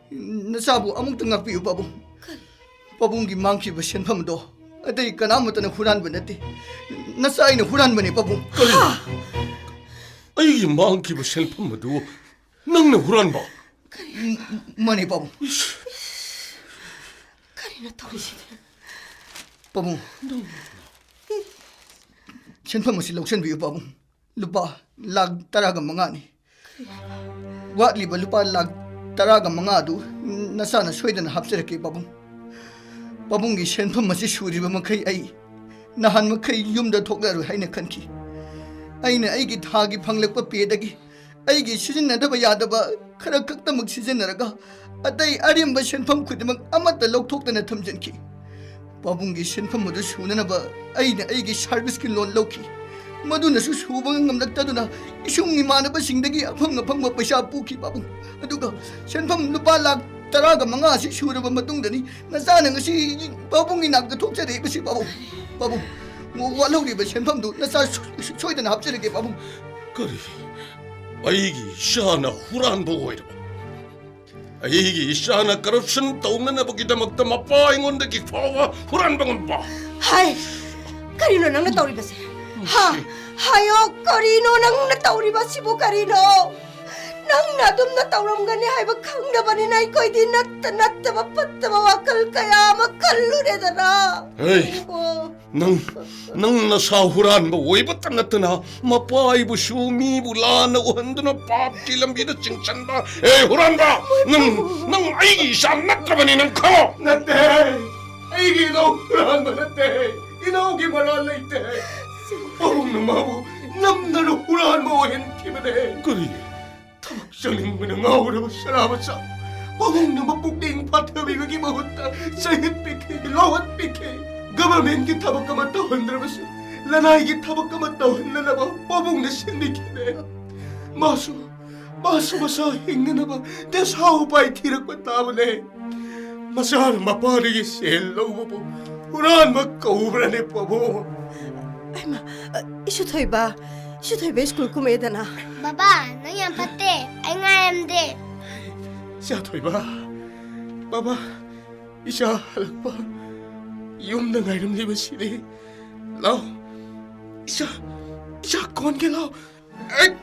나사부 아무것도 납비유 바보. 바봉기 망치바 신fam도 아데이 까나무터나 후란비 나때. 나사이나 후란비니 바보. 아이 망키부 셀팜마도 낭나 후란 봐 마니 바보. 카리나 타오시 바보. 신fam시 록션비유 바보. 루파 락 따라가 망아니. 와리바 루파 락 따라가 망아도 나사나 소이드나 합세르게 바보. 바봉기 신fam시 슈리바 마카이 아이. 나한 마카이 윰다 톡가루 하이나 칸키. 아이나 아이기 타기 방력바 피에다기 아이기 시즌나다바 야다바 카라 각다먹 시즌나라가 아따이 아림바 신팜 쿠디막 아마따 록톡다나 탐전키. 바봉기 신팜 모두 수나나바 아이나 아이기 서비스키 론 록키. 마두나수 수방을 감락다두나 이슝이 많아바 싱데기 아팡아팡마 पैसा पुखी 바봉. 아두가 신팜 누발락 따라가 망아시 슈르바 마뚱다니 나사는 것이 바봉이 낙다 톡자리 이것이 바봉. 바봉. 와로리바 신팜도 나사 소이드나 합절하게 바봉. 그리 아이기 샤나 후란 보고 이러고 아이기 샤나 corruption 떠오르나 보기다 먹다 마빠 인원데기 파와 후란 방은 봐 하이 카리노 낭나 타오리바세 하요 카리노 낭나 타오리바시보 카리노 낭나 돔나 타오람가니 하이바 강다바니 나이 거이디 나tta 바빠따바 와칼 kaya makallu레다나 에이 낭 나사 후란 뭐 오이부터 나타나 마빠 이부 슈미부 라나 원드나 밥기 람비다 칭찬바 에이 후란 봐낭 아이기 샤 나타바니 낭커 나때 아이기 너 후란 나때 이나오기 말할래때 바봉 마부 남나로 후란 모엔 키베네. 그리 tabaksaling manangaw salamat sa Pagong na mapukting patabi mahunta sa hitpike, lawat pike. Gamamin kita magkamatahon na mas lanay kita magkamatahon na naman pabong na sindikine. Maso masahing na naman des how pa itirak matawon eh. Masahal maparig isel mo po. Uran magkaubra ni pabo. Ay ma, isu thoy ba school kumeda na. Baba, nangyang pati. Ay nga de. Siya to'y ba? Baba, isa halag pa. Yung nangayram ni Basili. Lao, isa kon ke lao. Ay,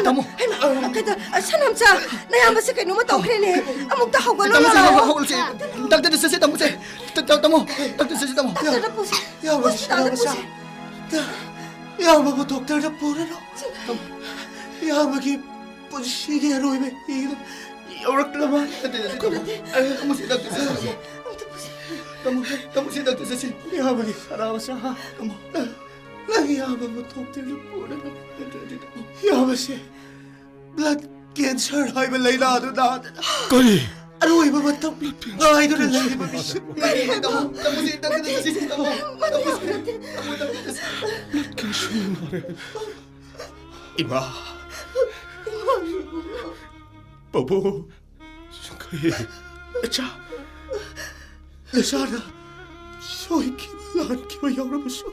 tamo. Ay ma, kada sanamsa. Nayamba sa kayo matawin eh. Amog tahaw ka tamo na. hawal si dagdag sa tamo si tamo dagdag sa tamo. Tara po si. yaman siya sa. Yaman mo doktor na pura no. Yaman ki posisi aro ibe. Orak naman. Tamo si dagdag sa tamo si dagdag sa Yaman ki sarawa sa ha. Yaman mo doktor na pura no. Yaman siya. Blood cancer ay malaylado natin. Kali Ano ay mamatang blood cancer? Ay, doon na lang yung mabisip. tamo si dagdag sa tamo. Iba. 바보 싱카이 자 레사라 소이키와 안키와 여러분소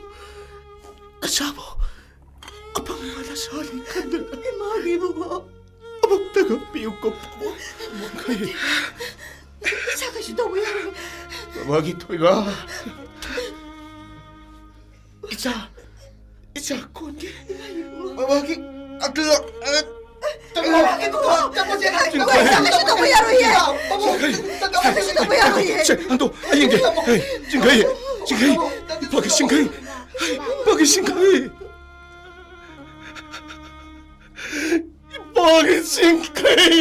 아사보 아빠가 나사리 간들 Imagi bungo. abagtaga piyuko po kay Saka siya daw yan. wagi toiga isa kongi wagi agla Imagi bungo. Tapos yan. Saka siya daw yan. Saka siya daw yan. 안도 아이게 싱카이 바기 싱카이 바기 싱카이 바기 싱카이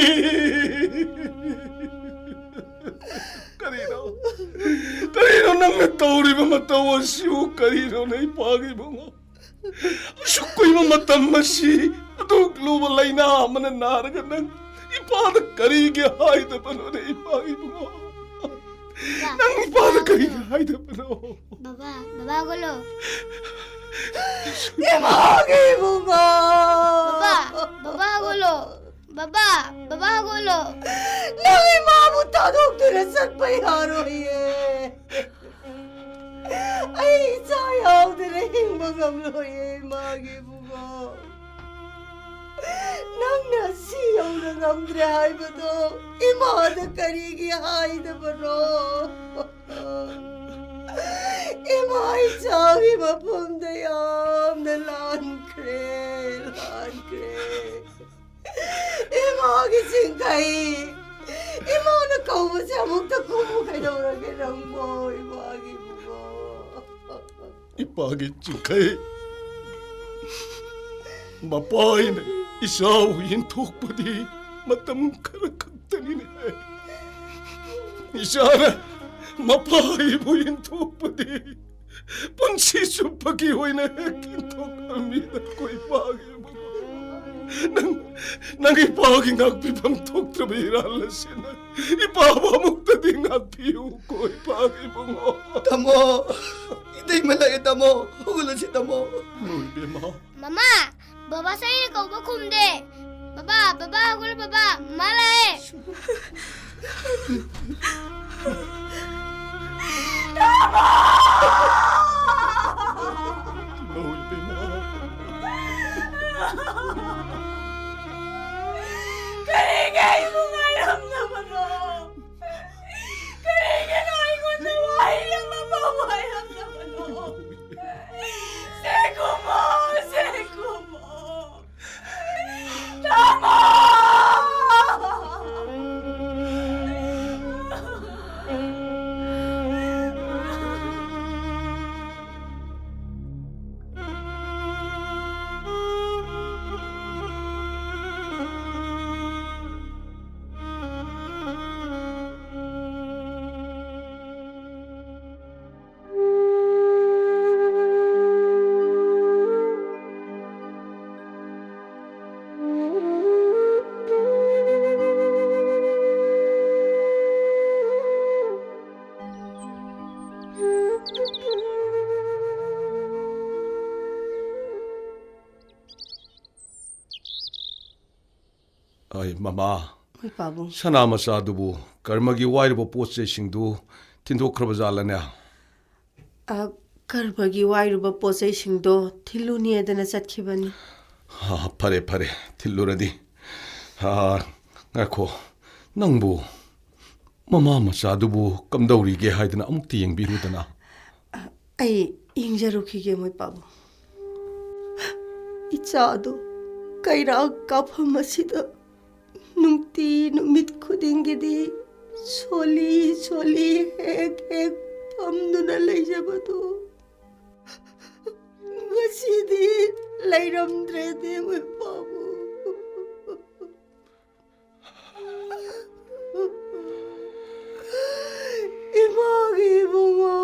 Karino nang natauri mamatawashi karino na ipagi mo. Shukoy mamatamasi atong lumalay na mananaraga ng ipadag karigi hayda pa no na ipagi mo. Nang ipadag karigi hayda pa no. Baba gulo. Imagi bungo. Baba gulo. Baba gulo. Nang imamutadog dinasan pa yaro ye. Ay, sayaw dinahing magamlo ye, Imagi bungo. Nang nasiyaw na ngamdre hay ba to, imada karigi hay na ba no? Imay sabi mapundayam na lankre. Imagi singkay. Imana kau mo siya magtakumo kay daw na ginang mo, Imagi bungo. Ipagi tingkay. Mapay na isaw hintok pa di matam karakagtani na. Isara mapay mo hintok pa di punsiso pagihoy na hintok amina ko ipagi mo. Nang ipagi ngagpipang tok trabihirala siya na ipawa mo tadi ngagpiyo ko ipagi mo. Tamo. Itay malay tamo. Hugulan si tamo. Uy, Bema. Mama, baba sa'yo ikaw ba kumde? Baba gulo baba. Malay. Uy, Bema. Karigay mo nga naman mo. Karigay na ko na wahay ang mapawayang naman mo. Seko mo. Tama! Ay, Mama. Uy, Pabong. Sana masadubu karmagi wairbo potsesingdu tindokraba jalane. Karbagi wairuba posesingdo thiluniedana satkibani. Pare tiluradi. Ngako nangbu Mama masadubu kamdaurige haidana amukti yengbirudana. Ay ingjarukige moy Pabong. Ichado kaira kapamasida nungti numit khudingedi soli hek pamduna leijabado. Masidi leiramdrede moy Pabong. Imagi bungo.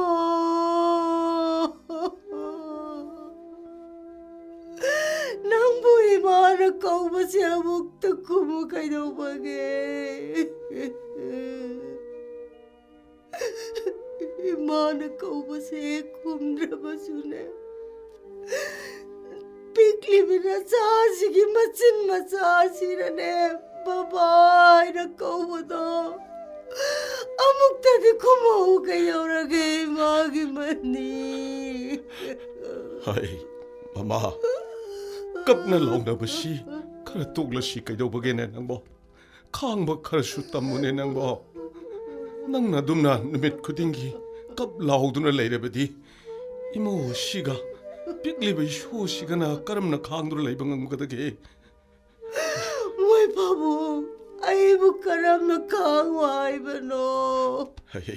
Nang buhay mana kau masih amuk teku kay daw bagi. Mana kau masih kumdra basune. Pikli bina sasi ki masin masasi na ne baba ina kaubodo. Amuk tadi kumaw kayo ragay magi mani. Hai, mama. Kap na law na ba si? Kara tukla si kayo bagay na nang bo. Kang ba kara sutam mo na nang bo. Nang nadum na namit ko dingi. Kap law do na lay ba di? Imo siga. Pikli ba isu siga na karam na kang do lay bangang kadagi. May babu. Ay bukaram na kangway ba no? Hai,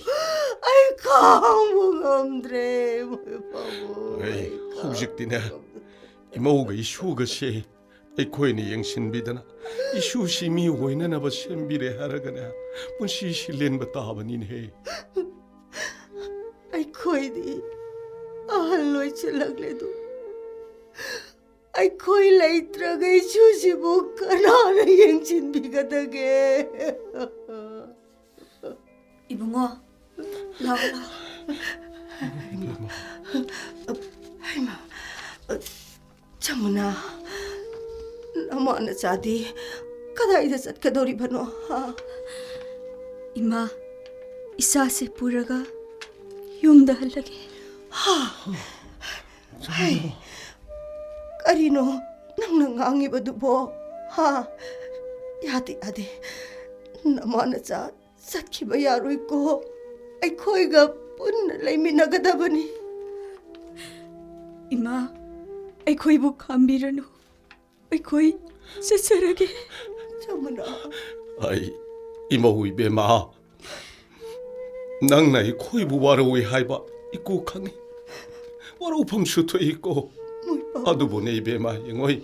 Ay kang bungamdre. May babu. hai. Hujik din na. Imo ga isu ga siya. Ay koy ni yang sinbidana. Isu si mi woy na ba siyambire haragana. Punsi silin ba taban he. Ay koy di. Ahaloy silagledo. Ay koy laitra gay susi buka na yang sinbigadage. Ibungo, lawa. Ay ma. Chamuna. Nama na jadi. Kada ida sat kadori bano. Ima, isa se puraga yumda halage. Ay. Karino, nang nangangi ba dubo? Ha? Yati ade. Nama na sa satki ba yaroy ko? Ay koy ga pun lay minagadabani. Ima, aikoibu kambirano. Aikoi sasarage. Chamuna. Ai, imo hui be ma. Nang na ikoi bu waro hui hai ba. Iku kangi. Waro pang shuto iko. Adu bo nei be ma ingoi.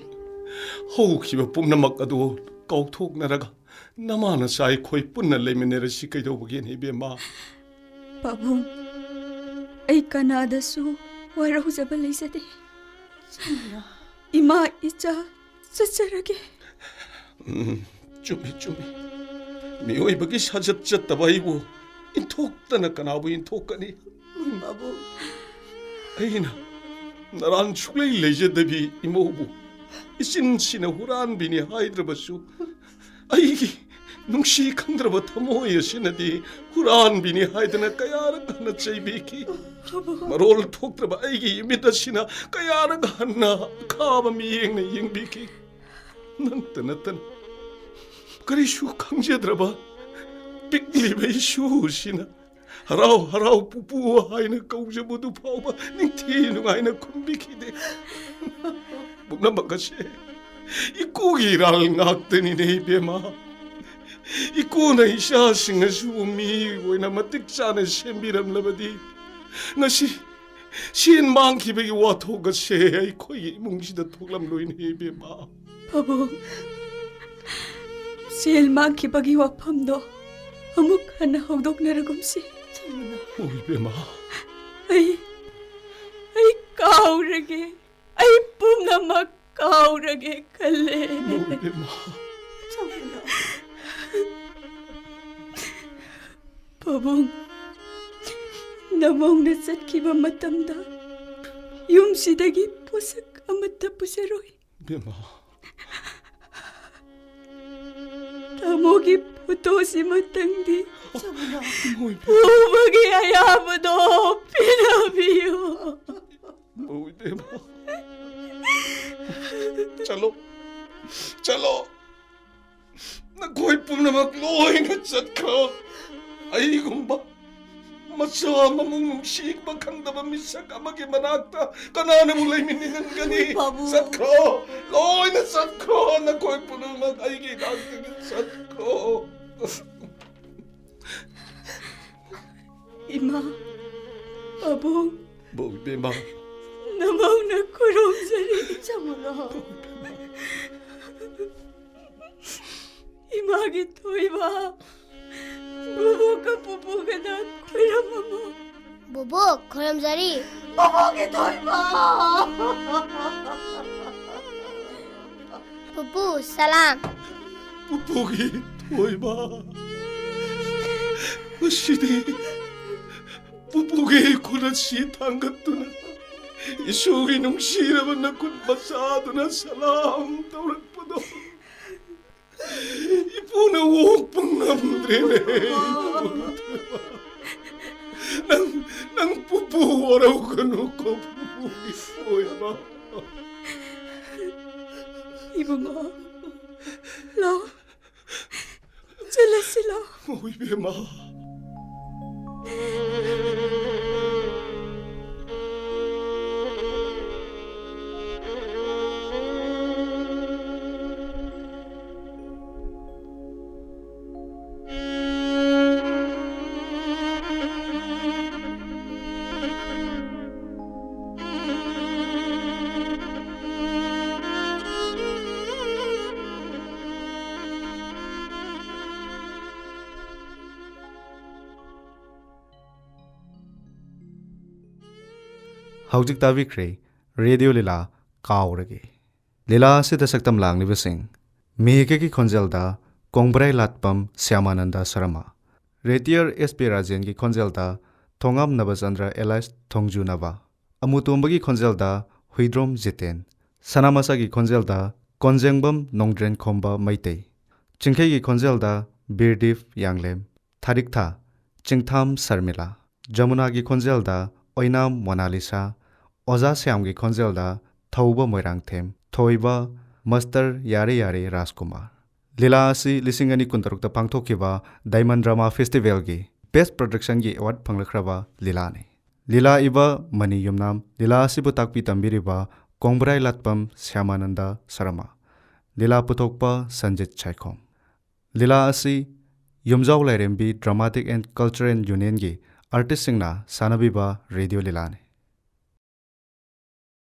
Hou ki ba pum namak adu kauk thok naraga. Nama na sai koi punna le menera sikai do bagi nei be ma. Pabung, ay kanada su waraw zabalay sa de. Ima isa sasarage. Chumi chumi. Mioi bagi sajat jat tabai bu. Intok tana kanabu intok kani. Babu. Aina. Naran chuklay leje dabi imobu. Isin sina huran bini haidrabasu. Aigi nungshi kandraba tamoy sinadi huran bini haidana kayara kana chaybiki. Marol thokdraba aigi imita sina kayara gana kaba miyeng na yengbiki. Nantanatan. Karishu kangjedraba. Pikli ba isu sina. Haraw haraw pupu haina kaujabudu pauba ningtinu haina kumbikide. Bumna makashe. Iku giral ngakteni nei bema. Iku na isya singa sumi na matik sana sembiram labadi. Ngasi sin mangki bagi wato gashe ay koy mungsida toklam loin nei bema. Pabung, silmang kibagi wapamdo. Amuk hana hogdok naragumsi. Oy bema. Ay kaurage. Ay pumnamak kaurage kale. Oy bema. Pabung, namong nasat kiba matamda. Yumsidagi pusak amata pusaroy. Bema. Tamogi puto si matangdi. Oy Umagi ayabado pinabiyo. Oy bema. Chalo. Chalo. Nakoy pumnamak loy na chat ka. Ay gumba. Masama mong sik magkandaba misak amagi manakta. Kanana mulay miningan gani. Sat ko. Loy na sat ko. Nakoy pumnamak ay ginagtigin sat ko. Ima, Pabung, Boy bema. namaw na kurong sarili. Chamuna. Imagi to iba. Bubuka pupuka na kurama mo. Bubuk, Kuramzari. Babogi toy ba? Pupu, salam. Pupugi toy ba? Masidi. Pupugi ko na sitang katuna. Isugi nung siraman na kun basado na salam. Tawag po doon. ꯄꯨꯄꯨꯅ ꯑꯣꯛꯄ ꯉꯝꯗ꯭ꯔꯦꯅꯦ ꯅꯪ ꯄꯨꯄꯨ ꯋꯥꯔꯧꯒꯅꯨꯀꯣ ꯄꯨꯄꯨꯒꯤ ꯑꯣꯏꯕ 이봉아, 라, 젤라실라. 이베마 हौजिक ताबिख्रे radio लीला काउरगे लीला असिद सक्तम लांगलिबसिंग मेहके की खोंजेलदा कोंगब्राई लाटपम Shyamanand Sharma रेटियर SP Rajen की खोंजेलदा Thongam नबचंद्र alias थोंजुनबा अमुतोंबगी खोंजेलदा हुइद्रोम Jiten सनामसा की खोंजेलदा कोंजेंगबम नोंद्रेन खोंबा मैते चिंखे की खोंजेलदा बीरदीप यांगलेम थारिकथा चिंगथाम शर्मिला जमुना की खोंजेलदा ओइनाम Mona Lisa ओजा श्याम की खोंजेलदा थौबा मोइरांगथेम थोइबा मस्टर यारे यारे राजकुमार लीला असि लिसिंग अनि कुंतरुक पांगथोखिबा डायमंड ड्रामा फेस्टिवल की बेस्ट प्रोडक्शन की अवार्ड फंगलख्रबा लीला ने लीला इबा मनी युमनाम लीला असिबु ताकपि तंबिरिबा कोंगब्राई लाटपम श्यामानंद शर्मा लीला पुथोकपा संजित छैखोम लीला असि युमजाव लाइरेंबी ड्रामाटिक एंड कल्चरल यूनियन की आर्टिस्ट सिंगना सानबिबा रेडियो लीला ने